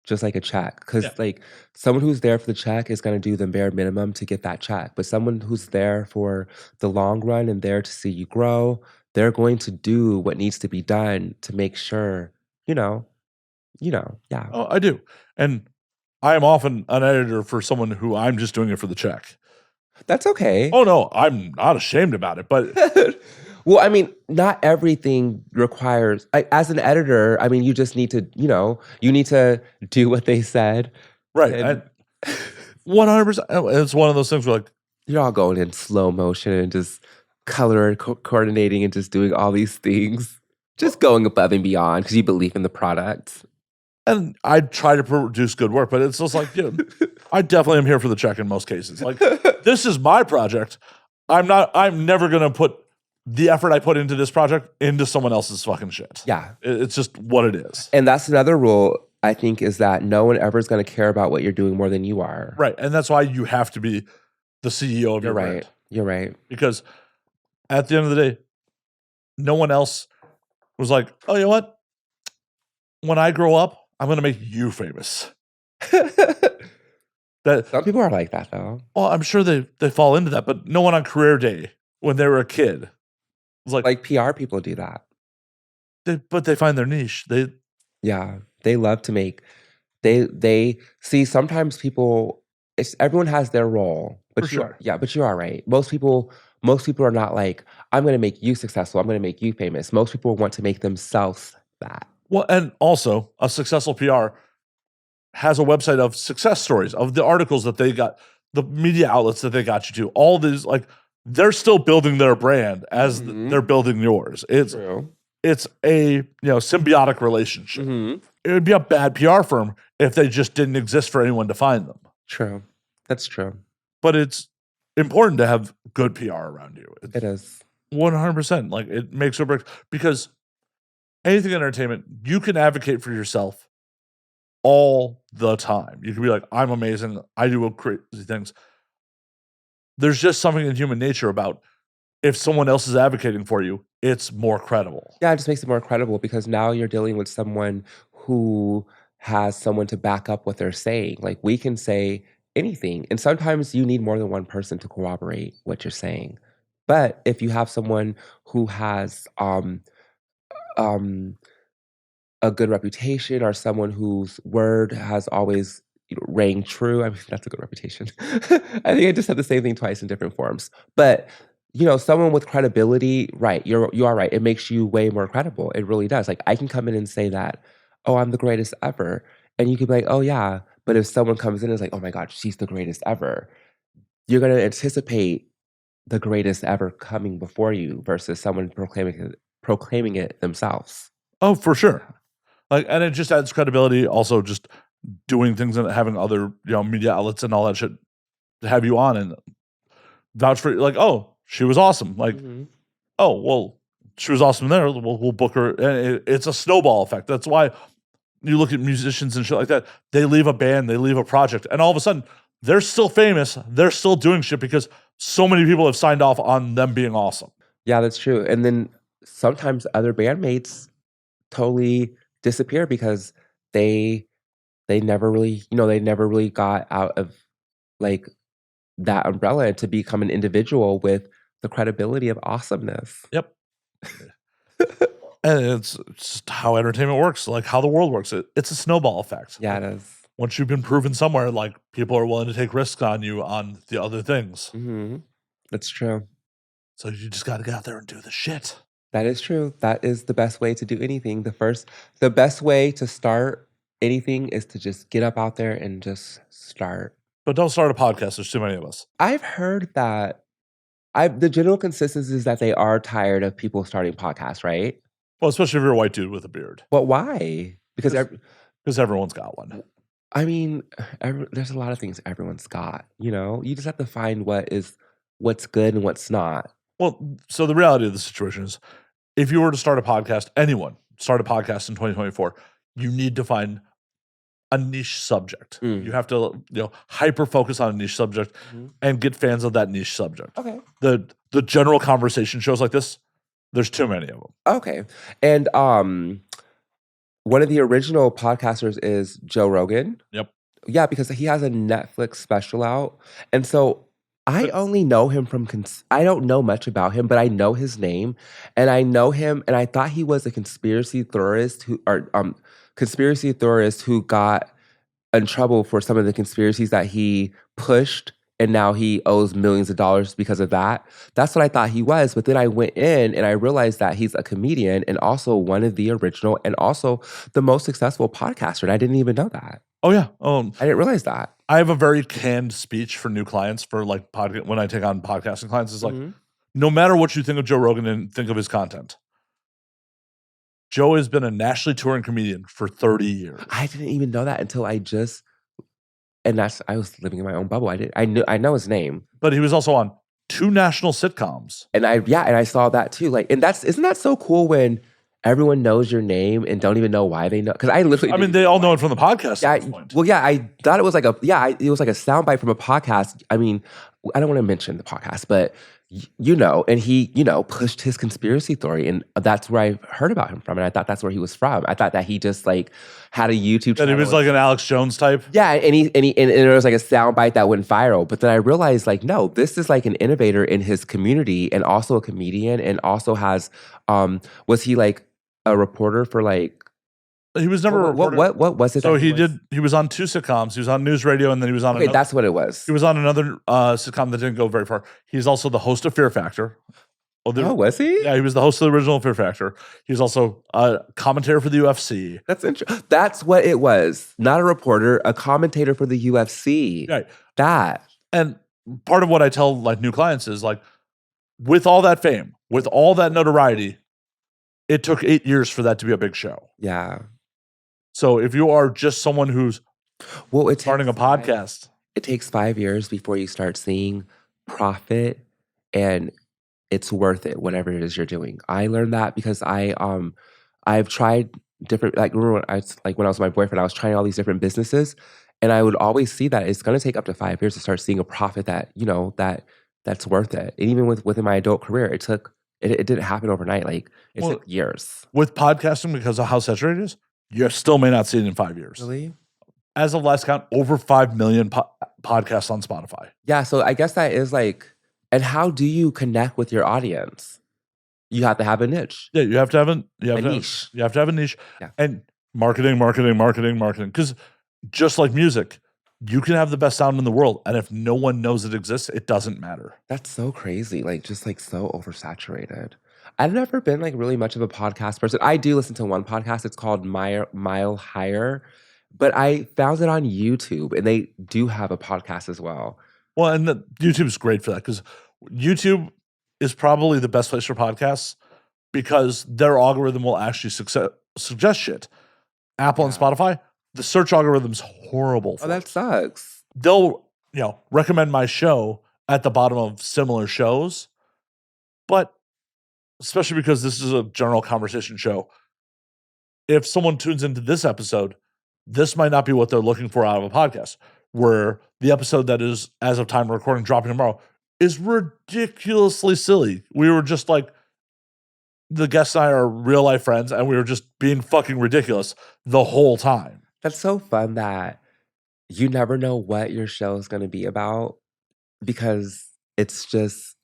just like a check. Because yeah, like someone who's there for the check is going to do the bare minimum to get that check. But someone who's there for the long run and there to see you grow, they're going to do what needs to be done to make sure, you know, yeah. oh, I do. And I am often an editor for someone who I'm just doing it for the check. That's okay. Oh no, I'm not ashamed about it. But Well, I mean, not everything requires, like, as an editor, I mean, you just need to, you need to do what they said. Right. And 100%. It's one of those things where like, you're all going in slow motion and just color and coordinating and just doing all these things, just going above and beyond because you believe in the product. and I try to produce good work, but it's just like, I definitely am here for the check in most cases. Like, this is my project. I'm never going to put the effort I put into this project into someone else's fucking shit. Yeah. It's just what it is. And that's another rule, I think, is that no one ever is going to care about what you're doing more than you are. Right. And that's why you have to be the CEO of your brand. You're right. Because at the end of the day, no one else was like, oh, you know what? When I grow up, I'm going to make you famous. Some people are like that, though. Well, I'm sure they fall into that, but no one on career day when they were a kid was like PR people do that. But they find their niche. They love to make. They see sometimes people. Everyone has their role, but sure. But you are right. Most people are not like, I'm going to make you successful. I'm going to make you famous. Most people want to make themselves that. Well, and also a successful PR has a website of success stories, of the articles that they got, the media outlets that they got you to. All these, like, they're still building their brand as they're building yours. It's a symbiotic relationship. It would be a bad PR firm if they just didn't exist for anyone to find them. True. That's true. But it's important to have good PR around you. It is. 100%. Like, it makes or breaks. Because anything in entertainment, you can advocate for yourself all the time. You can be like, I'm amazing. I do crazy things. There's just something in human nature about if someone else is advocating for you, it's more credible. Yeah, it just makes it more credible because now you're dealing with someone who has someone to back up what they're saying. Like, we can say anything. And sometimes you need more than one person to corroborate what you're saying. But if you have someone who has a good reputation or someone whose word has always rang true, I mean, that's a good reputation. I think I just said the same thing twice in different forms. But someone with credibility, right? You are right. It makes you way more credible. It really does. Like, I can come in and say that, oh, I'm the greatest ever, and you could be like, oh yeah. But if someone comes in and is like, oh my God, she's the greatest ever, you're gonna anticipate the greatest ever coming before you versus someone proclaiming it themselves. Oh, for sure. Like, and it just adds credibility. Also, just doing things and having other media outlets and all that shit to have you on and vouch for, like, oh, she was awesome. Like, oh, well, she was awesome there. We'll book her. And it's a snowball effect. That's why you look at musicians and shit like that. They leave a band, they leave a project, and all of a sudden they're still famous. They're still doing shit because so many people have signed off on them being awesome. Yeah, that's true. And then sometimes other bandmates totally disappear because they never really got out of like that umbrella to become an individual with the credibility of awesomeness. Yep. And it's just how entertainment works, like how the world works. It's a snowball effect. Yeah, it is. Once you've been proven somewhere, like, people are willing to take risks on you on the other things. That's true. So you just got to get out there and do the shit. That is true. That is the best way to do anything. The best way to start anything is to just get up out there and just start. But don't start a podcast. There's too many of us. I've heard that the general consensus is that they are tired of people starting podcasts, right? Well, especially if you're a white dude with a beard. But why? Because everyone's got one. I mean, there's a lot of things everyone's got. You just have to find what's good and what's not. Well, so the reality of the situation is, if you were to start a podcast, anyone start a podcast in 2024, you need to find a niche subject. You have to, hyper focus on a niche subject and get fans of that niche subject. Okay. The general conversation shows like this, there's too many of them. Okay. And one of the original podcasters is Joe Rogan. Yep. Yeah, because he has a Netflix special out. And so I only know him from, I don't know much about him, but I know his name. And I know him, and I thought he was a conspiracy theorist who got in trouble for some of the conspiracies that he pushed and now he owes millions of dollars because of that. That's what I thought he was. But then I went in and I realized that he's a comedian and also one of the original and also the most successful podcaster. And I didn't even know that. Oh yeah. I didn't realize that. I have a very canned speech for new clients for like when I take on podcasting clients. It's like, no matter what you think of Joe Rogan and think of his content, Joe has been a nationally touring comedian for 30 years. I didn't even know that until I was living in my own bubble. I know his name. But he was also on 2 national sitcoms. And I saw that too. Like, and isn't that so cool when everyone knows your name and don't even know why they know? Because they all know it from the podcast. Yeah, well, yeah, I thought it was like it was like a soundbite from a podcast. I mean, I don't want to mention the podcast, but and he, pushed his conspiracy theory, and that's where I heard about him from, and I thought that's where he was from. I thought that he just like had a YouTube channel. That he was like an Alex Jones type. Yeah, and there was like a soundbite that went viral. But then I realized, like, no, this is like an innovator in his community, and also a comedian, and also has, was he like a reporter for like? He was never a reporter. What was it? So he was on 2 sitcoms. He was on News Radio, and then he was on Okay, that's what it was. He was on another sitcom that didn't go very far. He's also the host of Fear Factor. Oh, was he? Yeah, he was the host of the original Fear Factor. He's also a commentator for the UFC. That's interesting. That's what it was. Not a reporter, a commentator for the UFC. Right. That. And part of what I tell like new clients is like, with all that fame, with all that notoriety, it took 8 years for that to be a big show. Yeah. So if you are just someone who's starting a podcast, it takes 5 years before you start seeing profit, and it's worth it, whatever it is you're doing. I learned that because I've tried different, like, remember when I was with my boyfriend, I was trying all these different businesses, and I would always see that it's going to take up to 5 years to start seeing a profit that, that's worth it. And even within my adult career, it didn't happen overnight. Like, it took years. With podcasting, because of how saturated it is, you still may not see it in 5 years. Really? As of last count, over 5 million podcasts on Spotify. Yeah, so I guess that is like, and how do you connect with your audience? You have to have a niche. Yeah, you have to have a niche. You have to have a niche. Yeah. And marketing. Because just like music, you can have the best sound in the world, and if no one knows it exists, it doesn't matter. That's so crazy. Like, just like so oversaturated. I've never been like really much of a podcast person. I do listen to one podcast. It's called Mile Higher, but I found it on YouTube, and they do have a podcast as well. Well, and YouTube's great for that because YouTube is probably the best place for podcasts because their algorithm will actually suggest shit. Apple and Spotify, the search algorithm's horrible. Oh, that sucks. They'll recommend my show at the bottom of similar shows, but especially because this is a general conversation show, if someone tunes into this episode, this might not be what they're looking for out of a podcast, where the episode that is, as of time of recording, dropping tomorrow, is ridiculously silly. We were just like, the guests and I are real life friends, and we were just being fucking ridiculous the whole time. That's so fun that you never know what your show is going to be about because it's just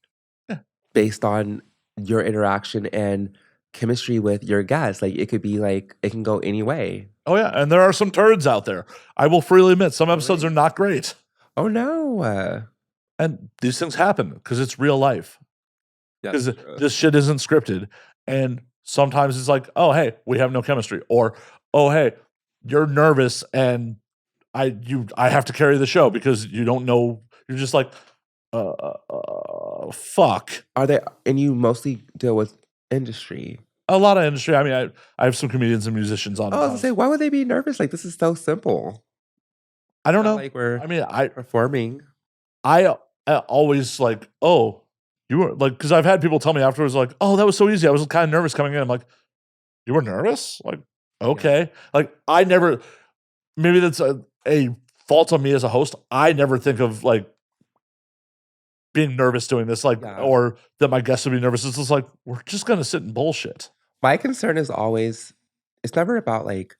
based on your interaction and chemistry with your guests. Like, it could be like, it can go any way. Oh yeah, and there are some turds out there. I will freely admit, some episodes are not great. Oh no. And these things happen because it's real life. Because this shit isn't scripted. And sometimes it's like, oh hey, we have no chemistry. Or, oh hey, you're nervous and I have to carry the show because you don't know. You're just like, fuck. And you mostly deal with industry? A lot of industry. I mean, I have some comedians and musicians on. I was gonna say, why would they be nervous? Like, this is so simple. I don't know. Like, we're performing. I always like, oh, you were like, because I've had people tell me afterwards, like, oh, that was so easy. I was kind of nervous coming in. I'm like, you were nervous? Like, okay. Yeah. Like, I never, maybe that's a fault on me as a host. I never think of like being nervous doing this, like, or that my guests would be nervous. It's just like, we're just going to sit and bullshit. My concern is always, it's never about like,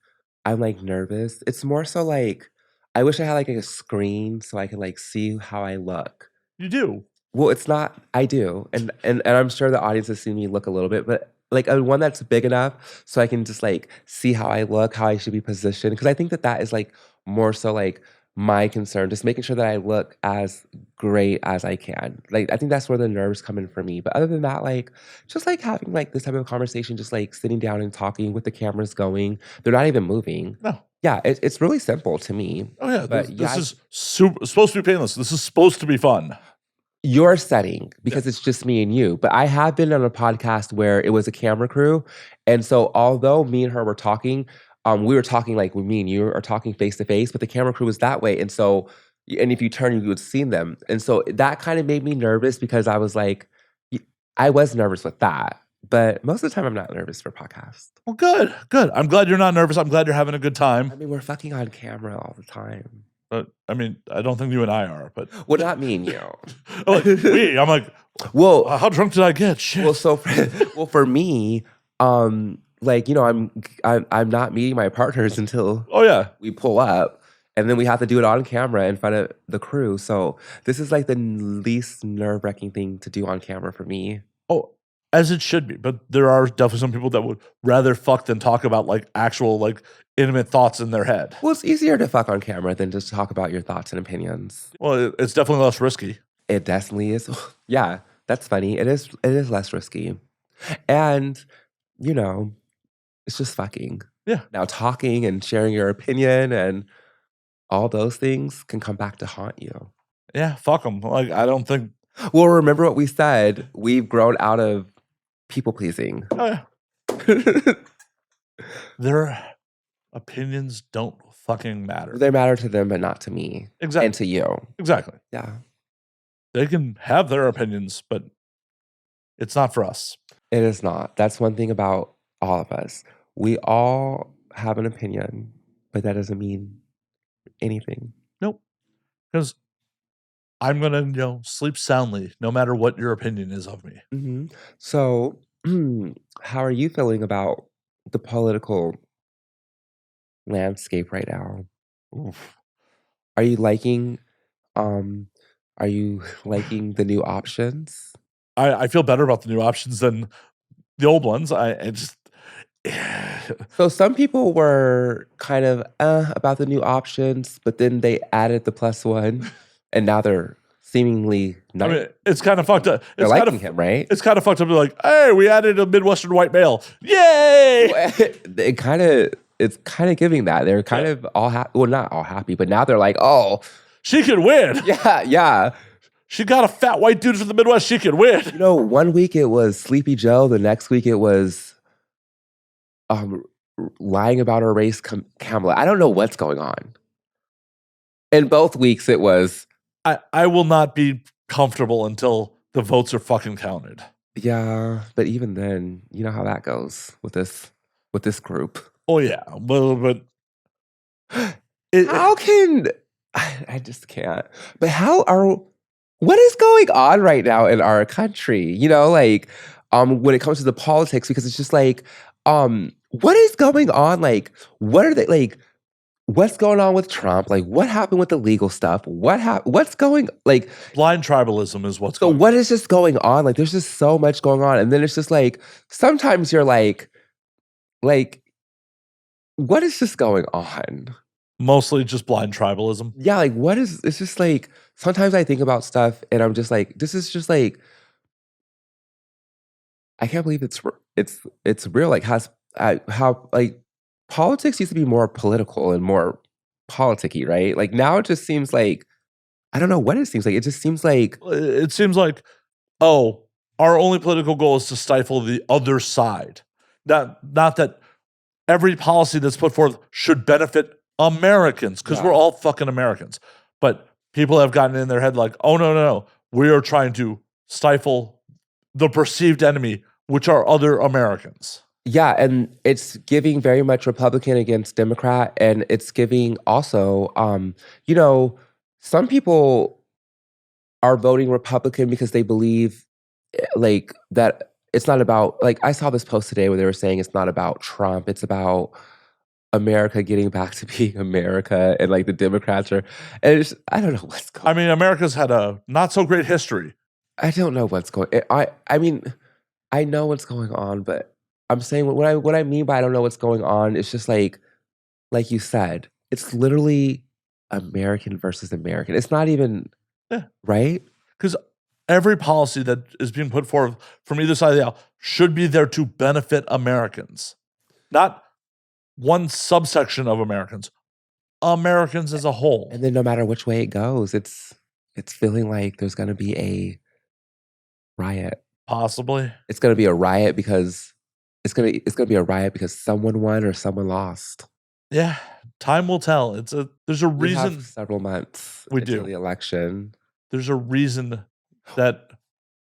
I'm like nervous. It's more so like, I wish I had like a screen so I could like see how I look. You do? Well, it's not, I do. And I'm sure the audience has seen me look a little bit, but like a one that's big enough so I can just like see how I look, how I should be positioned. Because I think that is like more so like my concern, just making sure that I look as great as I can. Like, I think that's where the nerves come in for me. But other than that, like, just like having like this type of conversation, just like sitting down and talking with the cameras going, they're not even moving. No. Yeah, it's really simple to me. Oh yeah, But this yeah, is supposed to be painless. This is supposed to be fun. your setting because it's just me and you. But I have been on a podcast where it was a camera crew. And so although me and her were talking, we were talking like when me and you are talking face to face, but the camera crew was that way. And so, and if you turn, you would see them. And so that kind of made me nervous because I was like, I was nervous with that. But most of the time, I'm not nervous for podcasts. Well, good, good. I'm glad you're not nervous. I'm glad you're having a good time. I mean, we're fucking on camera all the time. But I mean, I don't think you and I are. But well, not me and you. Like, I'm like, well, how drunk did I get? Shit. Well, so for me, like I'm not meeting my partners until we pull up, and then we have to do it on camera in front of the crew. So this is like the least nerve-wracking thing to do on camera for me. Oh, as it should be. But there are definitely some people that would rather fuck than talk about like actual like intimate thoughts in their head. Well, it's easier to fuck on camera than just talk about your thoughts and opinions. Well, it's definitely less risky. It definitely is. Yeah, that's funny. It is less risky. And, you know, it's just fucking. Yeah. Now talking and sharing your opinion and all those things can come back to haunt you. Yeah, fuck them. Like, I don't think. Well, remember what we said. We've grown out of people pleasing. Oh, yeah. Their opinions don't fucking matter. They matter to them, but not to me. Exactly. And to you. Exactly. Yeah. They can have their opinions, but it's not for us. It is not. That's one thing about all of us. We all have an opinion, but that doesn't mean anything. Nope. Because I'm going to, sleep soundly no matter what your opinion is of me. Mm-hmm. So, how are you feeling about the political landscape right now? Oof. Are you liking the new options? I feel better about the new options than the old ones. I just So some people were kind of about the new options, but then they added the +1, and now they're seemingly not. I mean, it's kind of fucked up. They're liking him, right? It's kind of fucked up to be like, hey, we added a Midwestern white male. Yay! It's kind of giving that. They're kind of all happy. Well, not all happy, but now they're like, oh, she could win. Yeah. She got a fat white dude from the Midwest. She could win. You know, one week it was Sleepy Joe. The next week it was lying about her race, Kamala. I don't know what's going on. In both weeks it was. I will not be comfortable until the votes are fucking counted. Yeah, but even then, you know how that goes with this group. Oh yeah, but how can I just can't. But what is going on right now in our country? You know, like when it comes to the politics, because it's just like what is going on? Like, what are they like? What's going on with Trump? Like, what happened with the legal stuff? What's going like? Blind tribalism is what's So going on. what is just going on? Like, there's just so much going on, and then it's just like sometimes you're like, what is just going on? Mostly just blind tribalism. Yeah, like what is? It's just like sometimes I think about stuff, and I'm just like, this is just like, I can't believe it's real. Like how like politics used to be more political and more politicky, right? Like now it just seems like I don't know what it seems like. It just seems like oh, our only political goal is to stifle the other side. Not that every policy that's put forth should benefit Americans, because we're all fucking Americans. But people have gotten in their head like, oh no, we are trying to stifle the perceived enemy, which are other Americans. Yeah, and it's giving very much Republican against Democrat, and it's giving also, you know, some people are voting Republican because they believe like that it's not about, like I saw this post today where they were saying it's not about Trump, it's about America getting back to being America, and like the Democrats are, and it's, I don't know what's going on. I mean, America's had a not so great history. I don't know what's going I mean, I know what's going on, but I'm saying what I mean by I don't know what's going on, it's just like you said, it's literally American versus American. It's not even Yeah. right? Because every policy that is being put forward from either side of the aisle should be there to benefit Americans, not one subsection of Americans, Americans as a whole. And then no matter which way it goes, it's feeling like there's gonna be a riot. Possibly. It's gonna be a riot because it's gonna be a riot because someone won or someone lost. Yeah, time will tell. There's a We reason. have several months We until do. the election. There's a reason that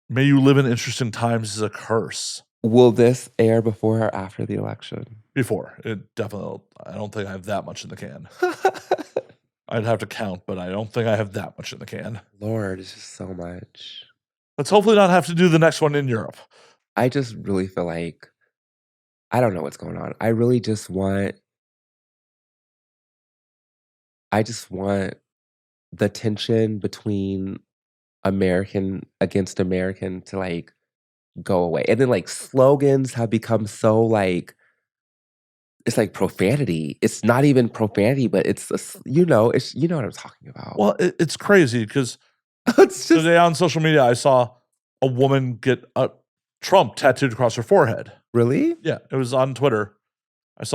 "May you live in interesting times" is a curse. Will this air before or after the election? Before. It definitely, I don't think I have that much in the can. I'd have to count, but I don't think I have that much in the can. Lord, it's just so much. Let's hopefully not have to do the next one in Europe. I just really feel like I don't know what's going on. I really just want the tension between American against American to, like, go away. And then, like, slogans have become so, like it's like profanity. It's not even profanity, but it's you know what I'm talking about. Well, it's crazy because It's just today on social media, I saw a woman get a Trump tattooed across her forehead. Really? Yeah, it was on Twitter. I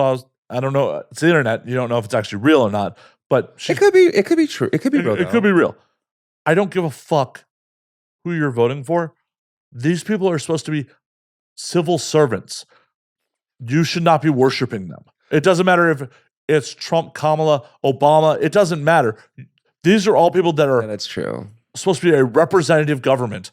don't know, it's the internet. You don't know if it's actually real or not, but It could be true. It could be real. it could be real. I don't give a fuck who you're voting for. These people are supposed to be civil servants. You should not be worshiping them. It doesn't matter if it's Trump, Kamala, Obama. It doesn't matter. These are all people that Yeah, are that's true. supposed to be a representative government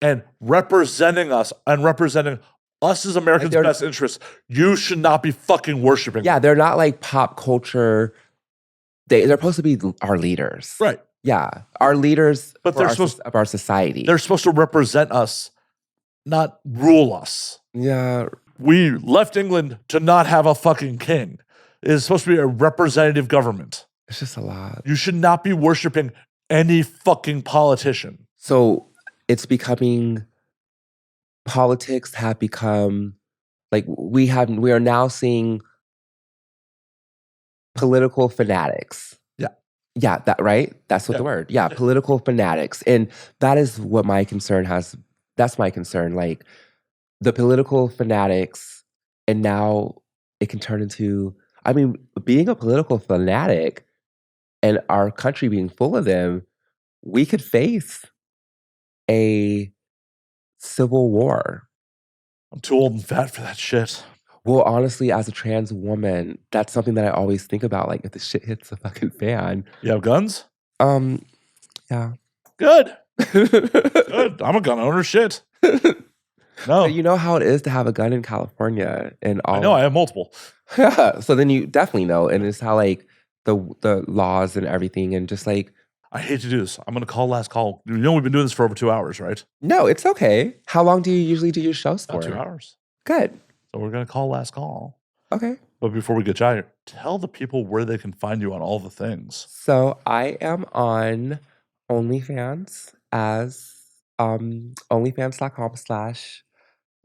and representing us and representing us as Americans' they're- best interests. You should not be fucking worshiping Yeah, them. they're not like pop culture. They're supposed to be our leaders. Right. Yeah, our leaders But for they're our supposed- of our society. They're supposed to represent us, not rule us. Yeah, We left England to not have a fucking king. It is supposed to be a representative government. it's just a lot. You should not be worshiping any fucking politician. So it's becoming politics have become like we are now seeing political fanatics. Yeah. Yeah, that right? That's what Yeah. the word. Yeah, political fanatics. And that is what my concern has. That's my concern. Like the political fanatics, and now it can turn into, I mean, being a political fanatic and our country being full of them, we could face a civil war. I'm too old and fat for that shit. Well, honestly, as a trans woman, that's something that I always think about. Like, if the shit hits the fucking fan. You have guns? Yeah. Good. Good. I'm a gun owner. Shit. No. But you know how it is to have a gun in California and all. I know. I have multiple. Yeah. So then you definitely know, and it's how like the laws and everything, and just like I hate to do this. I'm going to call last call. You know we've been doing this for over 2 hours, right? no, it's okay. How long do you usually do your shows for? About 2 hours. Good. So we're going to call last call. Okay. But before we get you out of here, tell the people where they can find you on all the things. So I am on OnlyFans as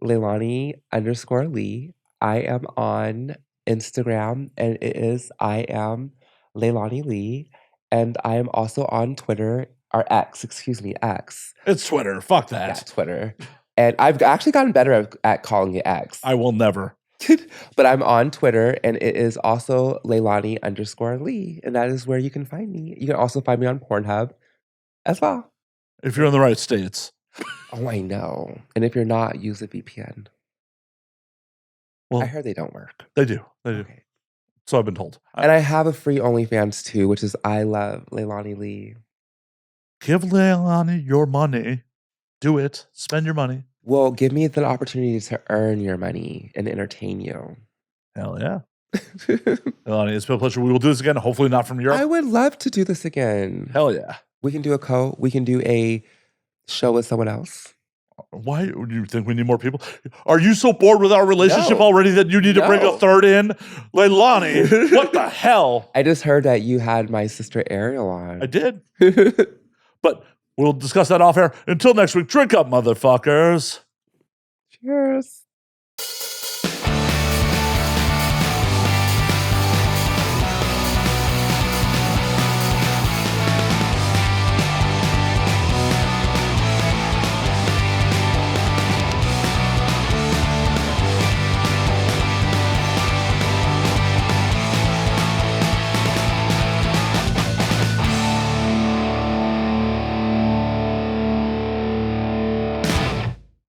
onlyfans.com/Leilani_Li. I am on Instagram and it is I am Leilani Li. And I am also on Twitter, or X, excuse me, X. It's Twitter. Fuck Yeah, that. Twitter. And I've actually gotten better at calling it X. I will never. But I'm on Twitter and it is also Leilani_Li. And that is where you can find me. You can also find me on Pornhub as well. If you're in the right states. Oh, I know. And if you're not, use a VPN. Well, I heard they don't work. they do. They do. Okay. So I've been told. And I have a free OnlyFans too, which is I love Leilani Li. Give Leilani your money. Do it. Spend your money. Well, give me the opportunity to earn your money and entertain you. Hell yeah. Leilani, it's been a pleasure. We will do this again. Hopefully not from Europe. I would love to do this again. Hell yeah. We can do a show with someone else. Why do you think we need more people? Are you so bored with our relationship No. already that you need to bring a No. third in? Leilani, what the hell? I just heard that you had my sister Ariel on. I did. But we'll discuss that off air. Until next week, drink up, motherfuckers. Cheers.